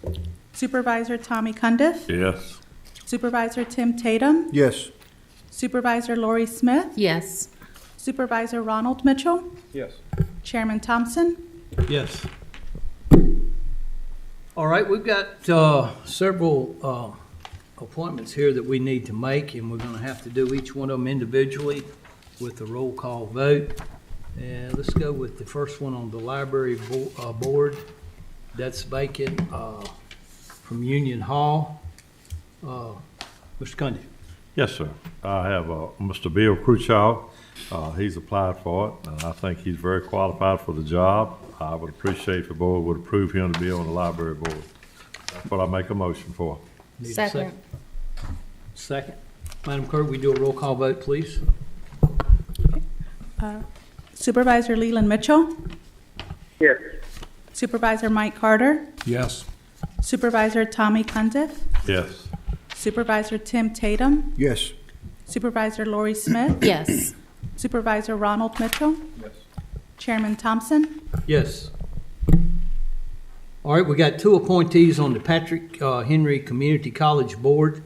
Supervisor Tommy Cundiff, Yes. Supervisor Tim Tatum, Yes. Supervisor Lori Smith, Yes. Supervisor Ronald Mitchell, Yes. Chairman Thompson. Yes. All right, we've got several appointments here that we need to make, and we're going to have to do each one of them individually with a roll call vote. And let's go with the first one on the library board. That's vacant from Union Hall. Mr. Cundy. Yes, sir. I have Mr. Bill Cruchaw. He's applied for it, and I think he's very qualified for the job. I would appreciate if the board would approve him to be on the library board. That's what I make a motion for. Need a Second. Second. Madam Clerk, we do a roll call vote, please? Supervisor Leland Mitchell, Yes. Supervisor Mike Carter, Yes. Supervisor Tommy Cundiff, Yes. Supervisor Tim Tatum, Yes. Supervisor Lori Smith, Yes. Supervisor Ronald Mitchell, Chairman Thompson. Yes. All right, we got two appointees on the Patrick Henry Community College Board.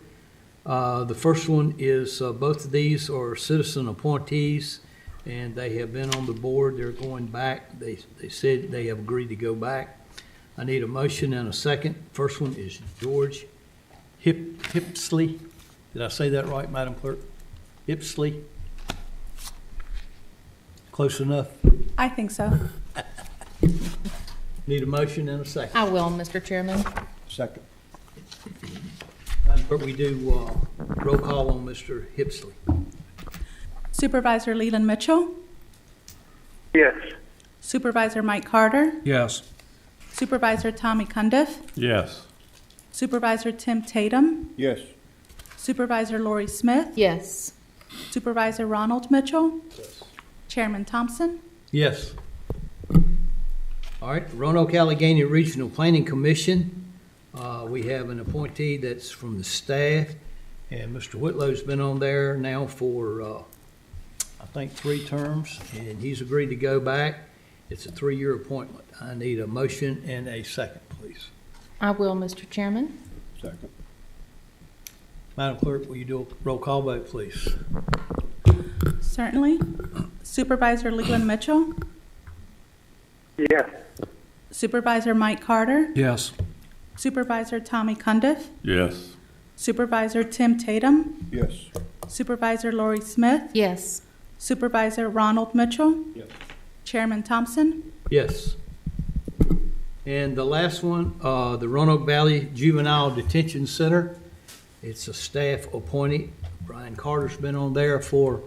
The first one is, both of these are citizen appointees, and they have been on the board. They're going back. They said they have agreed to go back. I need a motion and a second. First one is George Hipsley. Did I say that right, Madam Clerk? Hipsley? Close enough? I think so. Need a motion and a second. I will, Mr. Chairman. Second. Madam Clerk, we do roll call on Mr. Hipsley. Supervisor Leland Mitchell, Yes. Supervisor Mike Carter, Yes. Supervisor Tommy Cundiff, Yes. Supervisor Tim Tatum, Yes. Supervisor Lori Smith, Yes. Supervisor Ronald Mitchell, Chairman Thompson. Yes. All right, Roanoke Allegheny Regional Planning Commission. We have an appointee that's from the staff, and Mr. Whitlow's been on there now for, I think, 3 terms, and he's agreed to go back. It's a 3-year appointment. I need a motion and a second, please. I will, Mr. Chairman. Second. Madam Clerk, will you do a roll call vote, please? Certainly. Supervisor Leland Mitchell, Yes. Supervisor Mike Carter, Yes. Supervisor Tommy Cundiff, Yes. Supervisor Tim Tatum, Yes. Supervisor Lori Smith, Yes. Supervisor Ronald Mitchell, Chairman Thompson. Yes. And the last one, the Roanoke Valley Juvenile Detention Center. It's a staff appointee. Brian Carter's been on there for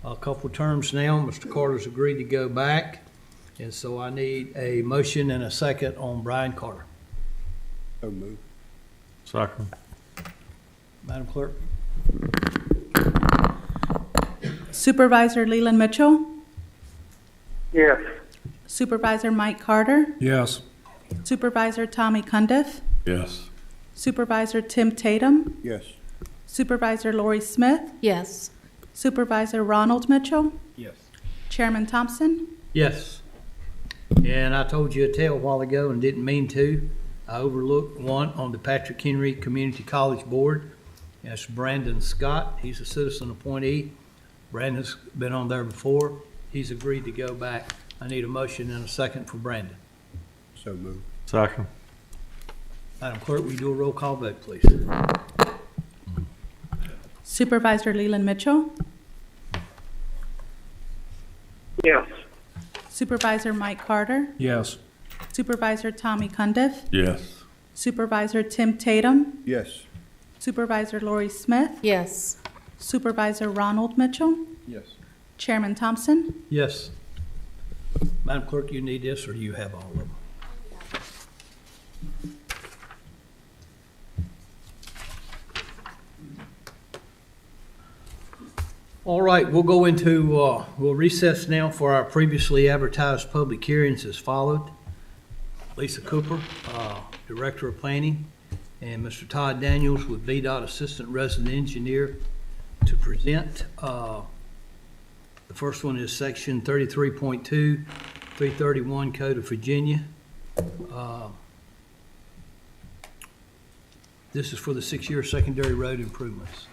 a couple terms now. Mr. Carter's agreed to go back. And so I need a motion and a second on Brian Carter. So moved. Second. Madam Clerk? Supervisor Leland Mitchell, Yes. Supervisor Mike Carter, Yes. Supervisor Tommy Cundiff, Yes. Supervisor Tim Tatum, Yes. Supervisor Lori Smith, Yes. Supervisor Ronald Mitchell, Yes. Chairman Thompson. Yes. And I told you a tale a while ago and didn't mean to. I overlooked one on the Patrick Henry Community College Board. That's Brandon Scott. He's a citizen appointee. Brandon's been on there before. He's agreed to go back. I need a motion and a second for Brandon. So moved. Second. Madam Clerk, will you do a roll call vote, please? Supervisor Leland Mitchell, Yes. Supervisor Mike Carter, Yes. Supervisor Tommy Cundiff, Yes. Supervisor Tim Tatum, Yes. Supervisor Lori Smith, Yes. Supervisor Ronald Mitchell, Yes. Chairman Thompson. Yes. Madam Clerk, you need this, or do you have all of them? All right, we'll go into, we'll recess now for our previously advertised public hearings as followed. Lisa Cooper, Director of Planning, and Mr. Todd Daniels with VDOT Assistant Resident Engineer to present. The first one is Section 33.2, 331 Code of Virginia. This is for the 6-year secondary road improvements.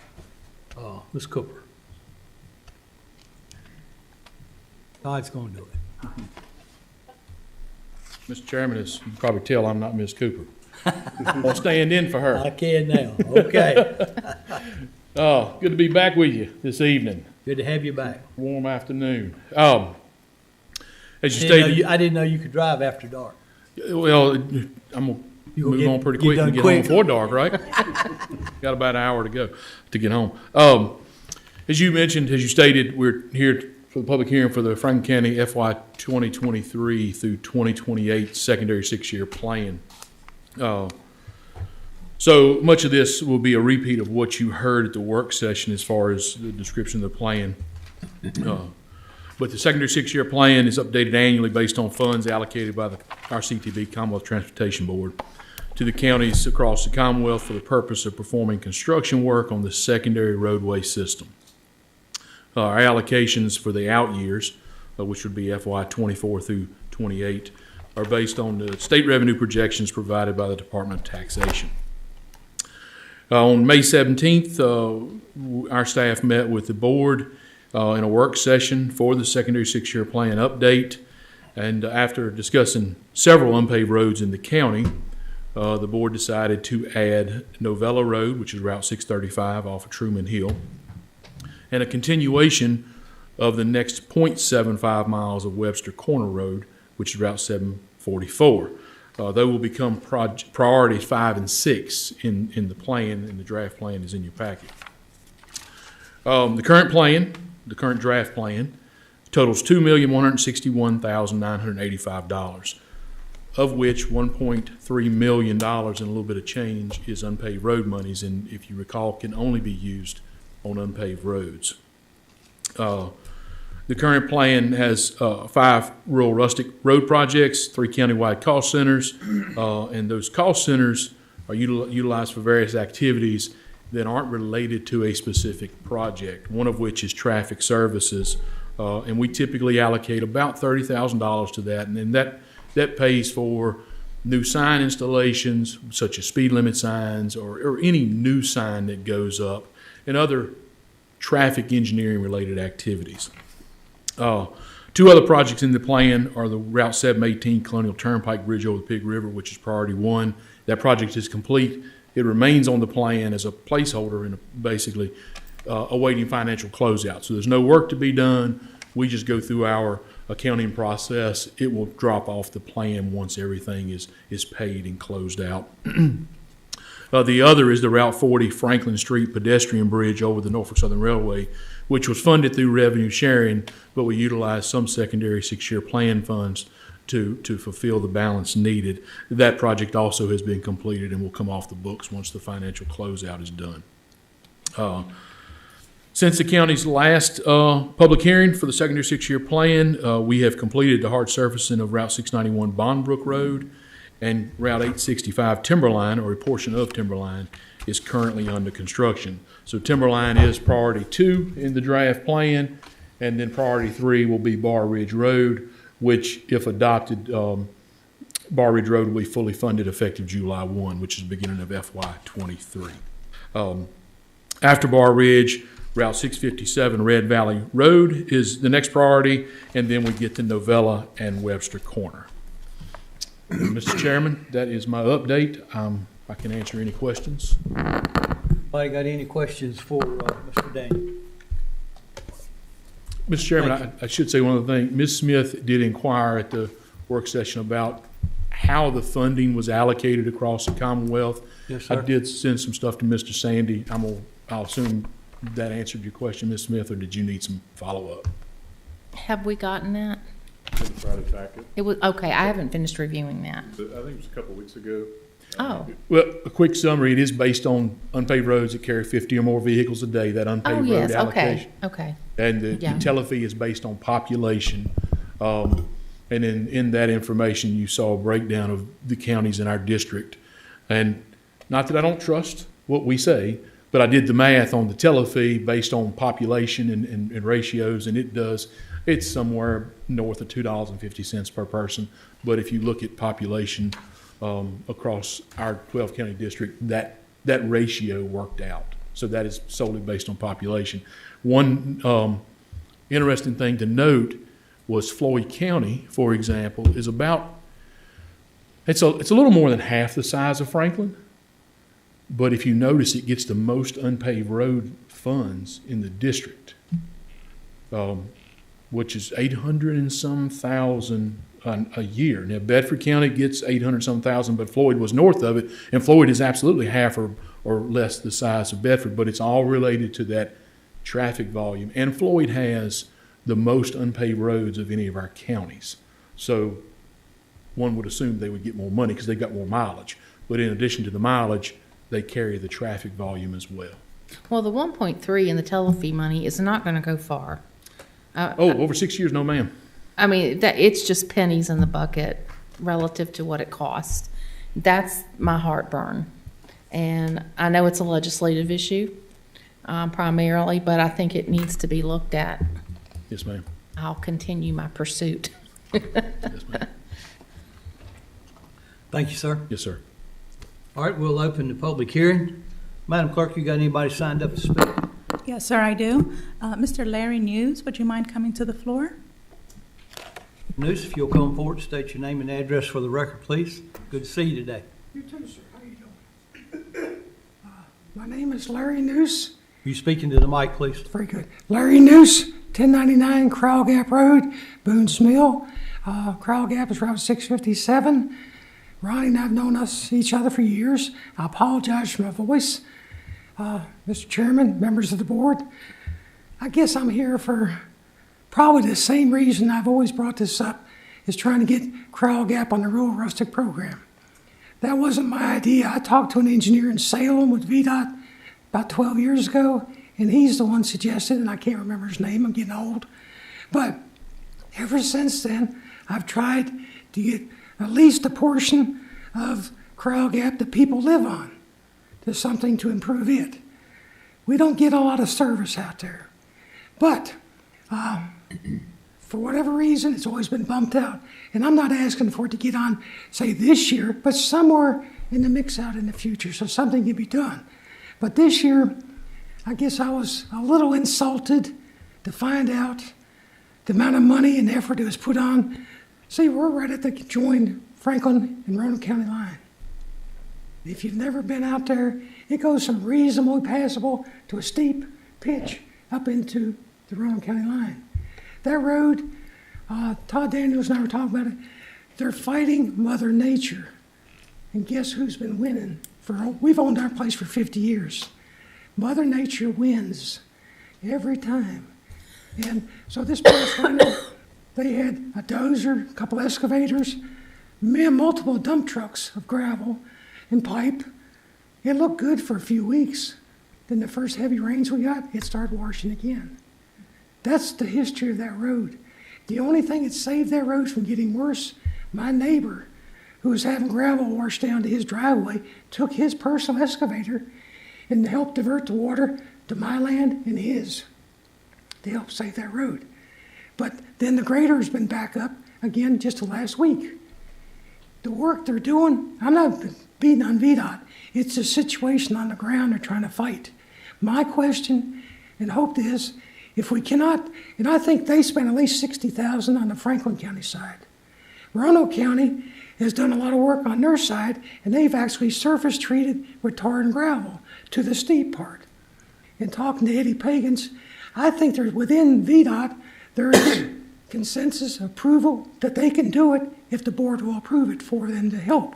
Ms. Cooper. Todd's going to do it. Mr. Chairman, as you can probably tell, I'm not Ms. Cooper. I'll stand in for her. I can now. Okay. Oh, good to be back with you this evening. Good to have you back. Warm afternoon. As you I stated, didn't know you could drive after dark. well, I'm gonna You move get- on pretty you quick and done get quick. home before dark, right? Got about an hour to go to get home. As you mentioned, as you stated, we're here for the public hearing for the Franklin County FY 2023 through 2028 secondary 6-year plan. So much of this will be a repeat of what you heard at the work session as far as the description of the plan. But the secondary 6-year plan is updated annually based on funds allocated by our CTB, Commonwealth Transportation Board, to the counties across the Commonwealth for the purpose of performing construction work on the secondary roadway system. Our allocations for the out years, which would be FY 24 through 28, are based on the state revenue projections provided by the Department of Taxation. On May 17th, our staff met with the board in a work session for the secondary 6-year plan update. And after discussing several unpaved roads in the county, the board decided to add Novella Road, which is Route 635 off of Truman Hill, and a continuation of the next 0.75 miles of Webster Corner Road, which is Route 744. They will become priorities 5 and 6 in the plan, and the draft plan is in your packet. The current draft plan totals $2,161,985, of which $1.3 million and a little bit of change is unpaved road monies, and if you recall, can only be used on unpaved roads. The current plan has 5 rural rustic road projects, 3 countywide cost centers, and those cost centers are utilized for various activities that aren't related to a specific project, one of which is traffic services. And we typically allocate about $30,000 to that, and then that pays for new sign installations, such as speed limit signs or any new sign that goes up, and other traffic engineering related activities. 2 other projects in the plan are the Route 718 Colonial Turnpike Bridge over the Pig River, which is priority 1, That project is complete. It remains on the plan as a placeholder and basically awaiting financial closeout. So there's no work to be done. We just go through our accounting process. It will drop off the plan once everything is paid and closed out. The other is the Route 40 Franklin Street pedestrian bridge over the Norfolk Southern Railway, which was funded through revenue sharing, but we utilized some secondary 6-year plan funds to fulfill the balance needed. That project also has been completed and will come off the books once the financial closeout is done. Since the county's last public hearing for the secondary 6-year plan, we have completed the hard surfacing of Route 691 Bondbrook Road, and Route 865 Timberline, or a portion of Timberline, is currently under construction. So Timberline is priority 2 in the draft plan, and then priority 3 will be Bar Ridge Road, which, if adopted, Bar Ridge Road will be fully funded effective July 1, which is the beginning of FY23. After Bar Ridge, Route 657 Red Valley Road is the next priority, and then we get to Novella and Webster Corner. Mr. Chairman, that is my update. I can answer any questions. Anybody got any questions for Mr. Daniel? Mr. Chairman, I should say one other thing. Ms. Smith did inquire at the work session about how the funding was allocated across the Commonwealth. Yes, sir. I did send some stuff to Mr. Sandy. I'll assume that answered your question, Ms. Smith, or did you need some follow-up? Have we gotten that? Friday packet. It was, okay, I haven't finished reviewing that. I think it was a couple of weeks ago. Oh, Well, a quick summary, it is based on unpaved roads that carry 50 or more vehicles a day, that unpaved oh, road yes, allocation. okay. And the Yeah. utility fee is based on population. And in that information, you saw a breakdown of the counties in our district. And not that I don't trust what we say, but I did the math on the tele fee based on population and ratios, and it's somewhere north of $2.50 per person. But if you look at population across our 12-county district, that ratio worked out. So that is solely based on population. One interesting thing to note was Floyd County, for example, is about, it's a little more than half the size of Franklin. But if you notice, it gets the most unpaved road funds in the district, which is 800 and some thousand a year. Now, Bedford County gets 800 some thousand, but Floyd was north of it, and Floyd is absolutely half or less the size of Bedford, but it's all related to that traffic volume. And Floyd has the most unpaved roads of any of our counties. So one would assume they would get more money because they've got more mileage. But in addition to the mileage, they carry the traffic volume as well. Well, the 1.3 in the tele-fee money is not going to go far. Over 6 years, no ma'am. I mean, it's just pennies in the bucket relative to what it costs. That's my heartburn. And I know it's a legislative issue primarily, but I think it needs to be looked at. Yes, ma'am. I'll continue my pursuit. Yes, ma'am. Thank you, sir. Yes, sir. All right, we'll open the public hearing. Madam Clerk, you got anybody signed up to speak? Yes, sir, I do. Mr. Larry News, would you mind coming to the floor? News, if you'll come forward, state your name and address for the record, please. Good to see you today. You too, sir. How you doing? My name is Larry Noose. You speaking to the mic, please? Very good. Larry Noose, 1099 Crowell Gap Road, Boone's Mill. Crowell Gap is Route 657. Ronnie and I have known each other for years. I apologize for my voice. Mr. Chairman, members of the board, I guess I'm here for probably the same reason I've always brought this up, is trying to get Crowell Gap on the rural rustic program. That wasn't my idea. I talked to an engineer in Salem with VDOT about 12 years ago, and he's the one suggested, and I can't remember his name, I'm getting old. But ever since then, I've tried to get at least a portion of Crowell Gap that people live on. There's something to improve it. We don't get a lot of service out there. But for whatever reason, it's always been bumped out. And I'm not asking for it to get on, say, this year, but somewhere in the mix out in the future, so something can be done. But this year, I guess I was a little insulted to find out the amount of money and effort that was put on. See, we're right at the joined Franklin and Roanoke County line. If you've never been out there, it goes from reasonably passable to a steep pitch up into the Roanoke County line. That road, Todd Daniels and I were talking about it, they're fighting Mother Nature. And guess who's been winning? We've owned our place for 50 years. Mother Nature wins every time. And so this past winter, they had a dozer, a couple excavators, multiple dump trucks of gravel and pipe. It looked good for a few weeks. Then the first heavy rains we got, it started washing again. That's the history of that road. The only thing that saved that road from getting worse, my neighbor, who was having gravel washed down to his driveway, took his personal excavator and helped divert the water to my land and his to help save that road. But then the grader has been back up again just the last week. The work they're doing, I'm not beating on VDOT. It's a situation on the ground they're trying to fight. My question and hope is, if we cannot, and I think they spent at least $60,000 on the Franklin County side. Roanoke County has done a lot of work on their side, and they've actually surface treated with tar and gravel to the steep part. And talking to Eddie Pagans, I think there's within VDOT, there is consensus approval that they can do it if the board will approve it for them to help.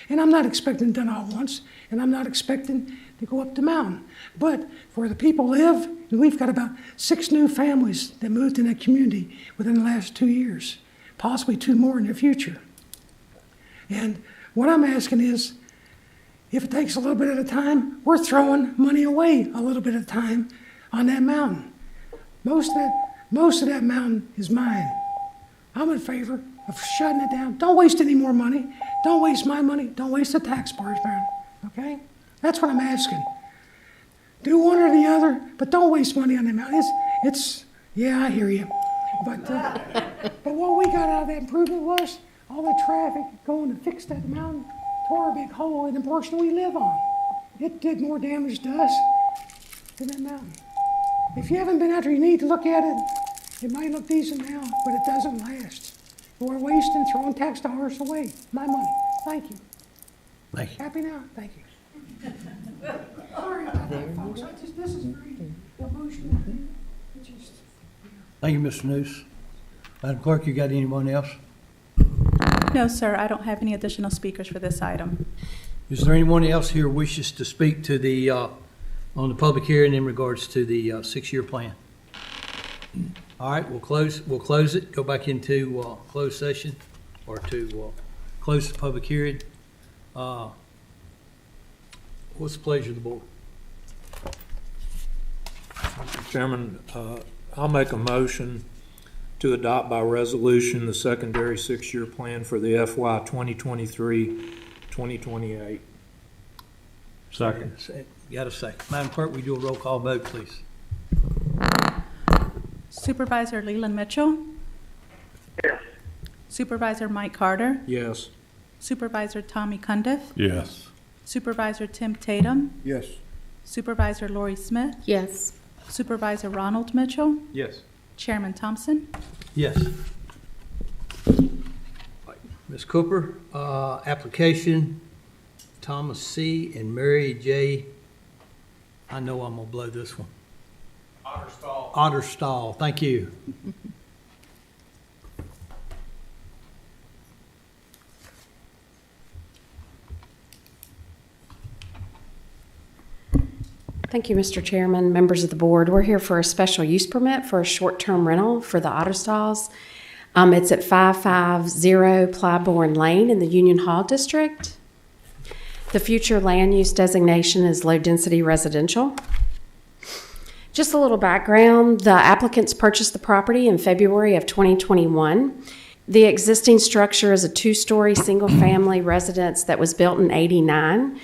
And I'm not expecting it done all at once, and I'm not expecting to go up the mountain. But where the people live, and we've got about 6 new families that moved in that community within the last 2 years, possibly 2 more in the future. And what I'm asking is, if it takes a little bit at a time, we're throwing money away a little bit at a time on that mountain. Most of that mountain is mine. I'm in favor of shutting it down. Don't waste any more money. Don't waste my money. Don't waste the taxpayers' money. Okay? That's what I'm asking. Do one or the other, but don't waste money on that mountain. Yeah, I hear you. But what we got out of that improvement was all the traffic going to fix that mountain tore a big hole in the portion we live on. It did more damage to us than that mountain. If you haven't been out there, you need to look at it. It might look decent now, but it doesn't last. We're wasting, throwing tax dollars away. My money. Thank you. Thank you. Happy now? Thank you. Sorry about that, folks. This is very emotional. Thank you, Mr. News. Madam Clerk, you got anyone else? No, sir, I don't have any additional speakers for this item. Is there anyone else here wishes to speak to the, on the public hearing in regards to the 6-year plan? All right, we'll close it, go back into closed session, or to close the public hearing. What's the pleasure of the board? Mr. Chairman, I'll make a motion to adopt by resolution the secondary 6-year plan for the FY 2023-2028. Second. Got a second. Madam Clerk, we do a roll call vote, please. Supervisor Leland Mitchell? Yes. Supervisor Mike Carter? Yes. Supervisor Tommy Cundiff? Yes. Supervisor Tim Tatum? Yes. Supervisor Lori Smith? Yes. Supervisor Ronald Mitchell? Yes. Chairman Thompson? Yes. Ms. Cooper, application, Thomas C. and Mary J. I know I'm gonna blow this one. Otterstall. Otterstall, thank you. Thank you, Mr. Chairman, members of the board. We're here for a special use permit for a short-term rental for the Otterstalls. It's at 550 Plybourne Lane in the Union Hall District. The future land use designation is low-density residential. Just a little background, the applicants purchased the property in February of 2021. The existing structure is a 2-story single-family residence that was built in '89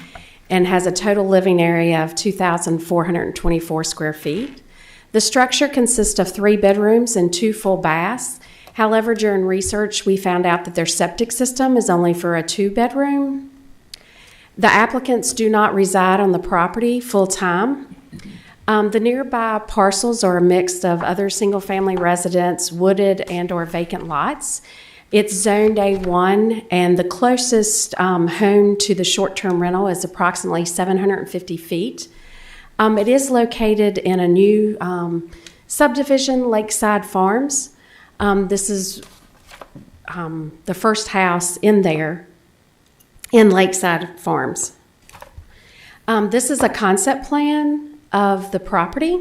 and has a total living area of 2,424 square feet. The structure consists of 3 bedrooms and 2 full baths. However, during research, we found out that their septic system is only for a 2-bedroom. The applicants do not reside on the property full-time. The nearby parcels are a mix of other single-family residents, wooded and/or vacant lots. It's zoned A1, and the closest home to the short-term rental is approximately 750 feet. It is located in a new subdivision, Lakeside Farms. This is the first house in there in Lakeside Farms. This is a concept plan of the property.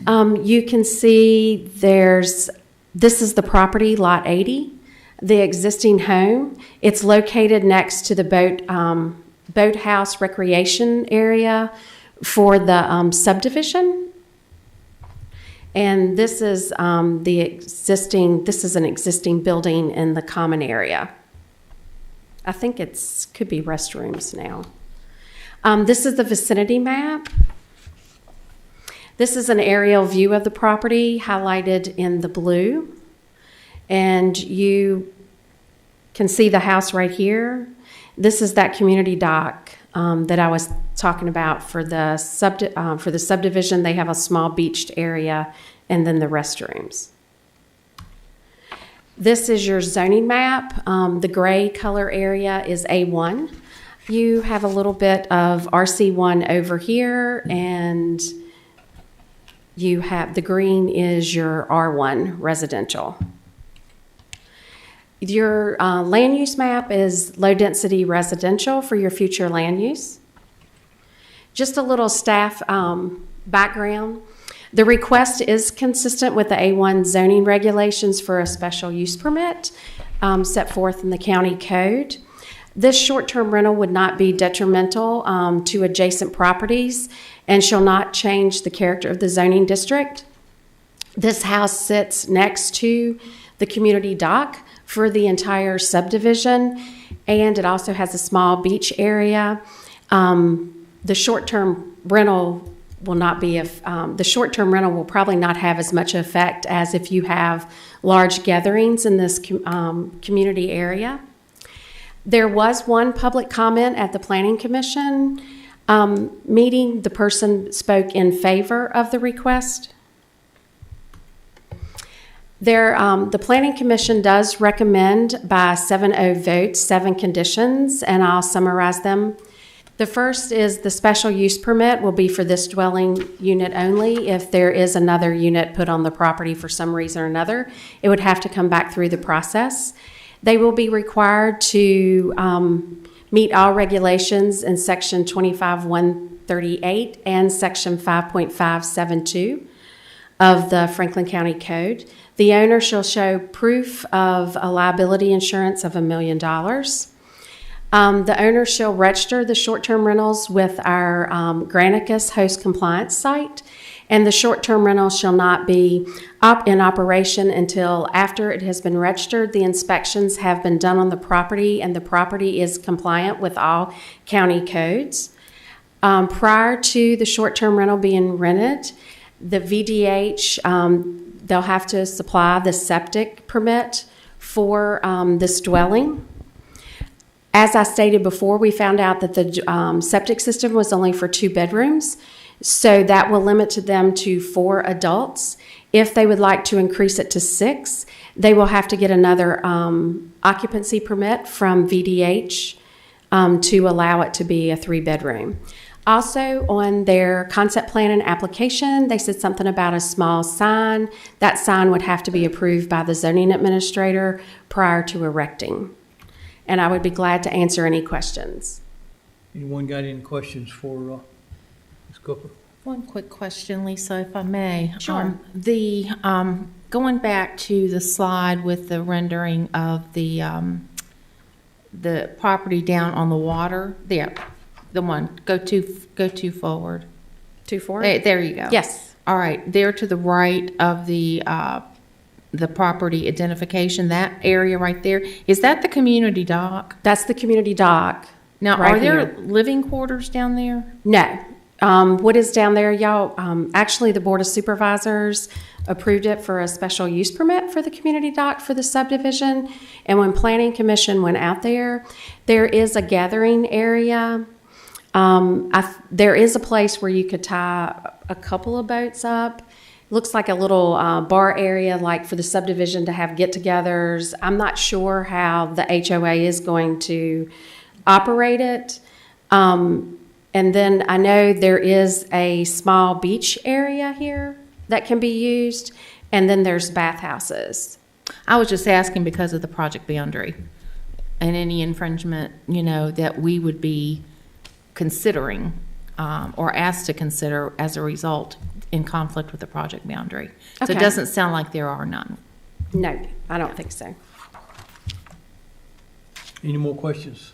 You can see this is the property, lot 80, the existing home. It's located next to the boathouse recreation area for the subdivision. And this is an existing building in the common area. I think could be restrooms now. This is the vicinity map. This is an aerial view of the property highlighted in the blue. And you can see the house right here. This is that community dock that I was talking about for the subdivision. They have a small beached area and then the restrooms. This is your zoning map. The gray color area is A1. You have a little bit of RC1 over here, and you have the green is your R1 residential. Your land use map is low density residential for your future land use. Just a little staff background. The request is consistent with the A1 zoning regulations for a special use permit set forth in the county code. This short-term rental would not be detrimental to adjacent properties and shall not change the character of the zoning district. This house sits next to the community dock for the entire subdivision, and it also has a small beach area. The short-term rental will probably not have as much effect as if you have large gatherings in this community area. There was one public comment at the Planning Commission meeting. The person spoke in favor of the request. The Planning Commission does recommend by 7-0 votes 7 conditions, and I'll summarize them. The first is the special use permit will be for this dwelling unit only. If there is another unit put on the property for some reason or another, it would have to come back through the process. They will be required to meet all regulations in Section 25-138 and Section 5.572 of the Franklin County Code. The owner shall show proof of a liability insurance of $1 million. The owner shall register the short-term rentals with our Granicus host compliance site, and the short-term rental shall not be in operation until after it has been registered, the inspections have been done on the property, and the property is compliant with all county codes. Prior to the short-term rental being rented, the VDH, they'll have to supply the septic permit for this dwelling. As I stated before, we found out that the septic system was only for 2 bedrooms, so that will limit them to 4 adults. If they would like to increase it to 6, they will have to get another occupancy permit from VDH to allow it to be a 3-bedroom. Also, on their concept plan and application, they said something about a small sign. That sign would have to be approved by the zoning administrator prior to erecting. And I would be glad to answer any questions. Anyone got any questions for Ms. Cooper? One quick question, Lisa, if I may. Sure. Going back to the slide with the rendering of the property down on the water, there, the one, go too forward. Too forward? There you go. Yes. All right, there to the right of the property identification, that area right there, is that the community dock? That's the community dock. Now, right are there here. living quarters down there? No. What is down there, y'all? Actually, the Board of Supervisors approved it for a special use permit for the community dock for the subdivision. And when Planning Commission went out there, there is a gathering area. There is a place where you could tie a couple of boats up. looks like a little bar area, like for the subdivision to have get-togethers. I'm not sure how the HOA is going to operate it. And then I know there is a small beach area here that can be used, and then there's bathhouses. I was just asking because of the project boundary and any infringement, that we would be considering or asked to consider as a result in conflict with the project boundary. So Okay. it doesn't sound like there are none. No, I don't think so. Any more questions?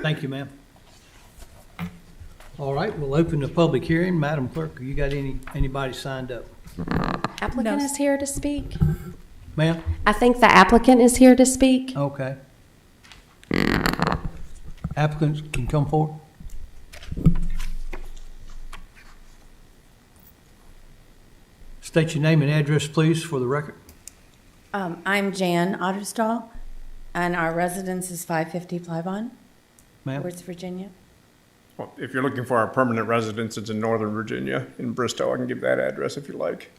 Thank you, ma'am. All right, we'll open the public hearing. Madam Clerk, you got anybody signed up? Applicant is here to speak. Ma'am? I think the applicant is here to speak. Okay. Applicants can come forward. State your name and address, please, for the record. I'm Jan Otterstall, and our residence is 550 Plybon, Ma'am? West Virginia. Well, if you're looking for our permanent residence, it's in Northern Virginia, in Bristow. I can give that address if you like.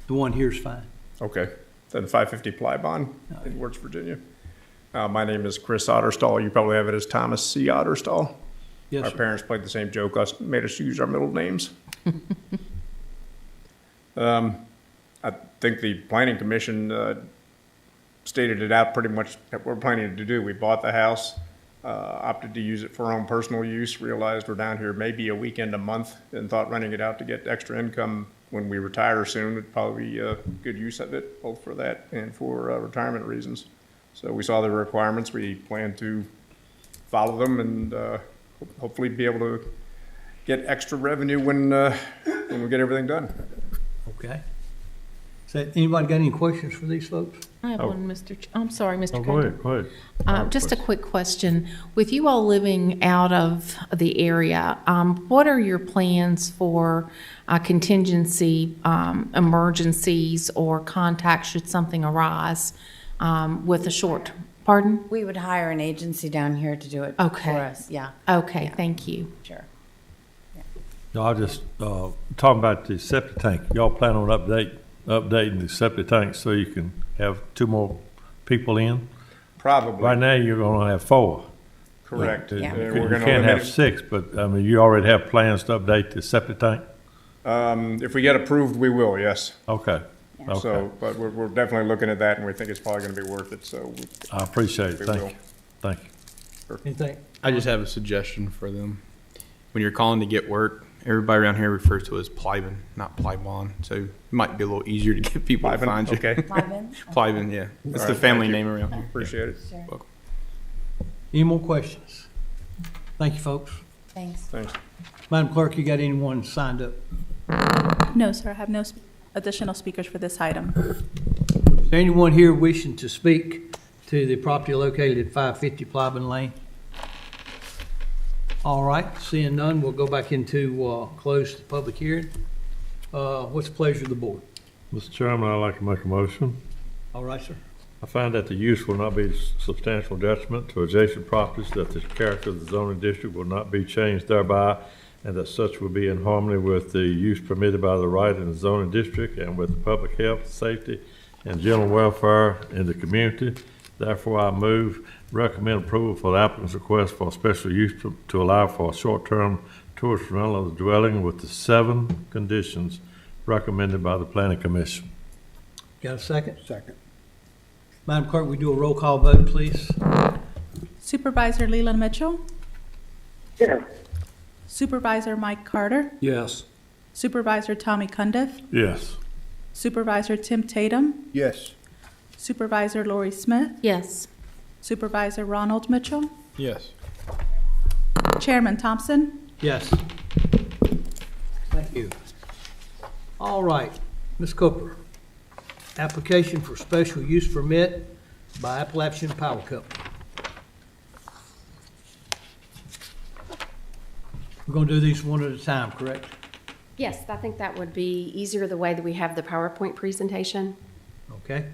The one here's fine. Okay, then 550 Plybon in West Virginia. My name is Chris Otterstall. You probably have it as Thomas C. Otterstall. Yes, Our sir. parents played the same joke, made us use our middle names. I think the planning commission stated it out pretty much that we're planning to do. We bought the house, opted to use it for our own personal use, realized we're down here maybe a weekend a month, and thought renting it out to get extra income when we retire soon would probably be a good use of it, both for that and for retirement reasons. So we saw the requirements. We plan to follow them and hopefully be able to get extra revenue when we get everything done. Okay. Anybody got any questions for these folks? I have one, I'm sorry, Mr. Oh, Crandall. go ahead. Just a quick question. With you all living out of the area, what are your plans for contingency, emergencies, or contacts should something arise with a short, pardon? We would hire an agency down here to do it for Okay. us, yeah. Okay, Yeah. thank you. Sure. No, I just, talking about the septic tank, y'all plan on updating the septic tank so you can have 2 more people in? Probably. Right now, you're gonna have 4. Correct. You Yeah. you We're gonna can't have eliminate- 6, but, I mean, you already have plans to update the septic tank? If we get approved, we will, yes. Okay, okay. So, but we're definitely looking at that, and we think it's probably gonna be worth it, so. I appreciate it. we Thank will. you. Thank you. Anything? I just have a suggestion for them. When you're calling to get work, everybody around here refers to it as Plybon, not Plybon. So it might be a little easier to get people to Plybon, find you. okay. Plybon? Plybon, yeah. That's All the right, family thank you. name around here. Appreciate it. Sure. Welcome. Any more questions? Thank you, folks. Thanks. Thanks. Madam Clerk, you got anyone signed up? No, sir, I have no additional speakers for this item. Is there anyone here wishing to speak to the property located at 550 Plybin Lane? All right, seeing none, we'll go back into close the public hearing. What's the pleasure of the board? Mr. Chairman, I'd like to make a motion. All right, sir. I find that the use will not be substantial detriment to adjacent properties, that the character of the zoning district will not be changed thereby, and that such will be in harmony with the use permitted by the right in the zoning district and with the public health, safety, and general welfare in the community. Therefore, I recommend approval for the applicant's request for a special use to allow for a short-term tourist rental of the dwelling with the 7 conditions recommended by the planning commission. Got a second? Second. Madam Clerk, we do a roll call vote, please. Supervisor Leland Mitchell? Yes. Supervisor Mike Carter? Yes. Supervisor Tommy Cundiff? Yes. Supervisor Tim Tatum? Yes. Supervisor Lori Smith? Yes. Supervisor Ronald Mitchell? Yes. Chairman Thompson? Yes. Thank you. All right, Ms. Cooper. Application for special use permit by Appalachian Power Company. We're going to do these one at a time, correct? Yes, I think that would be easier the way that we have the PowerPoint presentation, Okay,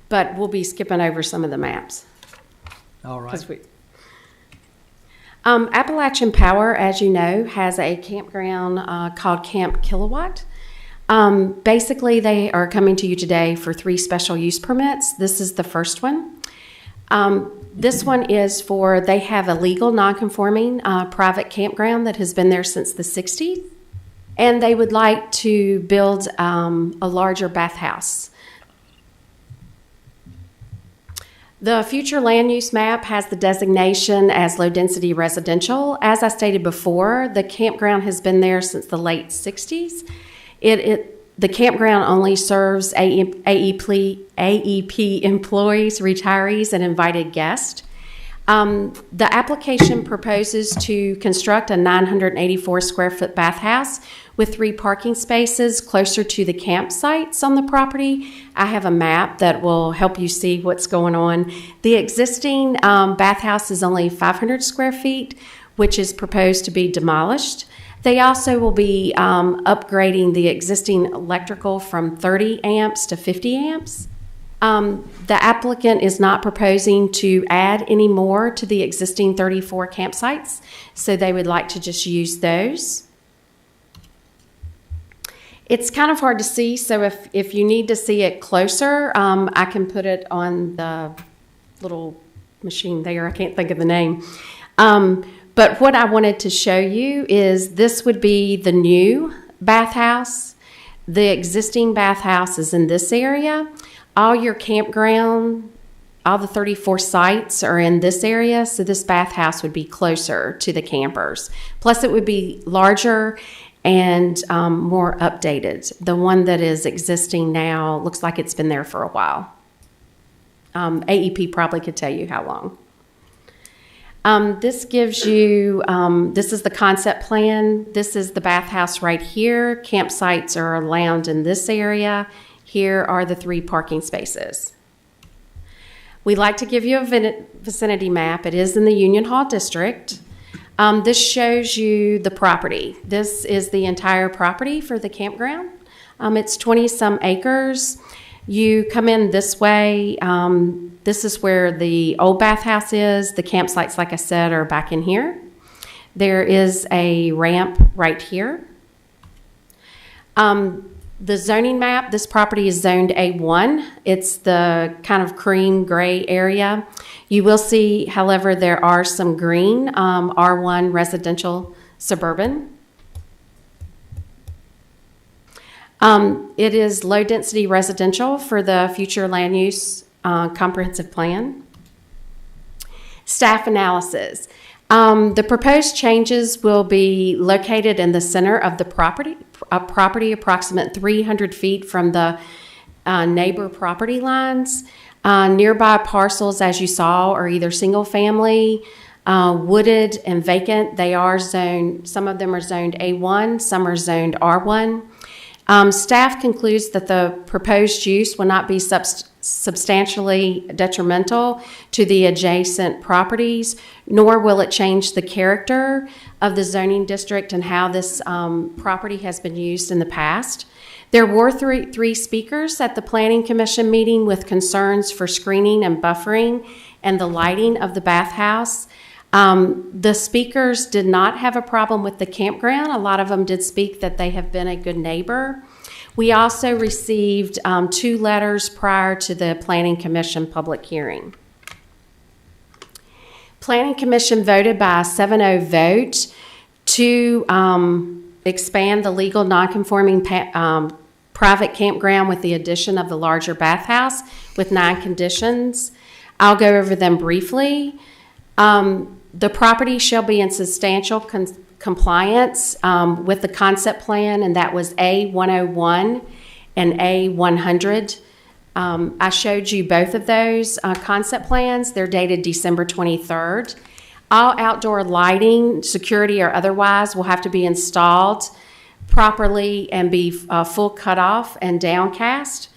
but we'll be skipping over some of the maps. all right. 'Cause Appalachian Power, as you know, has a campground called Camp Kilowatt. Basically, they are coming to you today for 3 special use permits. This is the first one. This one is for, they have a legal non-conforming private campground that has been there since the 60s, and they would like to build a larger bathhouse. The future land use map has the designation as low-density residential. As I stated before, the campground has been there since the late 60s. The campground only serves AEP employees, retirees, and invited guests. The application proposes to construct a 984 square foot bathhouse with 3 parking spaces closer to the campsites on the property. I have a map that will help you see what's going on. The existing bathhouse is only 500 square feet, which is proposed to be demolished. They also will be upgrading the existing electrical from 30 amps to 50 amps. The applicant is not proposing to add any more to the existing 34 campsites, so they would like to just use those. It's kind of hard to see, so if you need to see it closer, I can put it on the little machine there. I can't think of the name. But what I wanted to show you is this would be the new bathhouse. The existing bathhouse is in this area. All your campground, all the 34 sites are in this area, so this bathhouse would be closer to the campers. Plus it would be larger and more updated. The one that is existing now looks like it's been there for a while. AEP probably could tell you how long. This gives you, this is the concept plan. This is the bathhouse right here. Campsites are allowed in this area. Here are the 3 parking spaces. We like to give you a vicinity map. It is in the Union Hall District. This shows you the property. This is the entire property for the campground. It's 20-some acres. You come in this way. This is where the old bathhouse is. The campsites, like I said, are back in here. There is a ramp right here. The zoning map, this property is zoned A1. It's the kind of cream gray area. You will see, however, there are some green R1 residential suburban. It is low density residential for the future land use comprehensive plan. Staff analysis. The proposed changes will be located in the center of the property, approximate 300 feet from the neighbor property lines. Nearby parcels, as you saw, are either single family, wooded, and vacant. They are zoned, some of them are zoned A1, some are zoned R1. Staff concludes that the proposed use will not be substantially detrimental to the adjacent properties, nor will it change the character of the zoning district and how this property has been used in the past. There were three speakers at the Planning Commission meeting with concerns for screening and buffering and the lighting of the bathhouse. The speakers did not have a problem with the campground. A lot of them did speak that they have been a good neighbor. We also received 2 letters prior to the Planning Commission public hearing. Planning Commission voted by a 7-0 vote to expand the legal non-conforming private campground with the addition of the larger bathhouse with 9 conditions. I'll go over them briefly. The property shall be in substantial compliance with the concept plan, and that was A101 and A100. I showed you both of those concept plans. They're dated December 23rd. All outdoor lighting, security or otherwise, will have to be installed properly and be full cutoff and downcast.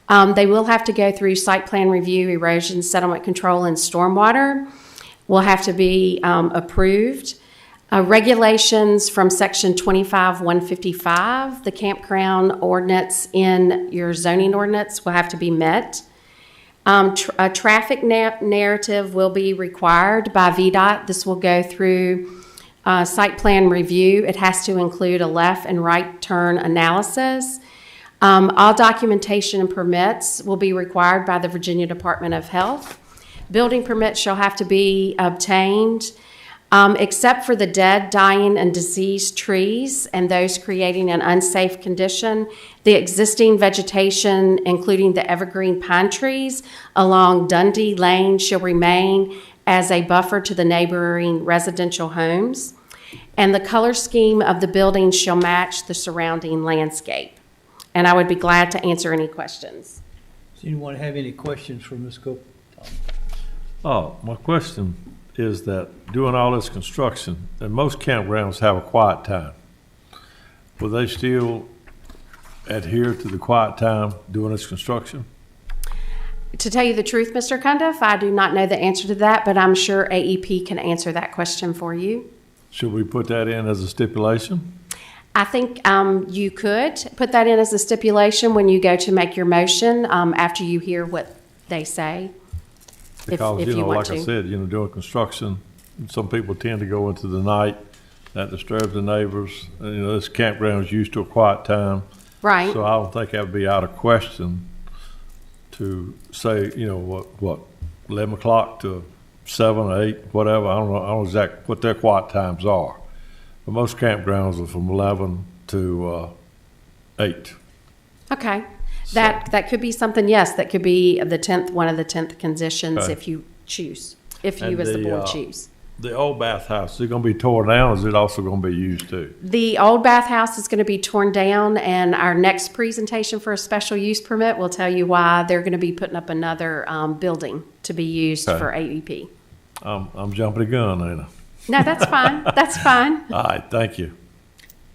They will have to go through site plan review, erosion, settlement control, and stormwater will have to be approved. Regulations from section 25-155, the campground ordinance in your zoning ordinance will have to be met. A traffic narrative will be required by VDOT. This will go through site plan review. It has to include a left and right turn analysis. All documentation and permits will be required by the Virginia Department of Health. Building permits shall have to be obtained, except for the dead, dying, and diseased trees and those creating an unsafe condition. The existing vegetation, including the evergreen pine trees along Dundee Lane, shall remain as a buffer to the neighboring residential homes. And the color scheme of the building shall match the surrounding landscape. And I would be glad to answer any questions. Does anyone have any questions for Ms. Cope? Oh, my question is that doing all this construction, and most campgrounds have a quiet time. Will they still adhere to the quiet time doing this construction? To tell you the truth, Mr. Cundiff, I do not know the answer to that, but I'm sure AEP can answer that question for you. Should we put that in as a stipulation? I think you could put that in as a stipulation when you go to make your motion after you hear what they say. Because, if you know, want like to. I said, you know, doing construction, some people tend to go into the night. That disturbs the neighbors. You know, this campground is used to a quiet time. Right. So I don't think that would be out of question to say, you know, what, 11 o'clock to 7 or 8, whatever. I don't know exactly what their quiet times are. But most campgrounds are from 11 to 8. Okay. That could be something, yes, that could be the 10th, one of the 10th conditions Okay. if you choose, if you And as the board choose. The old bathhouse, is it going to be torn down or is it also going to be used too? The old bathhouse is going to be torn down, and our next presentation for a special use permit will tell you why they're going to be putting up another building to be used Okay. for AEP. I'm jumping the gun, ain't I? No, that's fine. That's fine. All right, thank you.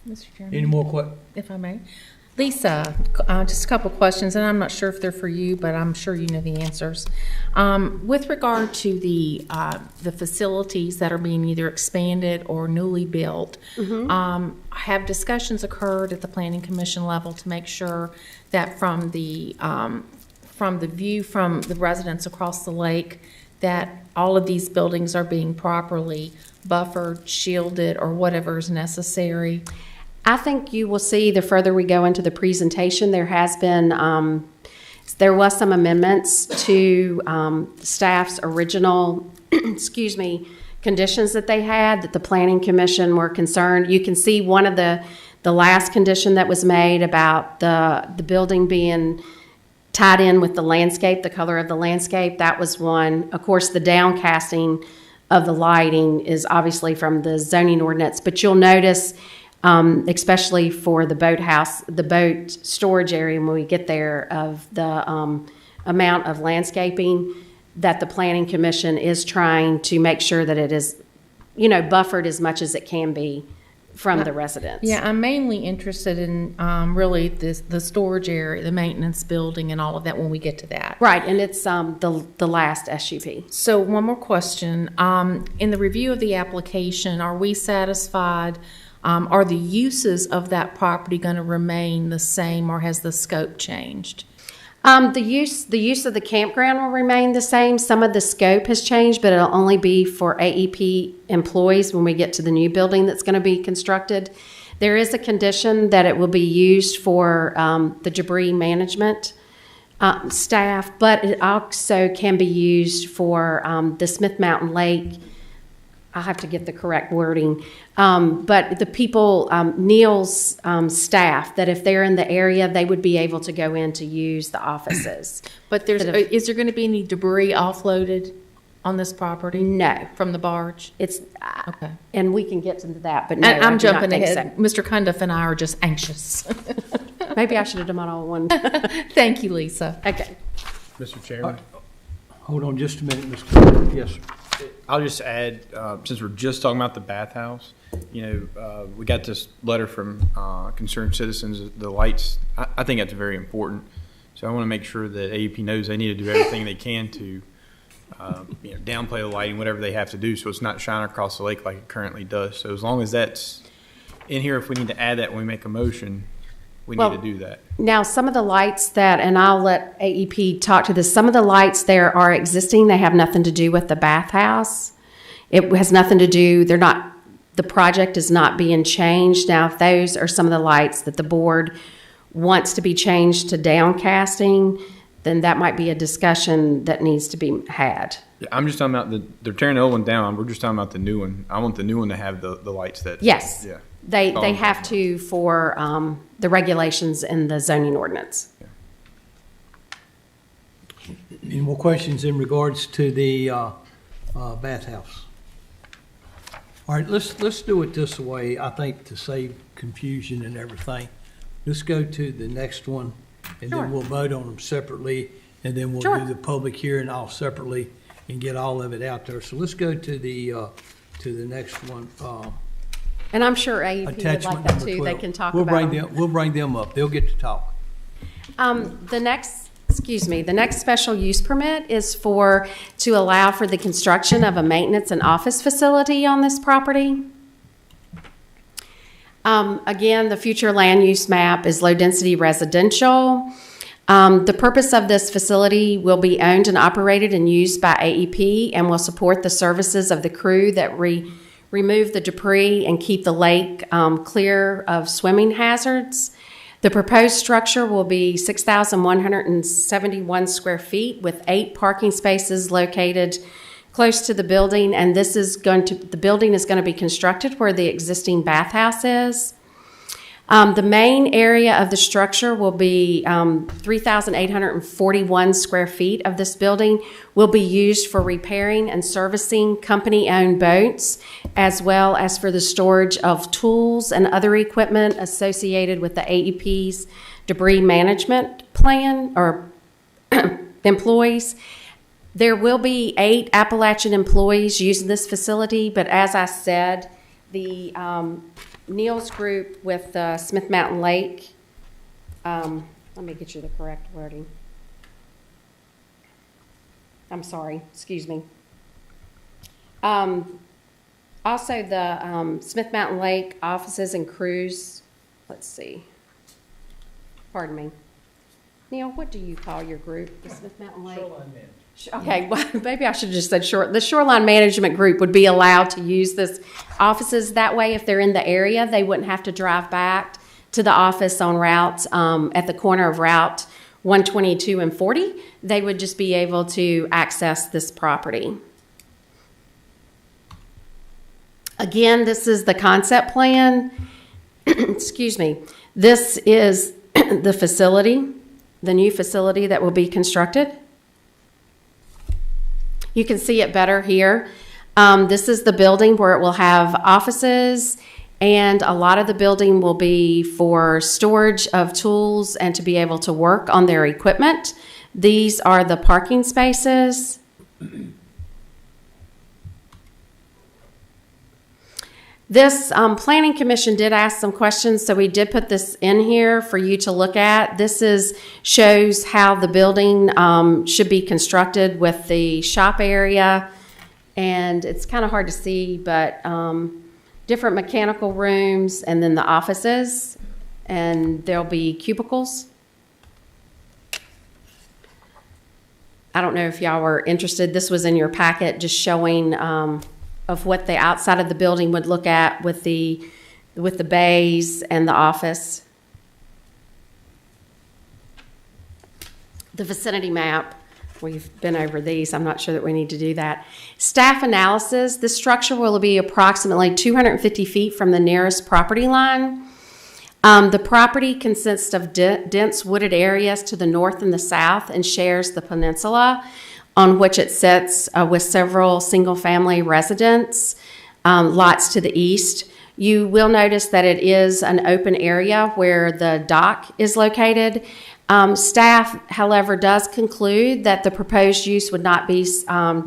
Mr. Chairman? Any more questions? If I may. Lisa, just a couple questions, and I'm not sure if they're for you, but I'm sure you know the answers. With regard to the facilities that are being either expanded or newly built, have discussions occurred at the Planning Commission level to make sure that from the view from the residents across the lake, that all of these buildings are being properly buffered, shielded, or whatever is necessary? I think you will see the further we go into the presentation, there has been, there was some amendments to staff's original, conditions that they had, that the Planning Commission were concerned. You can see one of the last condition that was made about the building being tied in with the landscape, the color of the landscape. That was one. Of course, the downcasting of the lighting is obviously from the zoning ordinance, but you'll notice, especially for the boathouse, the boat storage area when we get there, of the amount of landscaping that the Planning Commission is trying to make sure that it is, buffered as much as it can be from the residents. Yeah, I'm mainly interested in really the storage area, the maintenance building, and all of that when we get to that. Right, and it's the last SUP. So one more question. In the review of the application, are we satisfied? Are the uses of that property going to remain the same, or has the scope changed? The use of the campground will remain the same. Some of the scope has changed, but it'll only be for AEP employees when we get to the new building that's going to be constructed. There is a condition that it will be used for the debris management staff, but it also can be used for the Smith Mountain Lake. I'll have to get the correct wording. But the people, Neil's staff, that if they're in the area, they would be able to go in to use the offices. But is there going to be any debris offloaded on this property? No. From the barge? It's, okay. And we can get into that, but no, I'm I do not jumping think ahead. so. Mr. Cundiff and I are just anxious. Maybe I should have done it all in one. Thank you, Lisa. Okay. Mr. Chairman? Hold on just a minute, Ms. Cooper. Yes, sir. I'll just add, since we're just talking about the bathhouse, we got this letter from concerned citizens, the lights. I think that's very important. So I want to make sure that AEP knows they need to do everything they can to downplay the lighting, whatever they have to do, so it's not shining across the lake like it currently does. So as long as that's in here, if we need to add that when we make a motion, we Well, need to do that. Now, some of the lights that, and I'll let AEP talk to this, some of the lights there are existing. They have nothing to do with the bathhouse. It has nothing to do, they're not, the project is not being changed. Now, if those are some of the lights that the board wants to be changed to downcasting, then that might be a discussion that needs to be had. Yeah, I'm just talking about they're tearing the old one down. We're just talking about the new one. I want the new one to have the lights that. Yes. Yeah. They have to for the regulations in the zoning ordinance. Any more questions in regards to the bathhouse? All right, let's do it this way, I think, to save confusion and everything. Let's go to the next one, and Sure. then we'll vote on them separately, and then we'll Sure. do the public hearing all separately and get all of it out there. So let's go to the next one. And I'm sure AEP would Attachment like that number too. 12. They can talk We'll about bring them. We'll bring them up. They'll get to talk. The next special use permit is to allow for the construction of a maintenance and office facility on this property. Again, the future land use map is low-density residential. The purpose of this facility will be owned and operated and used by AEP and will support the services of the crew that remove the debris and keep the lake clear of swimming hazards. The proposed structure will be 6,171 square feet with 8 parking spaces located close to the building, and the building is going to be constructed where the existing bathhouse is. The main area of the structure will be 3,841 square feet of this building will be used for repairing and servicing company-owned boats, as well as for the storage of tools and other equipment associated with the AEP's debris management plan or employees. There will be 8 Appalachian employees using this facility, but as I said, the Neil's group with Smith Mountain Lake, let me get you the correct wording. I'm sorry, excuse me. Also, the Smith Mountain Lake offices and crews, let's see. Pardon me. Neil, what do you call your group, the Smith Mountain Lake? Shoreline management. Okay, well, maybe I should have just said the shoreline management group would be allowed to use this offices. That way, if they're in the area, they wouldn't have to drive back to the office on route, at the corner of Route 122 and 40. They would just be able to access this property. Again, this is the concept plan. Excuse me. This is the facility, the new facility that will be constructed. You can see it better here. This is the building where it will have offices, and a lot of the building will be for storage of tools and to be able to work on their equipment. These are the parking spaces. This Planning Commission did ask some questions, so we did put this in here for you to look at. This shows how the building should be constructed with the shop area, and it's kind of hard to see, but different mechanical rooms, and then the offices, and there'll be cubicles. I don't know if y'all were interested. This was in your packet, just showing of what the outside of the building would look at with the bays and the office. The vicinity map, we've been over these. I'm not sure that we need to do that. Staff analysis, this structure will be approximately 250 feet from the nearest property line. The property consists of dense wooded areas to the north and the south and shares the peninsula on which it sits with several single-family residence lots to the east. You will notice that it is an open area where the dock is located. Staff, however, does conclude that the proposed use would not be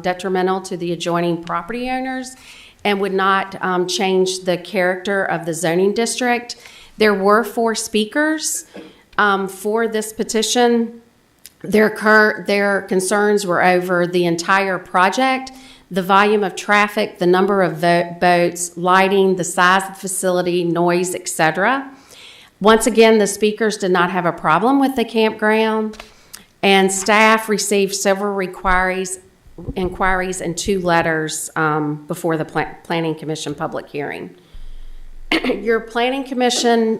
detrimental to the adjoining property owners and would not change the character of the zoning district. There were 4 speakers for this petition. Their concerns were over the entire project, the volume of traffic, the number of boats, lighting, the size of the facility, noise, etc. Once again, the speakers did not have a problem with the campground, and staff received several inquiries and 2 letters before the Planning Commission public hearing. Your Planning Commission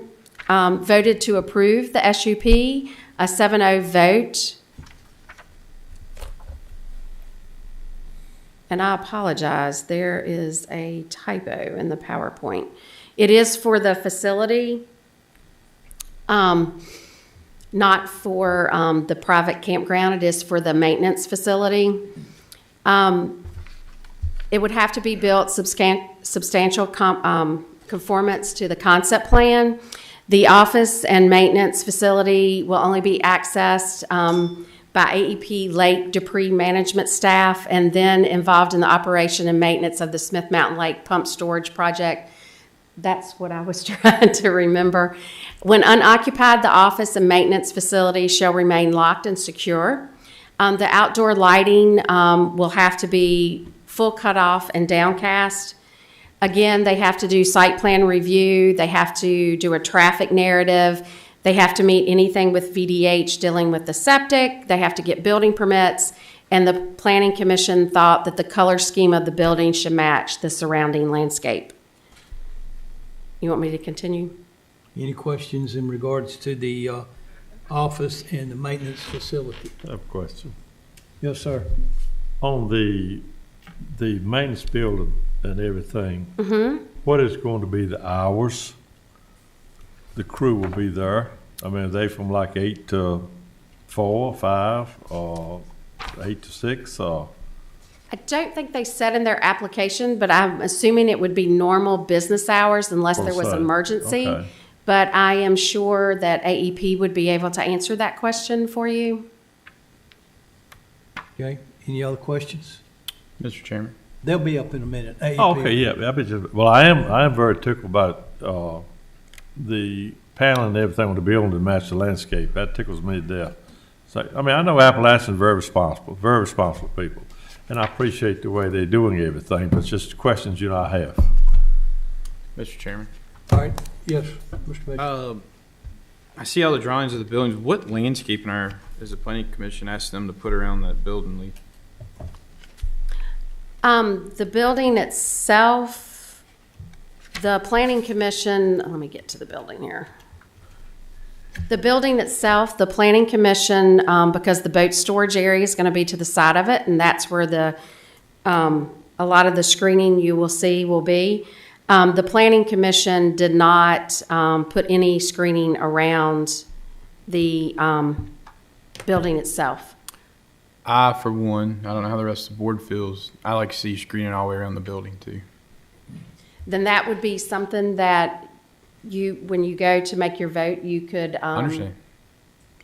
voted to approve the SUP, a 7-0 vote. And I apologize, there is a typo in the PowerPoint. It is for the facility, not for the private campground. It is for the maintenance facility. It would have to be built substantial conformance to the concept plan. The office and maintenance facility will only be accessed by AEP Lake Debris Management staff, and then involved in the operation and maintenance of the Smith Mountain Lake Pump Storage Project. That's what I was trying to remember. When unoccupied, the office and maintenance facility shall remain locked and secure. The outdoor lighting will have to be full cutoff and downcast. Again, they have to do site plan review. They have to do a traffic narrative. They have to meet anything with VDH dealing with the septic. They have to get building permits. And the Planning Commission thought that the color scheme of the building should match the surrounding landscape. You want me to continue? Any questions in regards to the office and the maintenance facility? I have a question. Yes, sir. On the maintenance building and everything, what is going to be the hours? The crew will be there. I mean, are they from like 8 to 4, 5, or 8 to 6, or? I don't think they said in their application, but I'm assuming it would be normal business hours unless there was an emergency. Okay. But I am sure that AEP would be able to answer that question for you. Okay, any other questions? Mr. Chairman. They'll be up in a minute. AEP. Oh, okay, yeah. Well, I am very tickled about the paneling and everything on the building to match the landscape. That tickles me to death. So, I mean, I know Appalachians are very responsible people, and I appreciate the way they're doing everything, but it's just questions I have. Mr. Chairman. All right, yes, Mr. Baker. I see all the drawings of the buildings. What landscaping is the Planning Commission asked them to put around that building, Lee? The building itself, the Planning Commission, let me get to the building here. The building itself, the Planning Commission, because the boat storage area is going to be to the side of it, and that's where a lot of the screening you will see will be. The Planning Commission did not put any screening around the building itself. I, for one, I don't know how the rest of the board feels. I like to see screening all the way around the building too. Then that would be something that when you go to make your vote, you could. I understand.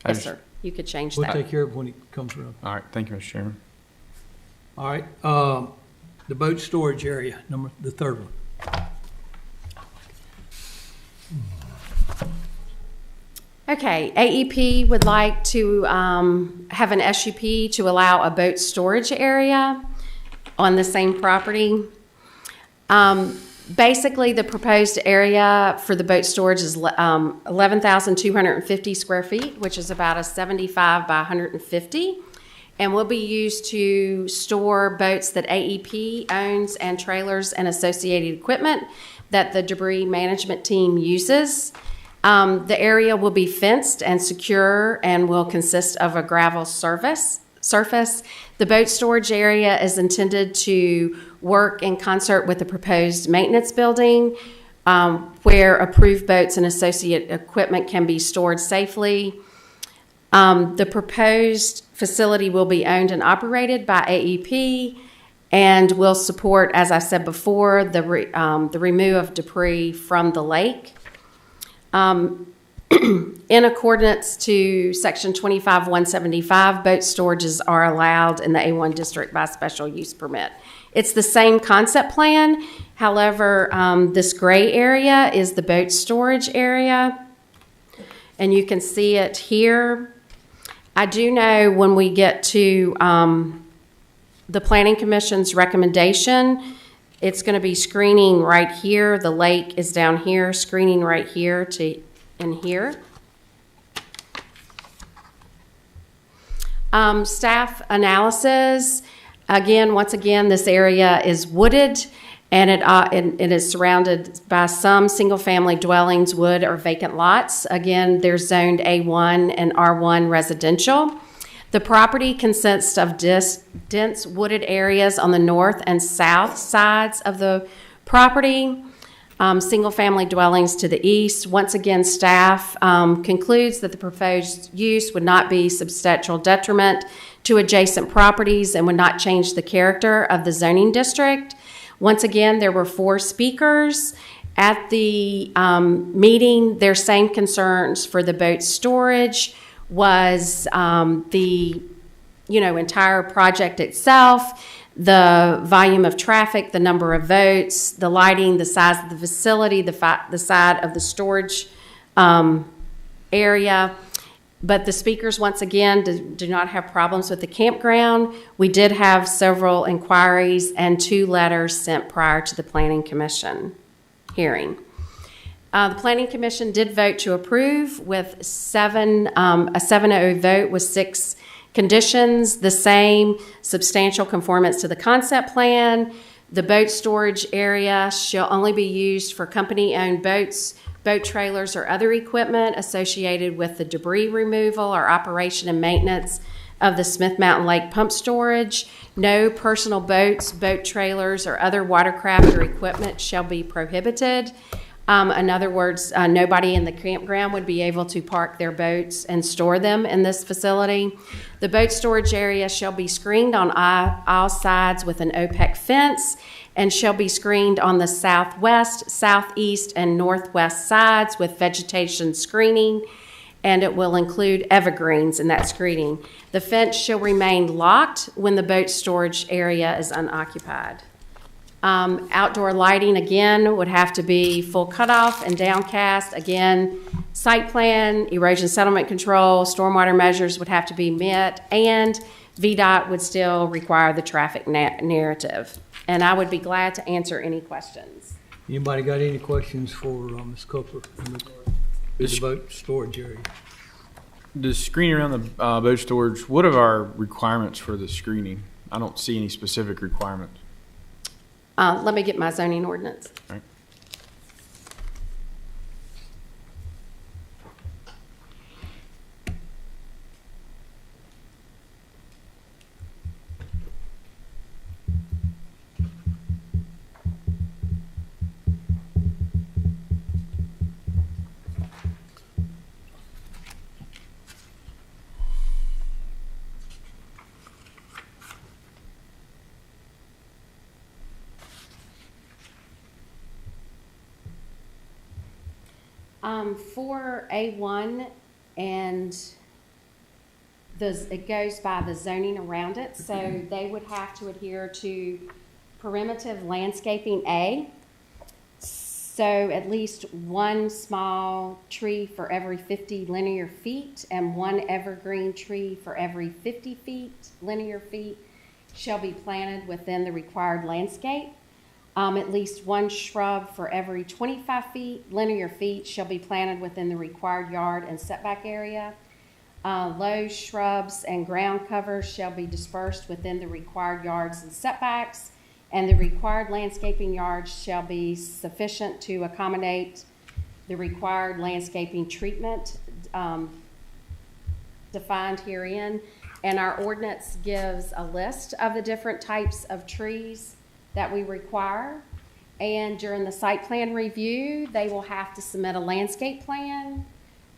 Yes, sir. You could change We'll that. take care of it when it comes around. All right, thank you, Mr. Chairman. All right, the boat storage area, the third one. Okay, AEP would like to have an SUP to allow a boat storage area on the same property. Basically, the proposed area for the boat storage is 11,250 square feet, which is about a 75 by 150, and will be used to store boats that AEP owns and trailers and associated equipment that the debris management team uses. The area will be fenced and secure and will consist of a gravel surface. The boat storage area is intended to work in concert with the proposed maintenance building, where approved boats and associated equipment can be stored safely. The proposed facility will be owned and operated by AEP and will support, as I said before, the remove of debris from the lake. In accordance to Section 25-175, boat storages are allowed in the A1 district by special use permit. It's the same concept plan. However, this gray area is the boat storage area, and you can see it here. I do know when we get to the Planning Commission's recommendation, it's going to be screening right here. The lake is down here, screening right here to in here. Staff analysis, once again, this area is wooded and it is surrounded by some single-family dwellings, wood or vacant lots. Again, they're zoned A1 and R1 residential. The property consists of dense wooded areas on the north and south sides of the property. Single-family dwellings to the east. Once again, staff concludes that the proposed use would not be substantial detriment to adjacent properties and would not change the character of the zoning district. Once again, there were 4 speakers at the meeting. Their same concerns for the boat storage was the entire project itself, the volume of traffic, the number of votes, the lighting, the size of the facility, the side of the storage area. But the speakers, once again, do not have problems with the campground. We did have several inquiries and 2 letters sent prior to the Planning Commission hearing. The Planning Commission did vote to approve with a 7-0 vote with 6 conditions, the same substantial conformance to the concept plan. The boat storage area shall only be used for company-owned boats, boat trailers, or other equipment associated with the debris removal or operation and maintenance of the Smith Mountain Lake pump storage. No personal boats, boat trailers, or other watercraft or equipment shall be prohibited. In other words, nobody in the campground would be able to park their boats and store them in this facility. The boat storage area shall be screened on all sides with an opaque fence and shall be screened on the southwest, southeast, and northwest sides with vegetation screening, and it will include evergreens in that screening. The fence shall remain locked when the boat storage area is unoccupied. Outdoor lighting, again, would have to be full cutoff and downcast. Again, site plan, erosion settlement control, stormwater measures would have to be met, and VDOT would still require the traffic narrative. And I would be glad to answer any questions. Anybody got any questions for Ms. Cooper in regard to the boat storage area? The screening around the boat storage, what are our requirements for the screening? I don't see any specific requirements. Let me get my zoning ordinance. All right. For A1, and it goes by the zoning around it, so they would have to adhere to primitive landscaping A. So at least 1 small tree for every 50 linear feet and 1 evergreen tree for every 50 linear feet shall be planted within the required landscape. At least 1 shrub for every 25 linear feet shall be planted within the required yard and setback area. Low shrubs and ground covers shall be dispersed within the required yards and setbacks, and the required landscaping yards shall be sufficient to accommodate the required landscaping treatment defined herein. And our ordinance gives a list of the different types of trees that we require, and during the site plan review, they will have to submit a landscape plan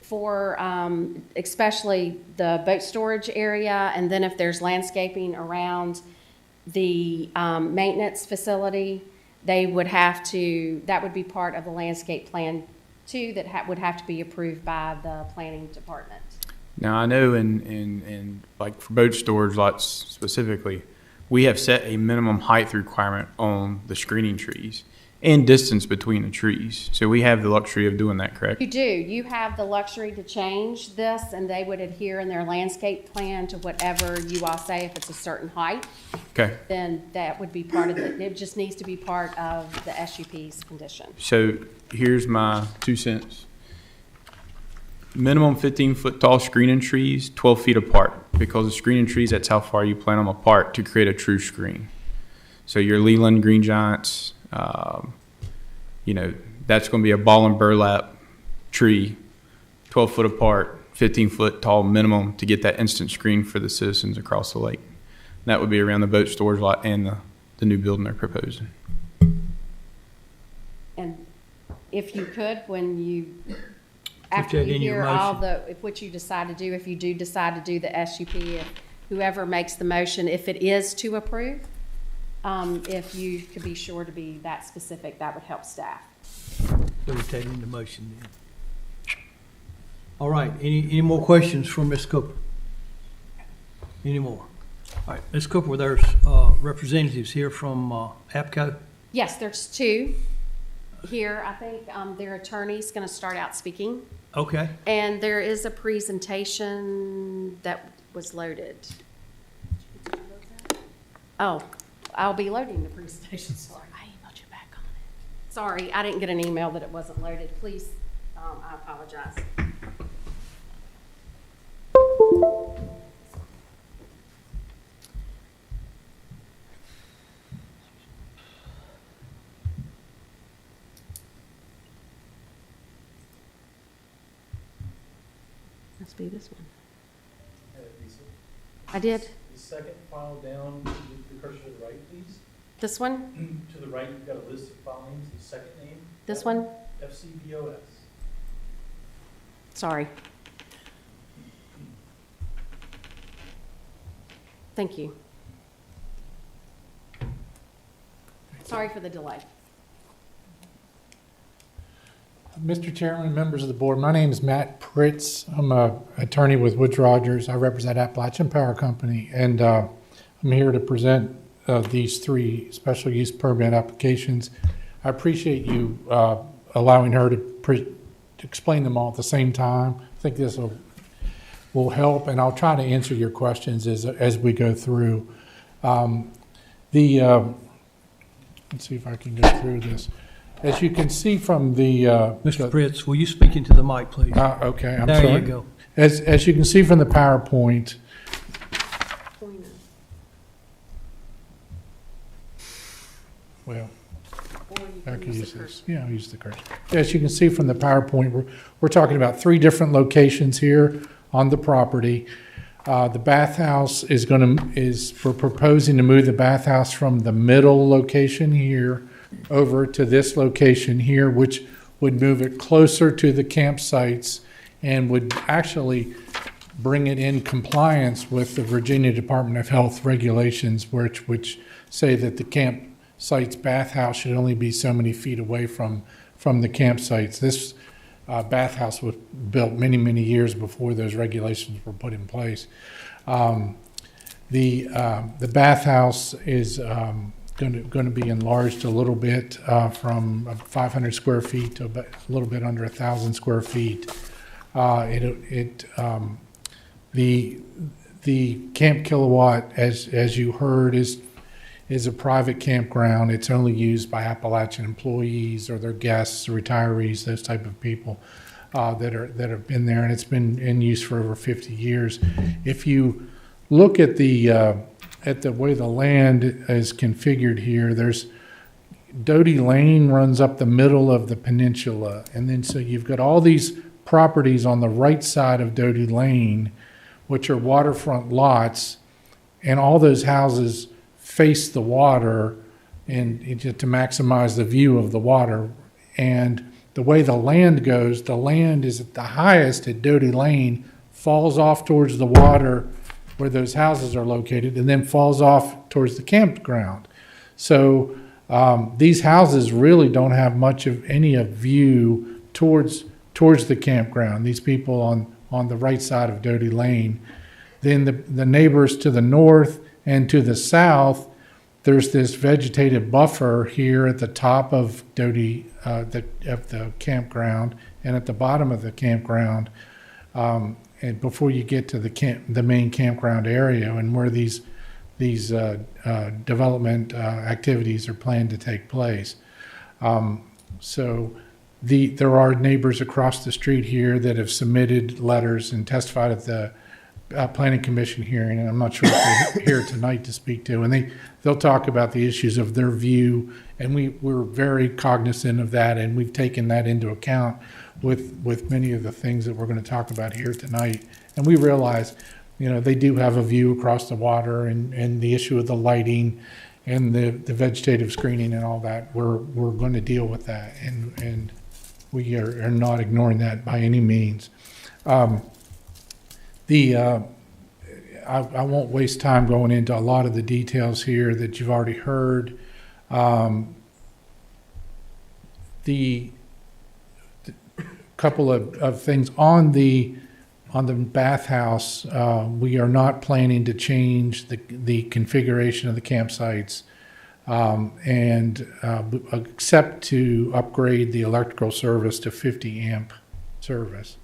for especially the boat storage area, and then if there's landscaping around the maintenance facility, they would have to, that would be part of the landscape plan too, that would have to be approved by the planning department. Now, I know in like for boat storage lots specifically, we have set a minimum height requirement on the screening trees and distance between the trees. So we have the luxury of doing that, correct? You do. You have the luxury to change this, and they would adhere in their landscape plan to whatever you all say. If it's a certain height, Okay. then that would be part of it. It just needs to be part of the SUP's condition. So here's my 2 cents. minimum 15-foot tall screening trees, 12 feet apart. Because of screening trees, that's how far you plant them apart to create a true screen. So your Leland green giants, that's going to be a ball and burlap tree, 12 foot apart, 15 foot tall minimum to get that instant screen for the citizens across the lake. And that would be around the boat storage lot and the new building they're proposing. And if you could, when you, that after you in your hear all motion. if what you decide to do, if you do decide to do the SUP, if whoever makes the motion, if it is to approve, if you could be sure to be that specific, that would help staff. So we're taking the motion then. All right, any more questions for Ms. Cooper? Any more? All right, Ms. Cooper, there's representatives here from APCO. Yes, there's two here. I think their attorney's going to start out speaking. Okay. And there is a presentation that was loaded. Oh, I'll be loading the presentation. Sorry, I emailed you back on it. Sorry, I didn't get an email that it wasn't loaded. Please, I apologize. Must be this one. I did. The second file down, the cursor to the right, please. This one? To the right, you've got a list of file names, the second name. This one? FCBOS. Sorry. Thank you. Sorry for the delay. Mr. Chairman, members of the board, my name is Matt Pritz. I'm an attorney with Woods Rogers. I represent Appalachian Power Company, and I'm here to present these three special use permit applications. I appreciate you allowing her to explain them all at the same time. I think this will help, and I'll try to answer your questions as we go through. Let's see if I can go through this. As you can see from the Mr. Pritz, will you speak into the mic, please? Okay, I'm there sorry. You go. As you can see from the PowerPoint, well, I can use this. Yeah, I'll use the cursor. As you can see from the PowerPoint, we're talking about three different locations here on the property. The bathhouse we're proposing to move the bathhouse from the middle location here over to this location here, which would move it closer to the campsites and would actually bring it in compliance with the Virginia Department of Health regulations, which say that the campsite's bathhouse should only be so many feet away from the campsites. This bathhouse was built many, many years before those regulations were put in place. The bathhouse is going to be enlarged a little bit from 500 square feet to a little bit under 1,000 square feet. The Camp Kilowatt, as you heard, is a private campground. It's only used by Appalachian employees or their guests, retirees, those type of people that have been there, and it's been in use for over 50 years. If you look at the way the land is configured here, there's Doty Lane runs up the middle of the peninsula, and then so you've got all these properties on the right side of Doty Lane, which are waterfront lots, and all those houses face the water and to maximize the view of the water. And the way the land goes, the land is at the highest at Doty Lane, falls off towards the water where those houses are located, and then falls off towards the campground. So these houses really don't have much of any view towards the campground. These people on the right side of Doty Lane. Then the neighbors to the north and to the south, there's this vegetative buffer here at the top of Doty, of the campground, and at the bottom of the campground, and before you get to the main campground area, and where these development activities are planned to take place. So There are neighbors across the street here that have submitted letters and testified at the Planning Commission hearing, and I'm not sure if they're here tonight to speak to, and they'll talk about the issues of their view, and we're very cognizant of that, and we've taken that into account with many of the things that we're going to talk about here tonight. And we realize, they do have a view across the water, and the issue of the lighting and the vegetative screening and all that. We're going to deal with that, and we are not ignoring that by any means. I won't waste time going into a lot of the details here that you've already heard. The couple of things on the bathhouse, we are not planning to change the configuration of the campsites, except to upgrade the electrical service to 50 amp service.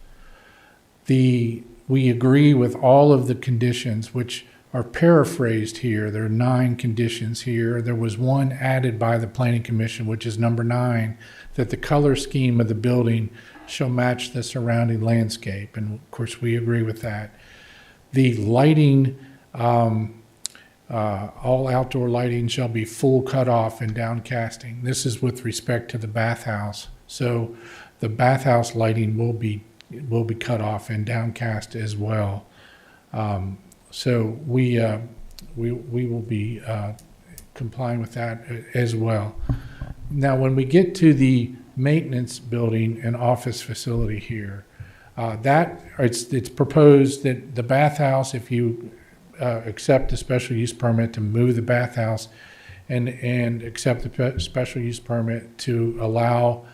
We agree with all of the conditions, which are paraphrased here. There are 9 conditions here. There was one added by the Planning Commission, which is number 9, that the color scheme of the building shall match the surrounding landscape. And of course, we agree with that. The lighting, all outdoor lighting shall be full cutoff and downcasting. This is with respect to the bathhouse. So the bathhouse lighting will be cut off and downcast as well. So we will be complying with that as well. Now, when we get to the maintenance building and office facility here, it's proposed that the bathhouse, if you accept the special use permit to move the bathhouse and accept the special use permit to allow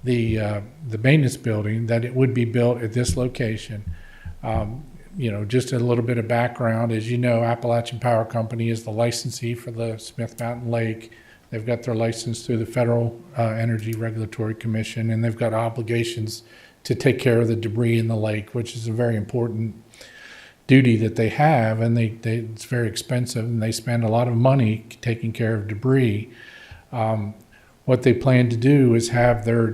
the maintenance building, that it would be built at this location. Just a little bit of background. As you know, Appalachian Power Company is the licensee for the Smith Mountain Lake. They've got their license through the Federal Energy Regulatory Commission, and they've got obligations to take care of the debris in the lake, which is a very important duty that they have, and it's very expensive, and they spend a lot of money taking care of debris. What they plan to do is have their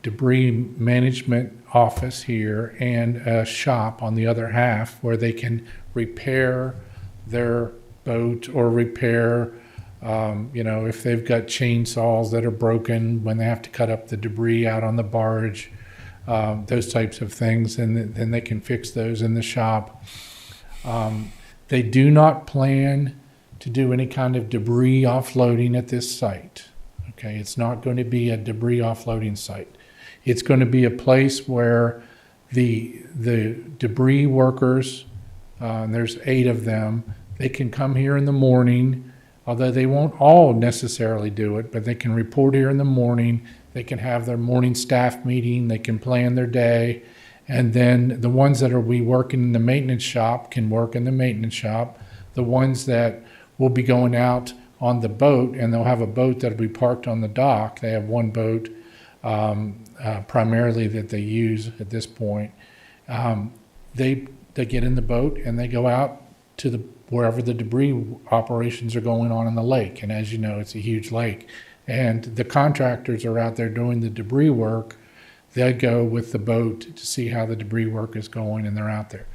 debris management office here and a shop on the other half where they can repair their boat or repair, if they've got chainsaws that are broken when they have to cut up the debris out on the barge, those types of things, and then they can fix those in the shop. They do not plan to do any kind of debris offloading at this site. Okay, it's not going to be a debris offloading site. It's going to be a place where the debris workers, and there's 8 of them, they can come here in the morning, although they won't all necessarily do it, but they can report here in the morning. They can have their morning staff meeting. They can plan their day. And then the ones that will be working in the maintenance shop can work in the maintenance shop. The ones that will be going out on the boat, and they'll have a boat that'll be parked on the dock. They have one boat primarily that they use at this point. They get in the boat and they go out to wherever the debris operations are going on in the lake. And as you know, it's a huge lake. And the contractors are out there doing the debris work. They go with the boat to see how the debris work is going, and they're out there.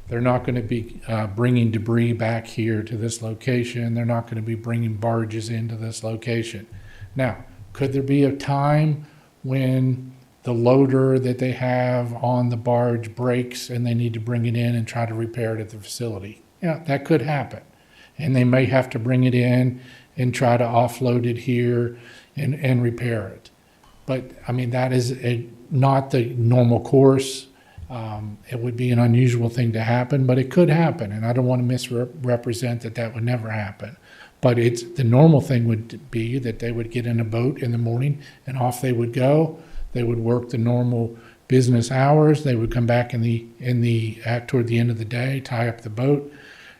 They're not going to be bringing debris back here to this location. They're not going to be bringing barges into this location. Now, could there be a time when the loader that they have on the barge breaks and they need to bring it in and try to repair it at the facility? Yeah, that could happen. And they may have to bring it in and try to offload it here and repair it. But, I mean, that is not the normal course. It would be an unusual thing to happen, but it could happen, and I don't want to misrepresent that would never happen. But the normal thing would be that they would get in a boat in the morning and off they would go. They would work the normal business hours. They would come back toward the end of the day, tie up the boat,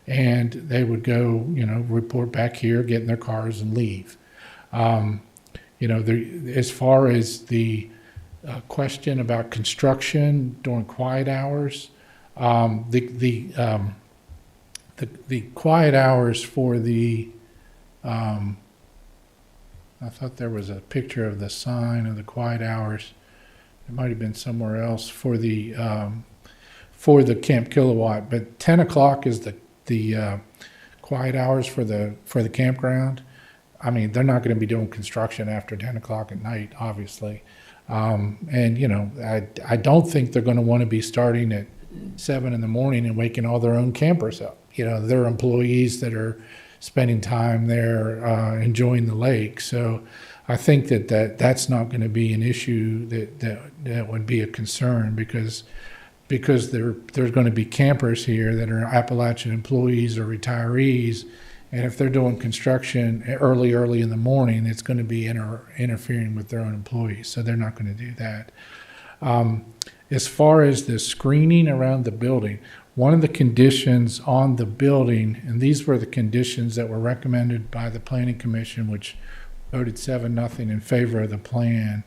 and they would go, report back here, get in their cars, and leave. As far as the question about construction during quiet hours, the quiet hours for the I thought there was a picture of the sign of the quiet hours. it might have been somewhere else for the Camp Kilowatt, but 10 o'clock is the quiet hours for the campground. I mean, they're not going to be doing construction after 10 o'clock at night, obviously. And, you know, I don't think they're going to want to be starting at 7 in the morning and waking all their own campers up. You know, they're employees that are spending time there enjoying the lake. So I think that's not going to be an issue that would be a concern because there's going to be campers here that are Appalachian employees or retirees. And if they're doing construction early in the morning, it's going to be interfering with their own employees. So they're not going to do that. As far as the screening around the building, one of the conditions on the building, and these were the conditions that were recommended by the Planning Commission, which voted 7-0 in favor of the plan.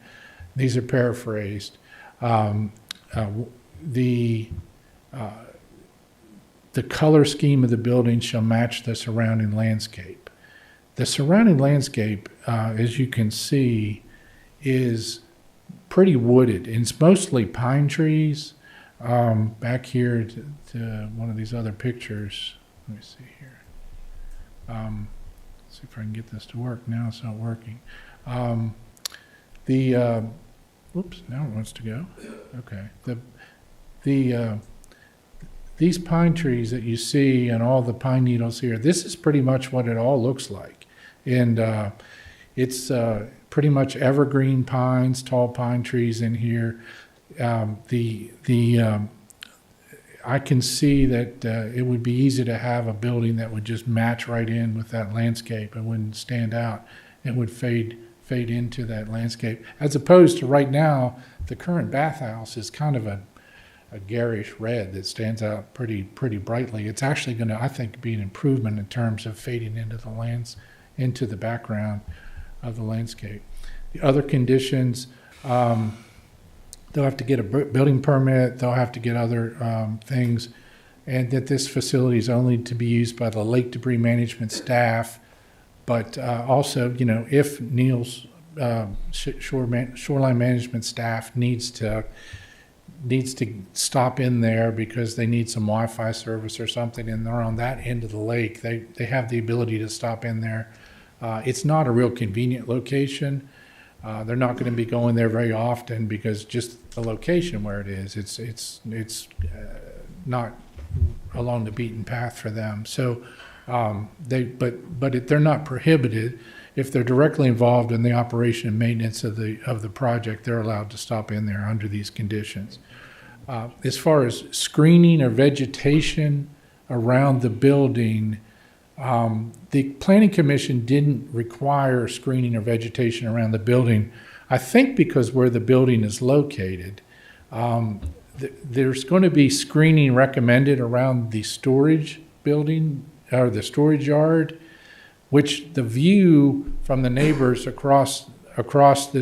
These are paraphrased. The color scheme of the building shall match the surrounding landscape. The surrounding landscape, as you can see, is pretty wooded. It's mostly pine trees. Back here to one of these other pictures. Let me see here. See if I can get this to work. Now it's not working. Whoops, now it wants to go. Okay. These pine trees that you see and all the pine needles here, this is pretty much what it all looks like. And it's pretty much evergreen pines, tall pine trees in here. I can see that it would be easy to have a building that would just match right in with that landscape and wouldn't stand out and would fade into that landscape. As opposed to right now, the current bathhouse is kind of a garish red that stands out pretty brightly. It's actually going to, I think, be an improvement in terms of fading into the background of the landscape. The other conditions, they'll have to get a building permit, they'll have to get other things, and that this facility is only to be used by the lake debris management staff, but also, you know, if Neil's shoreline management staff needs to stop in there because they need some Wi-Fi service or something and they're on that end of the lake, they have the ability to stop in there. It's not a real convenient location. They're not going to be going there very often because just the location where it is, it's not along the beaten path for them. So they're not prohibited. If they're directly involved in the operation and maintenance of the project, they're allowed to stop in there under these conditions. As far as screening or vegetation around the building, the Planning Commission didn't require screening or vegetation around the building. I think because where the building is located, there's going to be screening recommended around the storage building or the storage yard, which the view from the neighbors across the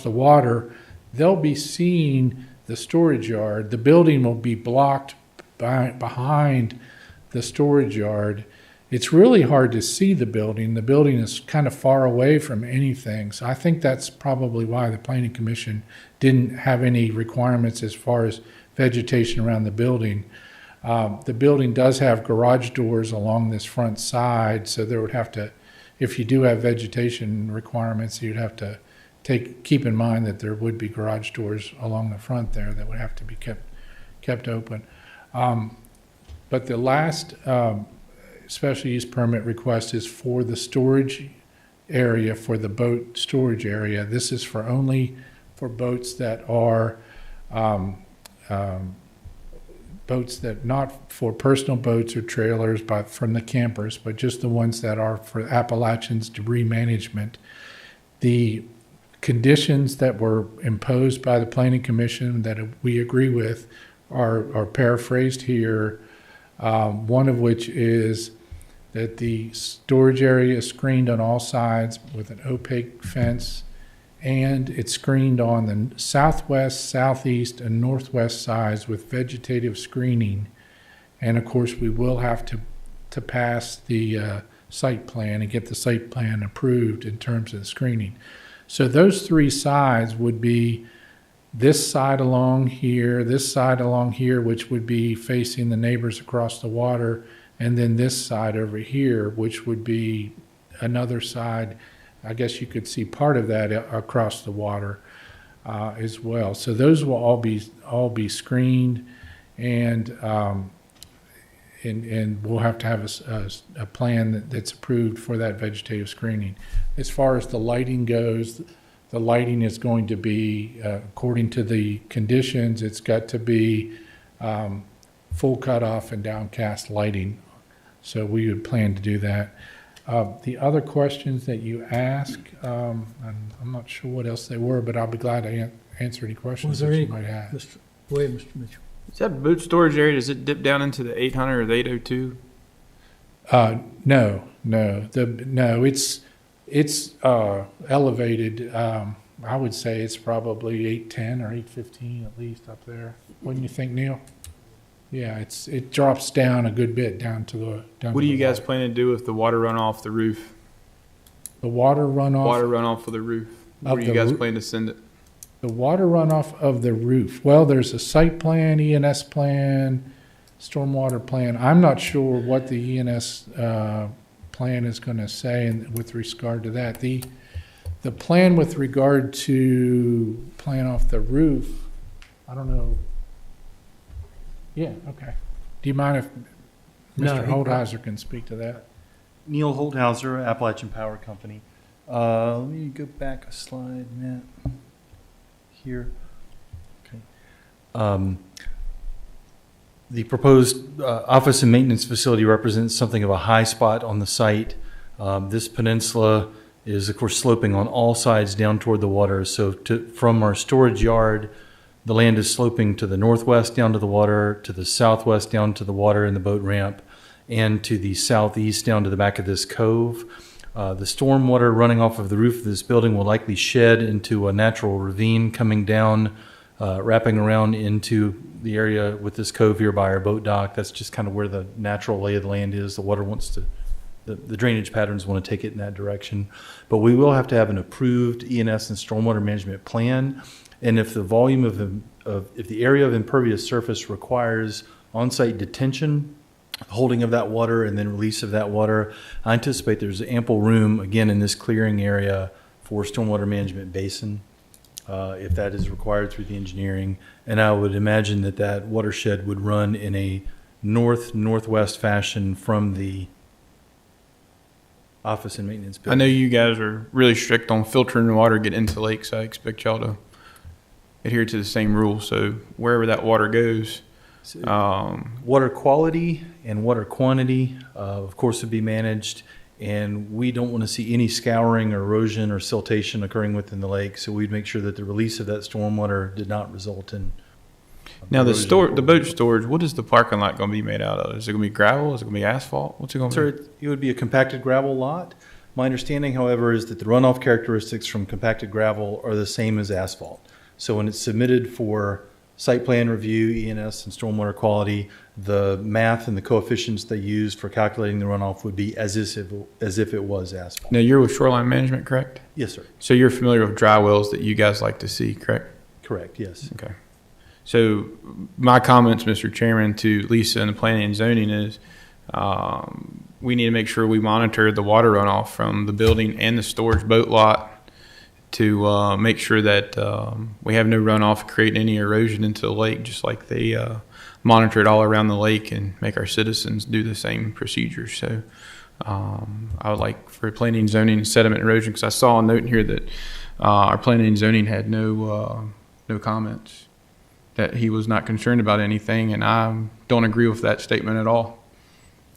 water, they'll be seeing the storage yard. The building will be blocked behind the storage yard. It's really hard to see the building. The building is kind of far away from anything. So I think that's probably why the Planning Commission didn't have any requirements as far as vegetation around the building. The building does have garage doors along this front side, so there would have to, if you do have vegetation requirements, you'd have to keep in mind that there would be garage doors along the front there that would have to be kept open. But the last special use permit request is for the storage area, for the boat storage area. This is only for boats that are boats that not for personal boats or trailers from the campers, but just the ones that are for Appalachians debris management. The conditions that were imposed by the Planning Commission that we agree with are paraphrased here. One of which is that the storage area is screened on all sides with an opaque fence, and it's screened on the southwest, southeast, and northwest sides with vegetative screening. And of course, we will have to pass the site plan and get the site plan approved in terms of the screening. So those three sides would be this side along here, this side along here, which would be facing the neighbors across the water, and then this side over here, which would be another side. I guess you could see part of that across the water as well. So those will all be screened, and we'll have to have a plan that's approved for that vegetative screening. As far as the lighting goes, the lighting is going to be, according to the conditions, it's got to be full cutoff and downcast lighting. So we would plan to do that. The other questions that you asked, I'm not sure what else they were, but I'll be glad to answer any questions that you might have. Go ahead, Mr. Mitchell. Is that boot storage area, does it dip down into the 800 or the 802? No, it's elevated. I would say it's probably 810 or 815 at least up there. Wouldn't you think, Neil? Yeah, it drops down a good bit down to the. What do you guys plan to do with the water runoff the roof? The water runoff. Water runoff for the roof. Where do you guys plan to send it? The water runoff of the roof. Well, there's a site plan, ENS plan, stormwater plan. I'm not sure what the ENS plan is going to say with regard to that. The plan with regard to plan off the roof, I don't know. Yeah, okay. Do you mind if Mr. Holdhauser can speak to that? Neil Holdhauser, Appalachian Power Company. Let me go back a slide, Matt. Here. Okay. The proposed office and maintenance facility represents something of a high spot on the site. This peninsula is, of course, sloping on all sides down toward the water. So from our storage yard, the land is sloping to the northwest down to the water, to the southwest down to the water and the boat ramp, and to the southeast down to the back of this cove. The storm water running off of the roof of this building will likely shed into a natural ravine coming down, wrapping around into the area with this cove here by our boat dock. That's just kind of where the natural lay of the land is. The water wants to, the drainage patterns want to take it in that direction. But we will have to have an approved ENS and stormwater management plan. And if the volume if the area of impervious surface requires on-site detention, holding of that water and then release of that water, I anticipate there's ample room, again, in this clearing area for stormwater management basin, if that is required through the engineering. And I would imagine that watershed would run in a north-northwest fashion from the office and maintenance building. I know you guys are really strict on filtering the water get into lakes. I expect y'all to adhere to the same rules. So wherever that water goes, water quality and water quantity, of course, would be managed. And we don't want to see any scouring or erosion or siltation occurring within the lake. So we'd make sure that the release of that stormwater did not result in. Now the boat storage, what is the parking lot going to be made out of? Is it going to be gravel? Is it going to be asphalt? What's it going to be? Sir, it would be a compacted gravel lot. My understanding, however, is that the runoff characteristics from compacted gravel are the same as asphalt. So when it's submitted for site plan review, ENS, and stormwater quality, the math and the coefficients they use for calculating the runoff would be as if it was asphalt. Now, you're with shoreline management, correct? Yes, sir. So you're familiar with dry wells that you guys like to see, correct? Correct, yes. Okay. So my comments, Mr. Chairman, to Lisa and the planning and zoning is we need to make sure we monitor the water runoff from the building and the storage boat lot to make sure that we have no runoff creating any erosion into the lake, just like they monitor it all around the lake and make our citizens do the same procedures. So I would like for planning and zoning and sediment erosion, because I saw a note in here that our planning and zoning had no comments, that he was not concerned about anything, and I don't agree with that statement at all.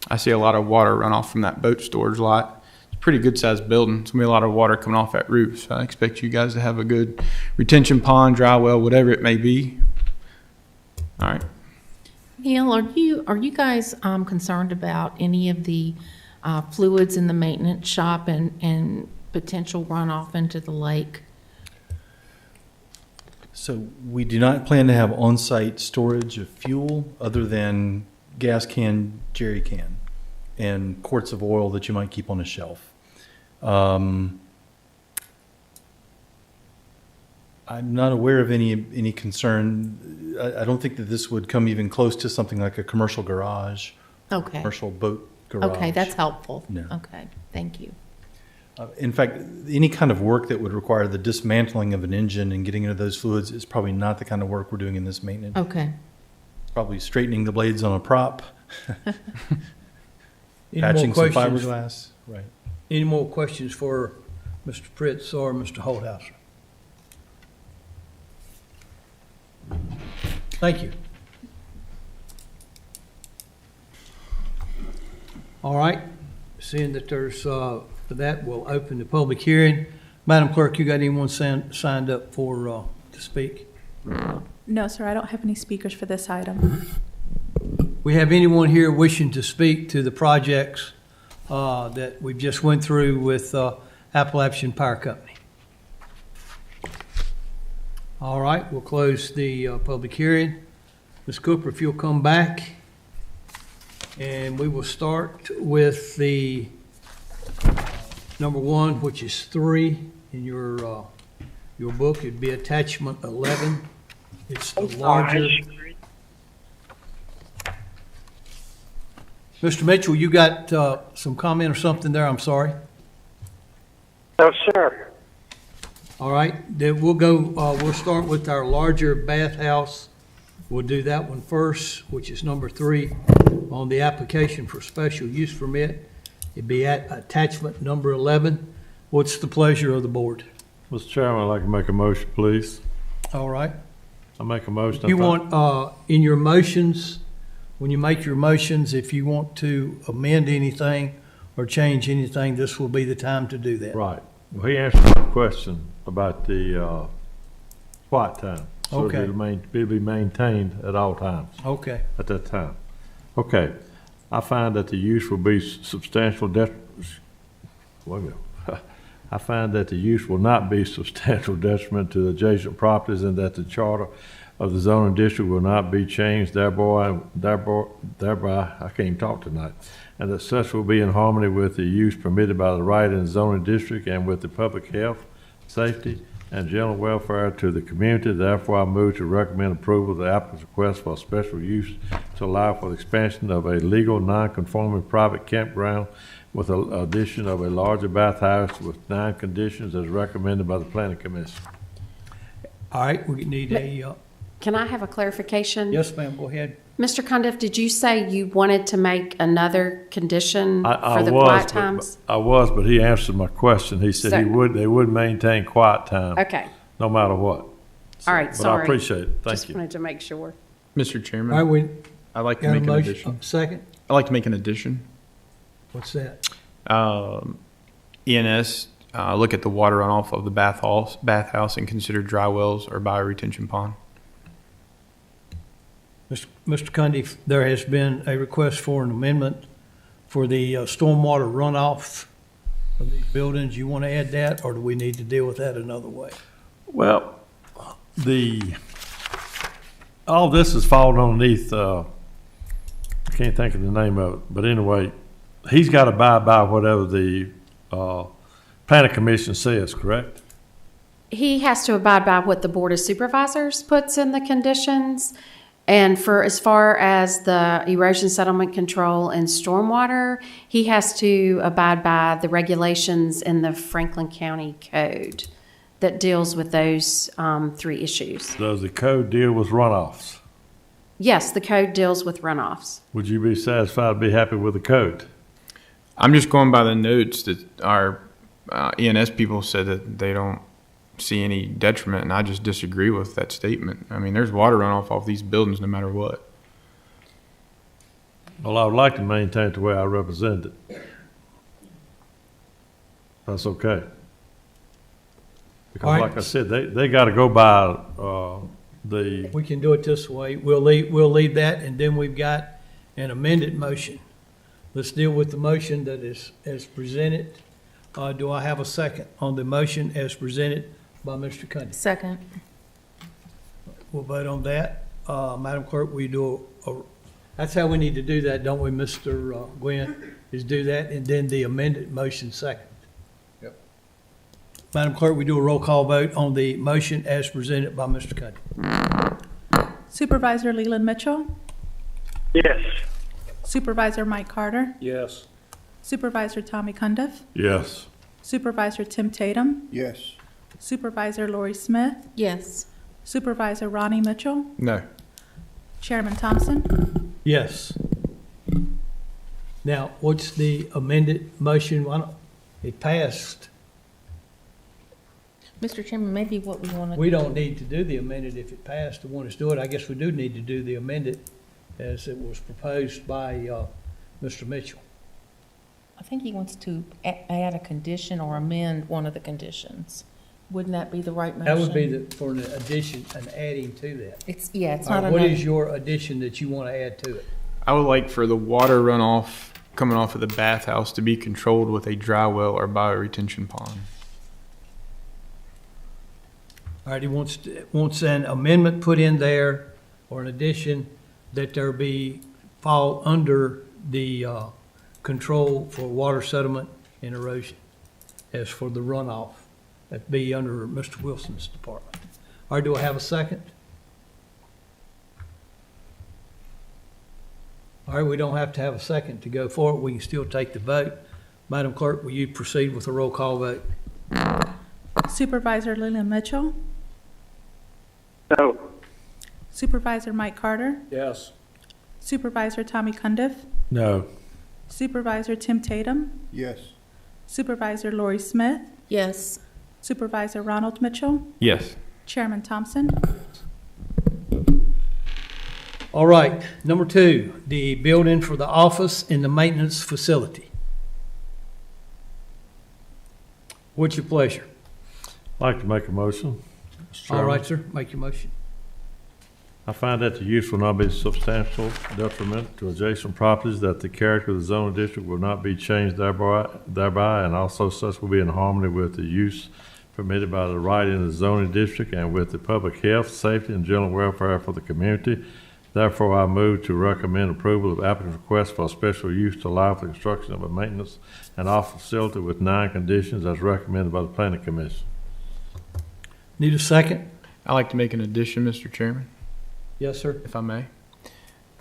I see a lot of water runoff from that boat storage lot. Pretty good sized building. It's gonna be a lot of water coming off that roof. So I expect you guys to have a good retention pond, dry well, whatever it may be. All right. Neil, are you guys concerned about any of the fluids in the maintenance shop and potential runoff into the lake? So we do not plan to have on-site storage of fuel other than gas can, jerry can, and quarts of oil that you might keep on a shelf. I'm not aware of any concern. I don't think that this would come even close to something like a commercial garage. Okay. Commercial boat garage. Okay, that's helpful. No. Okay, thank you. In fact, any kind of work that would require the dismantling of an engine and getting into those fluids is probably not the kind of work we're doing in this maintenance. Okay. Probably straightening the blades on a prop, Any more patching some questions? fiberglass. Right. Any more questions for Mr. Pritz or Mr. Holdhauser? Thank you. All right, seeing that there's, for that, we'll open the public hearing. Madam Clerk, you got anyone signed up for, to speak? No, sir, I don't have any speakers for this item. We have anyone here wishing to speak to the projects that we've just went through with Appalachian Power Company? All right, we'll close the public hearing. Ms. Cooper, if you'll come back, and we will start with the number 1, which is 3 in your book. It'd be attachment 11. It's the larger. Mr. Mitchell, you got some comment or something there? I'm sorry. No, sir. All right, then we'll go, we'll start with our larger bathhouse. We'll do that one first, which is number 3 on the application for special use permit. It'd be at attachment number 11. What's the pleasure of the board? Mr. Chairman, I'd like to make a motion, please. All right. I make a motion. You want, in your motions, when you make your motions, if you want to amend anything or change anything, this will be the time to do that. Right. Well, he answered my question about the squat time. So Okay. it'll be maintained at all times. Okay. At that time. Okay. I find that the use will be substantial wait a minute. I find that the use will not be substantial detriment to the adjacent properties and that the charter of the zoning district will not be changed thereby, I can't even talk tonight, and that such will be in harmony with the use permitted by the right in the zoning district and with the public health, safety, and general welfare to the community. Therefore, I move to recommend approval of the applicant's request for a special use to allow for the expansion of a legal, non-conforming private campground with the addition of a larger bathhouse with 9 conditions as recommended by the planning commission. All right, we need a, Can I have a clarification? yes, ma'am, go ahead. Mr. Cundiff, did you say you wanted to make another condition I for the was, quiet but- times? I was, but he answered my question. He said they would maintain quiet time. Okay, No matter what. all right, But sorry. I appreciate it. Thank Just you. wanted to make sure. Mr. Chairman, All right, we I'd like to got a make an motion, addition. second? I'd like to make an addition. What's that? ENS, look at the water runoff of the bathhouse and consider dry wells or bioretention pond. Mr. Cundy, there has been a request for an amendment for the stormwater runoff of these buildings. You want to add that, or do we need to deal with that another way? Well, all this is falling underneath, I can't think of the name of it, but anyway, he's got to abide by whatever the planning commission says, correct? He has to abide by what the Board of Supervisors puts in the conditions. And for as far as the erosion settlement control and stormwater, he has to abide by the regulations in the Franklin County Code that deals with those 3 issues. Does the code deal with runoffs? Yes, the code deals with runoffs. Would you be satisfied, be happy with the code? I'm just going by the notes that our ENS people said that they don't see any detriment, and I just disagree with that statement. I mean, there's water runoff off these buildings no matter what. Well, I would like to maintain it the way I represent it. That's okay. All Because right. like I said, they got to go by the, We can do it this way. We'll leave that, and then we've got an amended motion. Let's deal with the motion that is as presented. Do I have a second on the motion as presented by Mr. Cundy? Second. We'll vote on that. Madam Clerk, we do that's how we need to do that, don't we, Mr. Gwen? Is do that, and then the amended motion second. Yep. Madam Clerk, we do a roll call vote on the motion as presented by Mr. Cuddy. Supervisor Leland Mitchell, Yes. Supervisor Mike Carter, Yes. Supervisor Tommy Cundiff, Yes. Supervisor Tim Tatum, Yes. Supervisor Lori Smith, Yes. Supervisor Ronnie Mitchell, No. Chairman Thompson. Yes. Now, what's the amended motion? It passed. Mr. Chairman, maybe what we want to. We don't need to do the amended if it passed. To want us to do it, I guess we do need to do the amended as it was proposed by Mr. Mitchell. I think he wants to add a condition or amend one of the conditions. Wouldn't that be the right motion? That would be for an addition, an adding to that. It's not All right, enough. what is your addition that you want to add to it? I would like for the water runoff coming off of the bathhouse to be controlled with a dry well or bioretention pond. All right, he wants an amendment put in there or an addition that there be, fall under the control for water settlement and erosion as for the runoff. That'd be under Mr. Wilson's department. All right, do I have a second? All right, we don't have to have a second to go for it. We can still take the vote. Madam Clerk, will you proceed with a roll call vote? Supervisor Leland Mitchell, No. Supervisor Mike Carter, Yes. Supervisor Tommy Cundiff, No. Supervisor Tim Tatum, Yes. Supervisor Lori Smith, Yes. Supervisor Ronald Mitchell, Yes. Chairman Thompson. All right, number 2, the building for the office and the maintenance facility. What's your pleasure? I'd like to make a motion. Mr. All Chairman. right, sir, make your motion. I find that the use will not be substantial detriment to adjacent properties, that the character of the zoning district will not be changed thereby, and also such will be in harmony with the use permitted by the right in the zoning district and with the public health, safety, and general welfare for the community. Therefore, I move to recommend approval of applicant's request for a special use to allow for the construction of a maintenance and office facility with 9 conditions as recommended by the Planning Commission. Need a second? I'd like to make an addition, Mr. Chairman, Yes, sir. if I may.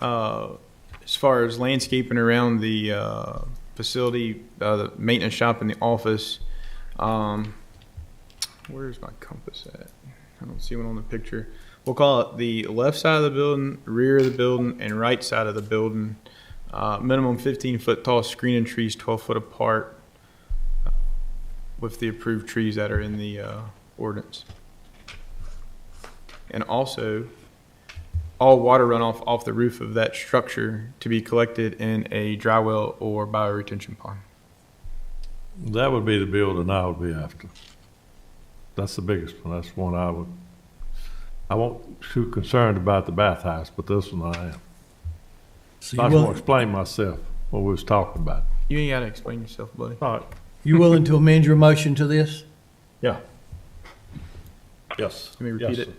As far as landscaping around the facility, the maintenance shop and the office, where's my compass at? I don't see one on the picture. We'll call it the left side of the building, rear of the building, and right side of the building. Minimum 15-foot tall screening trees, 12 foot apart, with the approved trees that are in the ordinance. And also, all water runoff off the roof of that structure to be collected in a dry well or bioretention pond. That would be the building I would be after. That's the biggest one. That's one I won't too concerned about the bathhouse, but this one I am. So I you just want to willing, explain myself, what we was talking about. You ain't got to explain yourself, buddy. All right. you willing to amend your motion to this? Yeah. Yes. Let me repeat Yes, it. sir.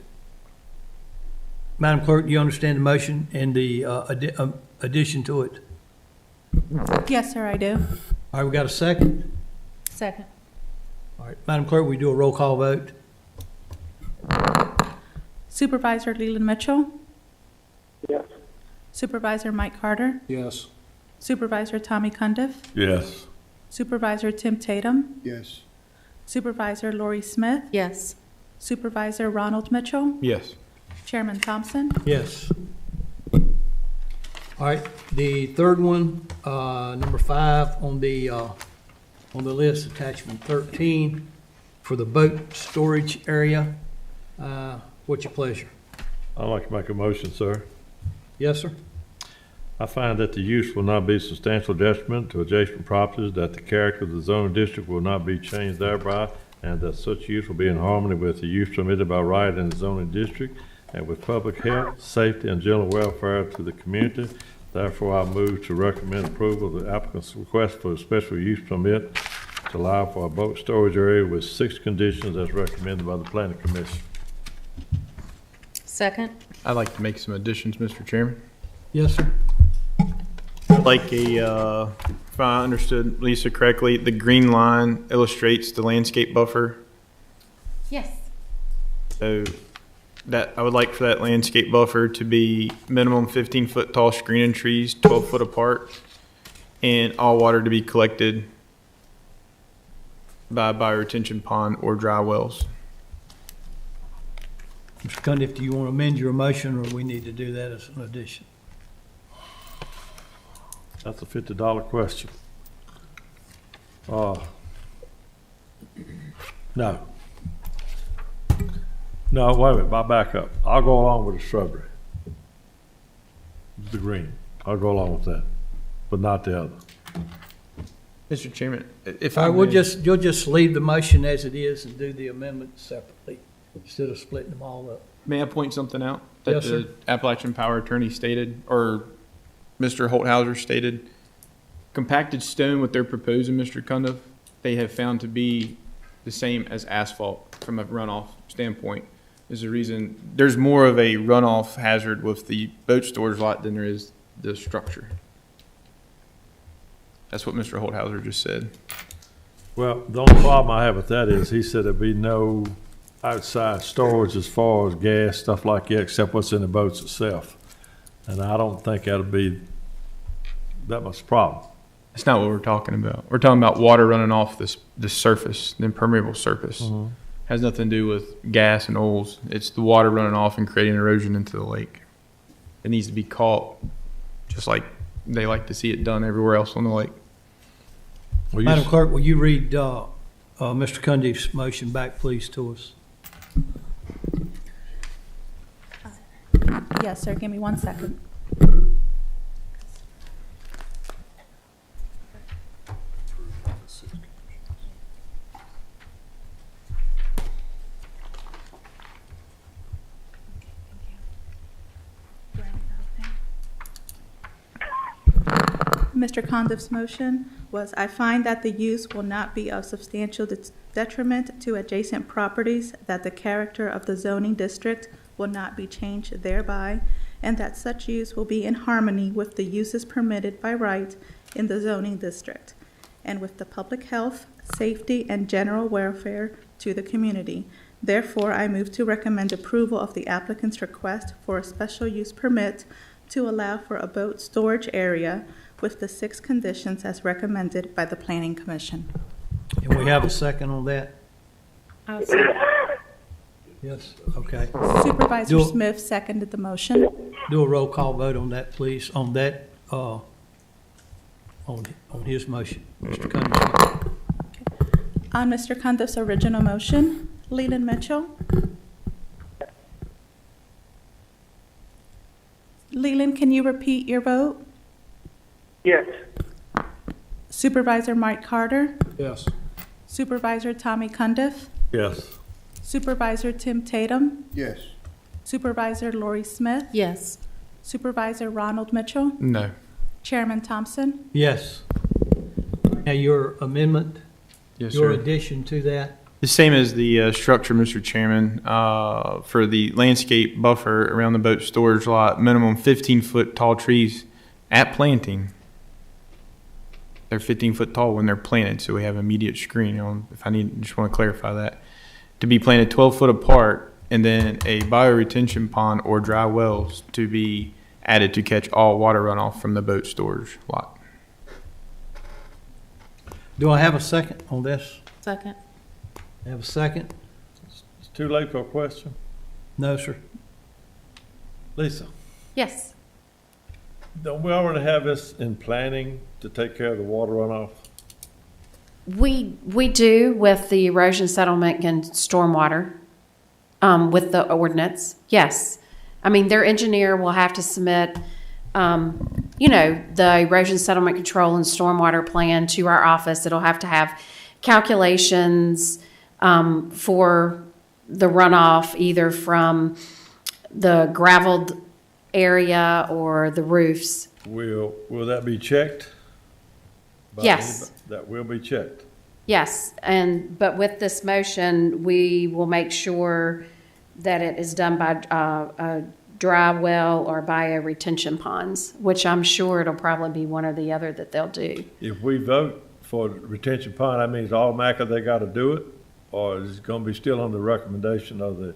Madam Clerk, do you understand the motion and the addition to it? Yes, sir, I do. All right, we got a second? Second. All right, Madam Clerk, we do a roll call vote? Supervisor Leland Mitchell, Yes. Supervisor Mike Carter, Yes. Supervisor Tommy Cundiff, Yes. Supervisor Tim Tatum, Yes. Supervisor Lori Smith, Yes. Supervisor Ronald Mitchell, Yes. Chairman Thompson. Yes. All right, the third one, number 5 on the list, attachment 13, for the boat storage area. What's your pleasure? I'd like to make a motion, sir. Yes, sir? I find that the use will not be substantial detriment to adjacent properties, that the character of the zoning district will not be changed thereby, and that such use will be in harmony with the use permitted by right in the zoning district and with public health, safety, and general welfare to the community. Therefore, I move to recommend approval of the applicant's request for a special use permit to allow for a boat storage area with 6 conditions as recommended by the Planning Commission. Second. I'd like to make some additions, Mr. Chairman. Yes, sir? Like if I understood Lisa correctly, the green line illustrates the landscape buffer Yes. So that, I would like for that landscape buffer to be minimum 15-foot tall screening trees, 12 foot apart, and all water to be collected by bioretention pond or dry wells. Mr. Cundiff, do you want to amend your motion, or we need to do that as an addition? That's a $50 question. No. No, wait a minute, I back up. I'll go along with the shrubbery. The green. I'll go along with that, but not the other. Mr. Chairman, if All I right, we'll may- you'll just leave the motion as it is and do the amendment separately, instead of splitting them all up. May I point something out that Yes, the sir. Appalachian Power Attorney stated, or Mr. Holthauser stated? Compacted stone, what they're proposing, Mr. Cundiff, they have found to be the same as asphalt from a runoff standpoint. Is the reason there's more of a runoff hazard with the boat storage lot than there is the structure. That's what Mr. Holthauser just said. Well, the only problem I have with that is he said there'd be no outside storage as far as gas, stuff like that, except what's in the boats itself. And I don't think that'll be that much problem. That's not what we're talking about. We're talking about water running off this surface, the impermeable surface. Mhm. Has nothing to do with gas and oils. It's the water running off and creating erosion into the lake. It needs to be caught, just like they like to see it done everywhere else on the lake. Well, Madam Clerk, will you read Mr. Cundiff's motion back, please, to us? Yes, sir, give me 1 second. Mr. Condiff's motion was, I find that the use will not be of substantial detriment to adjacent properties, that the character of the zoning district will not be changed thereby, and that such use will be in harmony with the uses permitted by right in the zoning district, and with the public health, safety, and general welfare to the community. Therefore, I move to recommend approval of the applicant's request for a special use permit to allow for a boat storage area with the 6 conditions as recommended by the Planning Commission. And we have a second on that? I'll say Yes, okay. Supervisor Do- Smith seconded the motion. Do a roll call vote on that, please, on that, on his motion. Mr. Cundiff. On Mr. Condiff's original motion, Leland Mitchell. Leland, can you repeat your vote? Yes. Supervisor Mike Carter, Yes. Supervisor Tommy Cundiff, Yes. Supervisor Tim Tatum, Yes. Supervisor Lori Smith, yes. Supervisor Ronald Mitchell, No. Chairman Thompson. Yes. Now, your amendment, Yes, your sir. addition to that? The same as the structure, Mr. Chairman, for the landscape buffer around the boat storage lot, minimum 15-foot tall trees at planting. They're 15-foot tall when they're planted, so we have immediate screen. If I need, just want to clarify that. To be planted 12 foot apart, and then a bioretention pond or dry wells to be added to catch all water runoff from the boat storage lot. Do I have a second on this? Second. Have a second? It's too late for a question. No, sir. Lisa, Yes. don't we already have this in planning to take care of the water runoff? We do with the erosion settlement and stormwater, with the ordinance, yes. I mean, their engineer will have to submit, the erosion settlement control and stormwater plan to our office. It'll have to have calculations, for the runoff, either from the gravelled area or the roofs. Will that be checked? by Yes. anybody? That will be checked. Yes, but with this motion, we will make sure that it is done by a dry well or bioretention ponds, which I'm sure it'll probably be one or the other that they'll do. If we vote for retention pond, that means automatically they gotta do it? or is it gonna be still on the recommendation of the,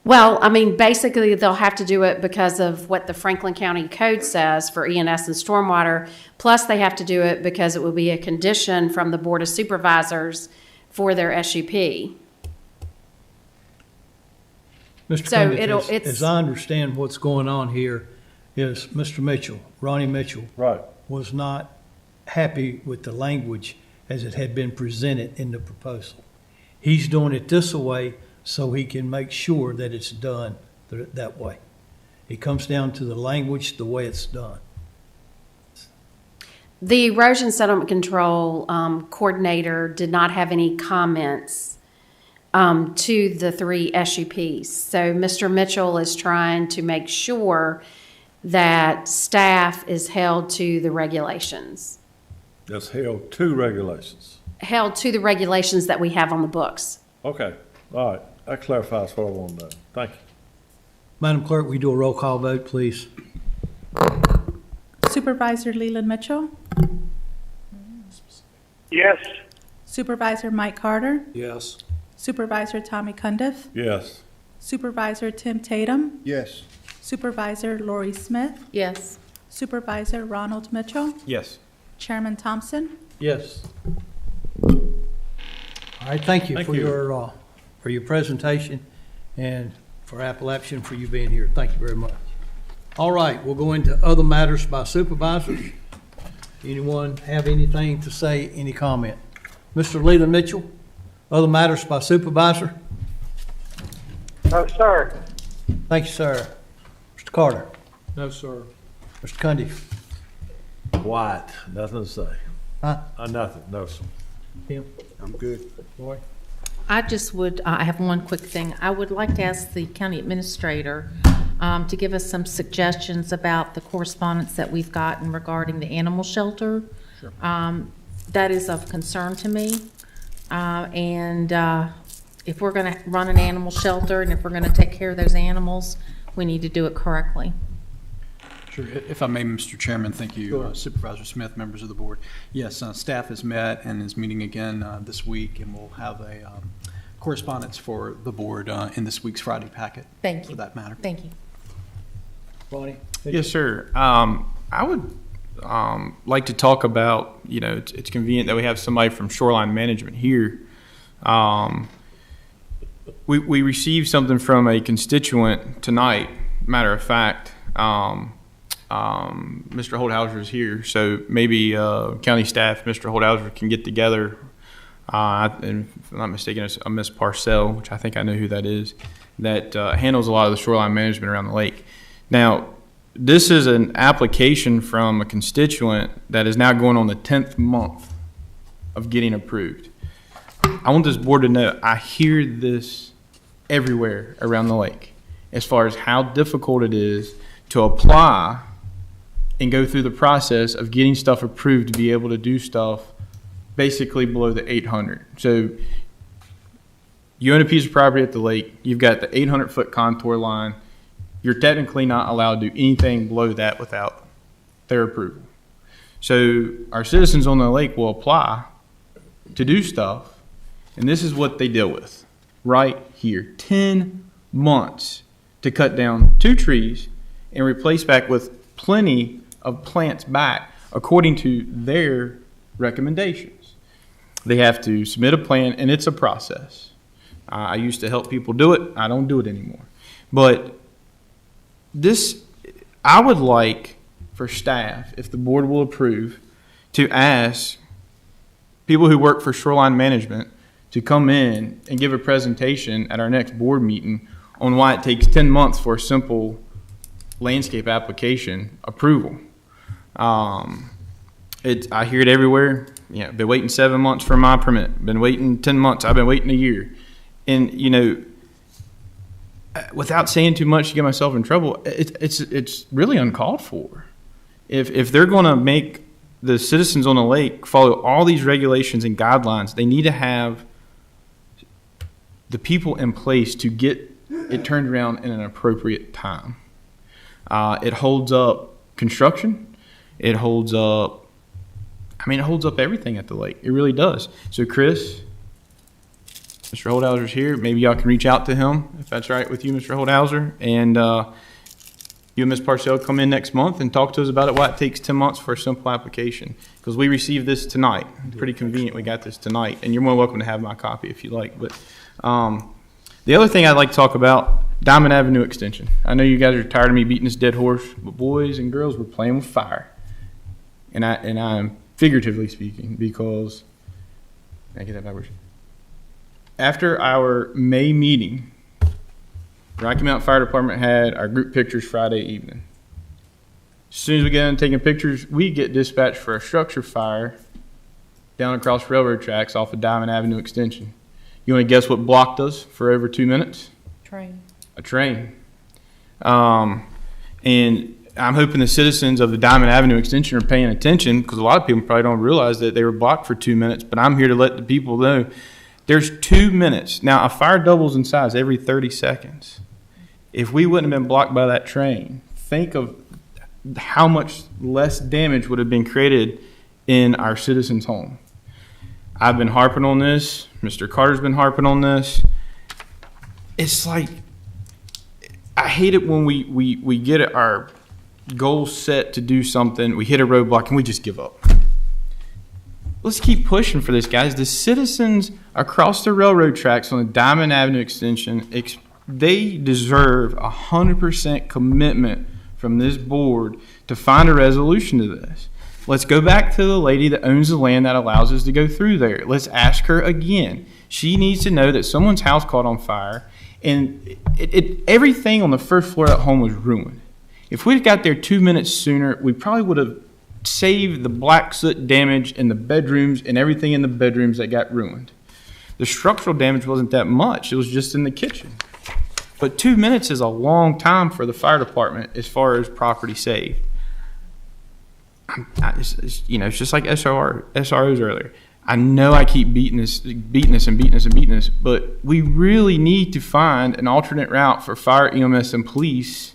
Well, I mean, basically, they'll have to do it because of what the Franklin County Code says for ENS and stormwater. Plus, they have to do it because it will be a condition from the Board of Supervisors for their SUP. Mr. So Cundiff, it's- as I understand what's going on here, is Mr. Mitchell, Ronnie Mitchell, right? was not happy with the language as it had been presented in the proposal. He's doing it this way so he can make sure that it's done that way. It comes down to the language, the way it's done. The erosion settlement control coordinator did not have any comments to the three SUPs. So Mr. Mitchell is trying to make sure that staff is held to the regulations. That's held to regulations? Held to the regulations that we have on the books. Okay, all right, that clarifies what I want to know. Thank you. Madam Clerk, we do a roll call vote, please. Supervisor Leland Mitchell, Yes. Supervisor Mike Carter, Yes. Supervisor Tommy Cundiff, Yes. Supervisor Tim Tatum, Yes. Supervisor Lori Smith, Yes. Supervisor Ronald Mitchell, Yes. Chairman Thompson. Yes. All right, thank you Thank for you. your presentation and for Appalachian for you being here. Thank you very much. All right, we'll go into other matters by supervisors. Anyone have anything to say, any comment? Mr. Leland Mitchell, other matters by supervisor? No, sir. Thank you, sir. Mr. Carter? No, sir. Mr. Cundiff? Quiet, nothing to say. Huh? Nothing, no, sir. Tim? I'm good. Roy? I just would, I have one quick thing. I would like to ask the county administrator to give us some suggestions about the correspondence that we've gotten regarding the animal shelter. Sure. That is of concern to me. If we're going to run an animal shelter and if we're going to take care of those animals, we need to do it correctly. Sure. If I may, Mr. Chairman, thank you, Sure. Supervisor Smith, members of the board. Yes, staff has met and is meeting again this week, and we'll have a correspondence for the board in this week's Friday packet. Thank you. For that matter. Thank you. Ronnie? Yes, sir. I would like to talk about, it's convenient that we have somebody from shoreline management here. We received something from a constituent tonight, matter of fact. Mr. Holdhauser is here, so maybe county staff, Mr. Holdhauser can get together. And if I'm not mistaken, it's a Miss Parcell, which I think I know who that is, that handles a lot of the shoreline management around the lake. Now, this is an application from a constituent that is now going on the 10th month of getting approved. I want this board to know, I hear this everywhere around the lake as far as how difficult it is to apply and go through the process of getting stuff approved to be able to do stuff basically below the 800. So you own a piece of property at the lake, you've got the 800-foot contour line, you're technically not allowed to do anything below that without their approval. So our citizens on the lake will apply to do stuff, and this is what they deal with right here. 10 months to cut down 2 trees and replace back with plenty of plants back according to their recommendations. They have to submit a plan, and it's a process. I used to help people do it. I don't do it anymore. But this, I would like for staff, if the board will approve, to ask people who work for shoreline management to come in and give a presentation at our next board meeting on why it takes 10 months for a simple landscape application approval. I hear it everywhere. Been waiting 7 months for my permit. Been waiting 10 months. I've been waiting a year. And, without saying too much to get myself in trouble, it's really uncalled for. If they're going to make the citizens on the lake follow all these regulations and guidelines, they need to have the people in place to get it turned around in an appropriate time. It holds up construction. It holds up I mean, it holds up everything at the lake. It really does. So Chris, Mr. Holdhauser's here. Maybe y'all can reach out to him, if that's right with you, Mr. Holdhauser. And you and Ms. Parcell come in next month and talk to us about it, why it takes 10 months for a simple application. Because we received this tonight. Pretty convenient we got this tonight. And you're more welcome to have my copy if you like. But the other thing I'd like to talk about, Diamond Avenue Extension. I know you guys are tired of me beating this dead horse, but boys and girls, we're playing with fire. And I'm figuratively speaking, because, I get that backwards. After our May meeting, Rocky Mountain Fire Department had our group pictures Friday evening. As soon as we get done taking pictures, we get dispatched for a structure fire down across railroad tracks off of Diamond Avenue Extension. You want to guess what blocked us for over 2 minutes? Train. A train. And I'm hoping the citizens of the Diamond Avenue Extension are paying attention, because a lot of people probably don't realize that they were blocked for 2 minutes, but I'm here to let the people know there's 2 minutes. Now, a fire doubles in size every 30 seconds. If we wouldn't have been blocked by that train, think of how much less damage would have been created in our citizens' home. I've been harping on this. Mr. Carter's been harping on this. It's like, I hate it when we get our goals set to do something, we hit a roadblock, and we just give up. Let's keep pushing for this, guys. The citizens across the railroad tracks on the Diamond Avenue Extension, they deserve 100% commitment from this board to find a resolution to this. Let's go back to the lady that owns the land that allows us to go through there. Let's ask her again. She needs to know that someone's house caught on fire, and everything on the first floor of that home was ruined. If we'd got there 2 minutes sooner, we probably would have saved the black soot damage in the bedrooms and everything in the bedrooms that got ruined. The structural damage wasn't that much. It was just in the kitchen. But 2 minutes is a long time for the fire department as far as property saved. It's just like SROs earlier. I know I keep beating this, but we really need to find an alternate route for fire, EMS, and police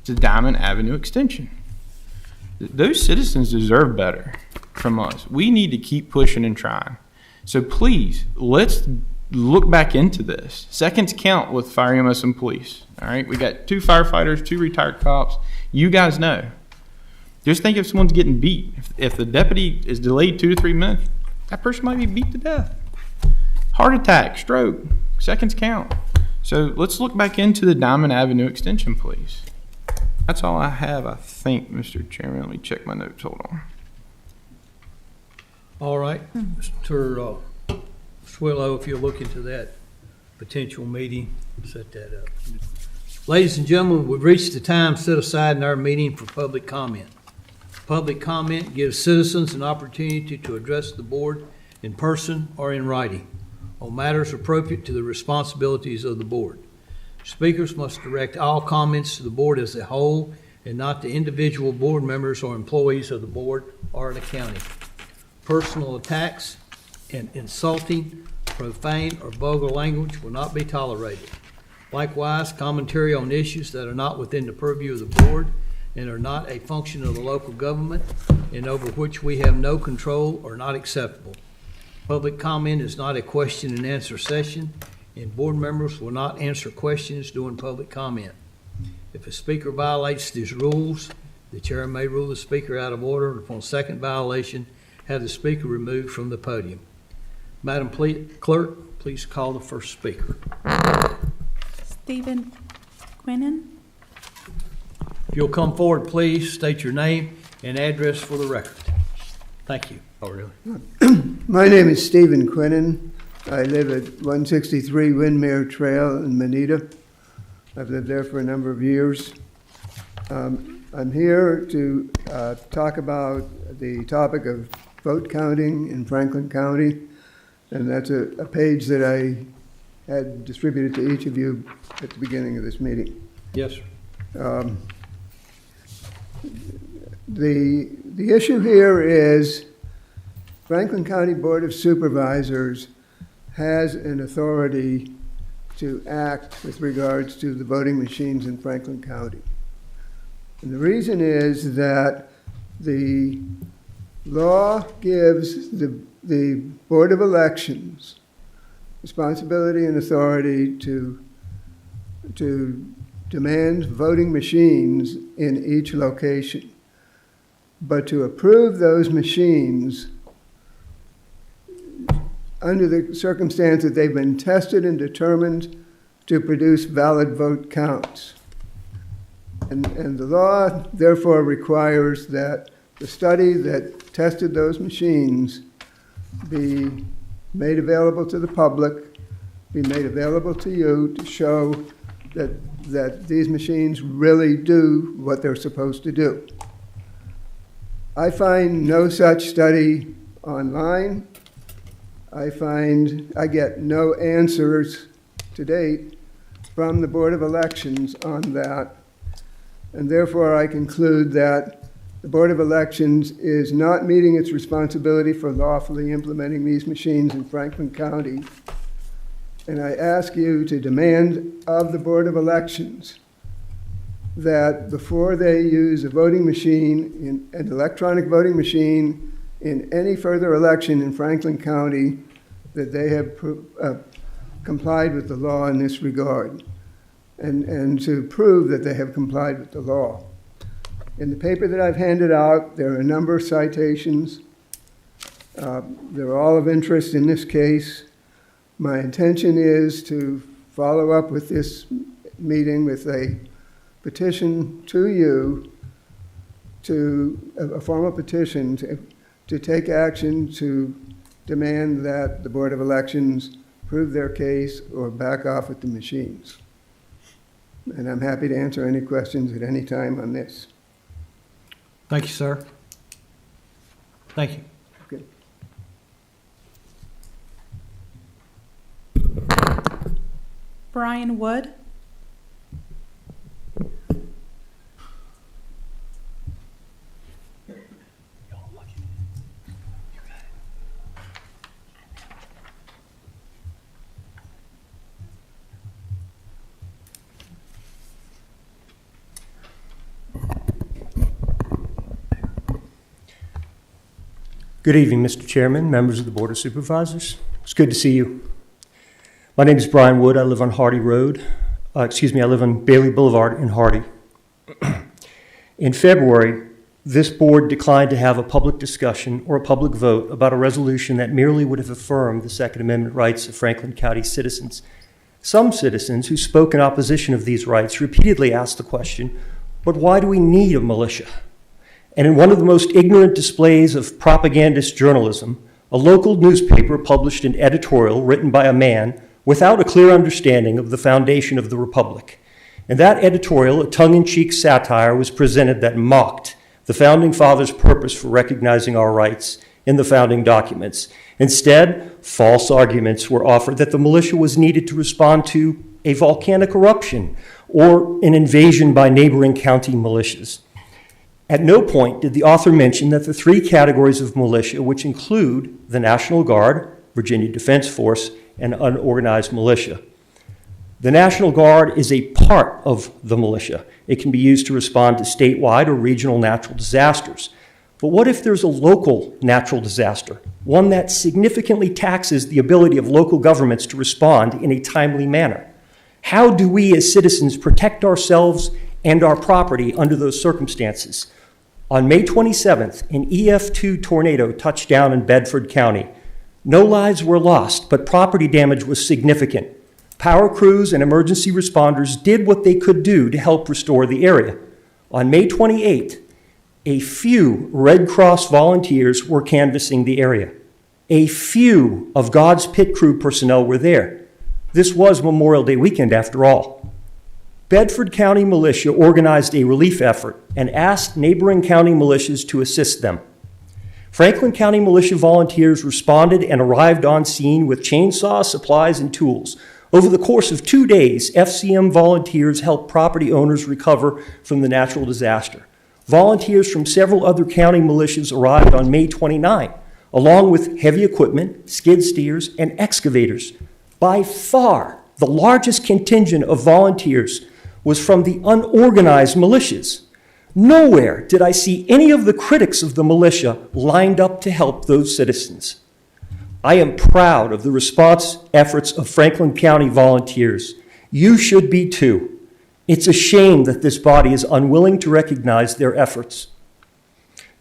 to Diamond Avenue Extension. Those citizens deserve better from us. We need to keep pushing and trying. So please, let's look back into this. Seconds count with fire, EMS, and police. All right, we got 2 firefighters, 2 retired cops. You guys know. Just think if someone's getting beat. If the deputy is delayed 2 to 3 minutes, that person might be beat to death. Heart attack, stroke, seconds count. So let's look back into the Diamond Avenue Extension, please. That's all I have, I think, Mr. Chairman. Let me check my notes. Hold on. All right, Mr. Swillow, if you'll look into that potential meeting, set that up. Ladies and gentlemen, we've reached the time set aside in our meeting for public comment. Public comment gives citizens an opportunity to address the board in person or in writing on matters appropriate to the responsibilities of the board. Speakers must direct all comments to the board as a whole and not to individual board members or employees of the board or the county. Personal attacks and insulting, profane, or vulgar language will not be tolerated. Likewise, commentary on issues that are not within the purview of the board and are not a function of the local government and over which we have no control are not acceptable. Public comment is not a question and answer session, and board members will not answer questions during public comment. If a speaker violates these rules, the chair may rule the speaker out of order, and upon second violation, have the speaker removed from the podium. Madam Clerk, please call the first speaker. Stephen Quinnen. If you'll come forward, please, state your name and address for the record. Thank you. Oh, really? My name is Stephen Quinnen. I live at 163 Windmere Trail in Manita. I've lived there for a number of years. I'm here to talk about the topic of vote counting in Franklin County, and that's a page that I had distributed to each of you at the beginning of this meeting. Yes, sir. The issue here is Franklin County Board of Supervisors has an authority to act with regards to the voting machines in Franklin County. And the reason is that the law gives the Board of Elections responsibility and authority to demand voting machines in each location. But to approve those machines under the circumstance that they've been tested and determined to produce valid vote counts. And the law therefore requires that the study that tested those machines be made available to the public, be made available to you to show that these machines really do what they're supposed to do. I find no such study online. I get no answers to date from the Board of Elections on that. And therefore, I conclude that the Board of Elections is not meeting its responsibility for lawfully implementing these machines in Franklin County. And I ask you to demand of the Board of Elections that before they use a voting machine, an electronic voting machine, in any further election in Franklin County, that they have complied with the law in this regard, and to prove that they have complied with the law. In the paper that I've handed out, there are a number of citations. They're all of interest in this case. My intention is to follow up with this meeting with a petition to you, a formal petition to take action to demand that the Board of Elections prove their case or back off with the machines. And I'm happy to answer any questions at any time on this. Thank you, sir. Thank you. Okay. Brian Wood. Good evening, Mr. Chairman, members of the Board of Supervisors. It's good to see you. My name is Brian Wood. I live on Hardy Road. I live on Bailey Boulevard in Hardy. In February, this board declined to have a public discussion or a public vote about a resolution that merely would have affirmed the Second Amendment rights of Franklin County citizens. Some citizens who spoke in opposition of these rights repeatedly asked the question, but why do we need a militia? And in one of the most ignorant displays of propagandist journalism, a local newspaper published an editorial written by a man without a clear understanding of the foundation of the Republic. In that editorial, a tongue-in-cheek satire was presented that mocked the Founding Fathers' purpose for recognizing our rights in the founding documents. Instead, false arguments were offered that the militia was needed to respond to a volcanic eruption or an invasion by neighboring county militias. At no point did the author mention that the three categories of militia, which include the National Guard, Virginia Defense Force, and unorganized militia. The National Guard is a part of the militia. It can be used to respond to statewide or regional natural disasters. But what if there's a local natural disaster, one that significantly taxes the ability of local governments to respond in a timely manner? How do we as citizens protect ourselves and our property under those circumstances? On May 27th, an EF2 tornado touched down in Bedford County. No lives were lost, but property damage was significant. Power crews and emergency responders did what they could do to help restore the area. On May 28th, a few Red Cross volunteers were canvassing the area. A few of God's pit crew personnel were there. This was Memorial Day weekend after all. Bedford County Militia organized a relief effort and asked neighboring county militias to assist them. Franklin County Militia volunteers responded and arrived on scene with chainsaws, supplies, and tools. Over the course of 2 days, FCM volunteers helped property owners recover from the natural disaster. Volunteers from several other county militias arrived on May 29, along with heavy equipment, skid steers, and excavators. By far, the largest contingent of volunteers was from the unorganized militias. Nowhere did I see any of the critics of the militia lined up to help those citizens. I am proud of the response efforts of Franklin County volunteers. You should be too. It's a shame that this body is unwilling to recognize their efforts.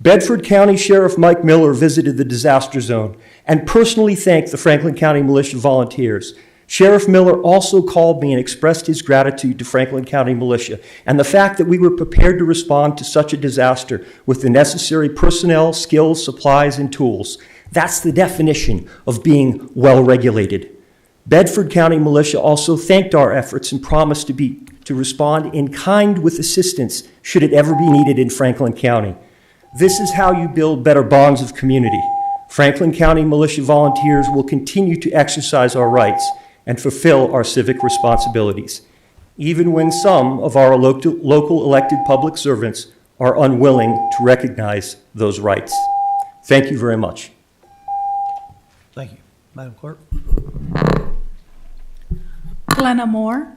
Bedford County Sheriff Mike Miller visited the disaster zone and personally thanked the Franklin County Militia volunteers. Sheriff Miller also called me and expressed his gratitude to Franklin County Militia and the fact that we were prepared to respond to such a disaster with the necessary personnel, skills, supplies, and tools. That's the definition of being well-regulated. Bedford County Militia also thanked our efforts and promised to respond in kind with assistance should it ever be needed in Franklin County. This is how you build better bonds of community. Franklin County Militia volunteers will continue to exercise our rights and fulfill our civic responsibilities, even when some of our local elected public servants are unwilling to recognize those rights. Thank you very much. Thank you. Madam Clerk? Glenna Moore.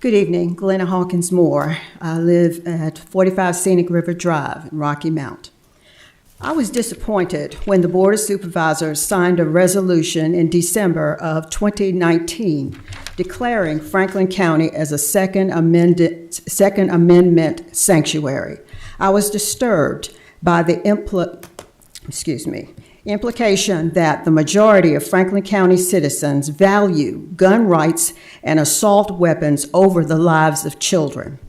Good evening, Glenna Hawkins Moore. I live at 45 Scenic River Drive in Rocky Mount. I was disappointed when the Board of Supervisors signed a resolution in December of 2019 declaring Franklin County as a Second Amendment sanctuary. I was disturbed by the implication that the majority of Franklin County citizens value gun rights and assault weapons over the lives of children.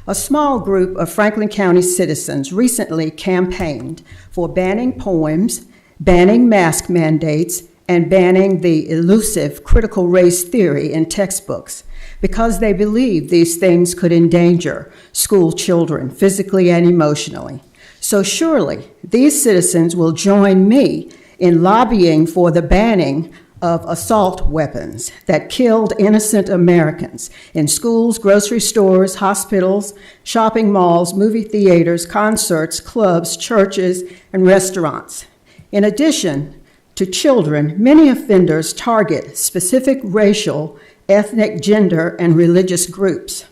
A small group of Franklin County citizens recently campaigned for banning poems, banning mask mandates, and banning the elusive critical race theory in textbooks because they believe these things could endanger school children physically and emotionally. So surely these citizens will join me in lobbying for the banning of assault weapons that killed innocent Americans in schools, grocery stores, hospitals, shopping malls, movie theaters, concerts, clubs, churches, and restaurants. In addition to children, many offenders target specific racial, ethnic, gender, and religious groups.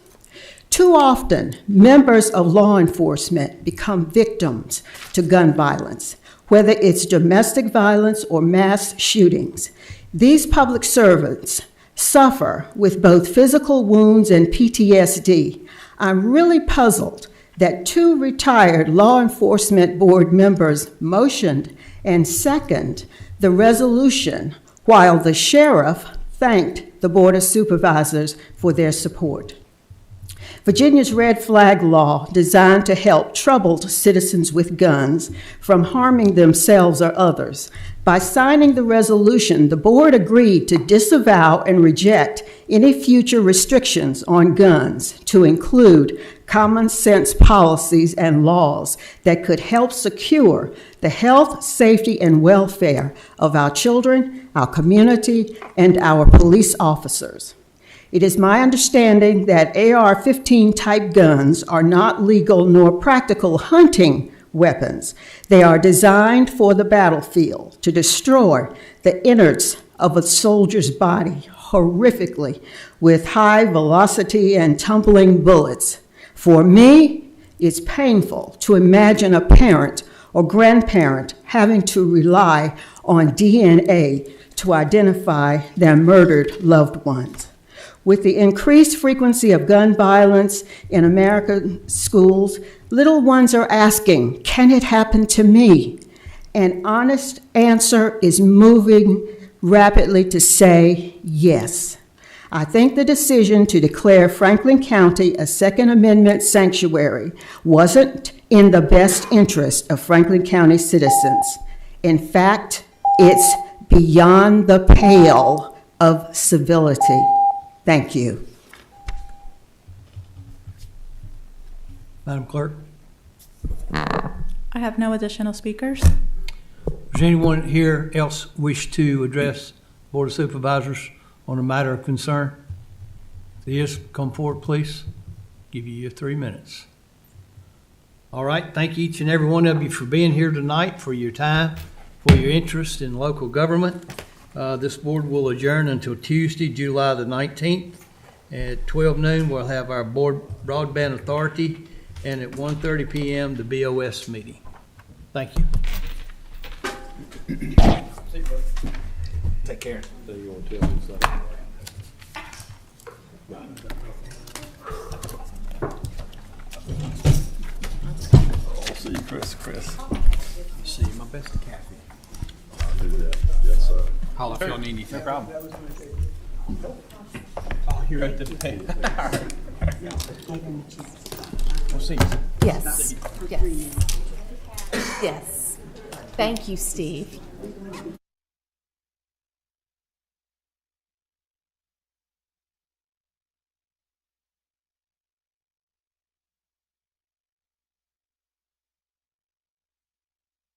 Too often, members of law enforcement become victims to gun violence, whether it's domestic violence or mass shootings. These public servants suffer with both physical wounds and PTSD. I'm really puzzled that 2 retired law enforcement board members motioned and seconded the resolution while the sheriff thanked the Board of Supervisors for their support. Virginia's red flag law, designed to help troubled citizens with guns from harming themselves or others. By signing the resolution, the board agreed to disavow and reject any future restrictions on guns, to include common sense policies and laws that could help secure the health, safety, and welfare of our children, our community, and our police officers. It is my understanding that AR-15 type guns are not legal nor practical hunting weapons. They are designed for the battlefield to destroy the innards of a soldier's body horrifically with high velocity and tumbling bullets. For me, it's painful to imagine a parent or grandparent having to rely on DNA to identify their murdered loved ones. With the increased frequency of gun violence in American schools, little ones are asking, can it happen to me? An honest answer is moving rapidly to say yes. I think the decision to declare Franklin County a Second Amendment sanctuary wasn't in the best interest of Franklin County citizens. In fact, it's beyond the pale of civility. Thank you. Madam Clerk? I have no additional speakers. Does anyone here else wish to address Board of Supervisors on a matter of concern? If there is, come forward, please. Give you your 3 minutes. All right, thank each and every one of you for being here tonight, for your time, for your interest in local government. This board will adjourn until Tuesday, July the 19th. At 12 noon, we'll have our board broadband authority, and at 1:30 p.m., the BOS meeting. Thank you. Take care. See you, Chris. See, my best Kathy. I'll do that. Yes, sir. Holla if y'all need anything. No problem. Oh, you're at the pay. We'll see. Yes, yes. Yes. Thank you, Steve.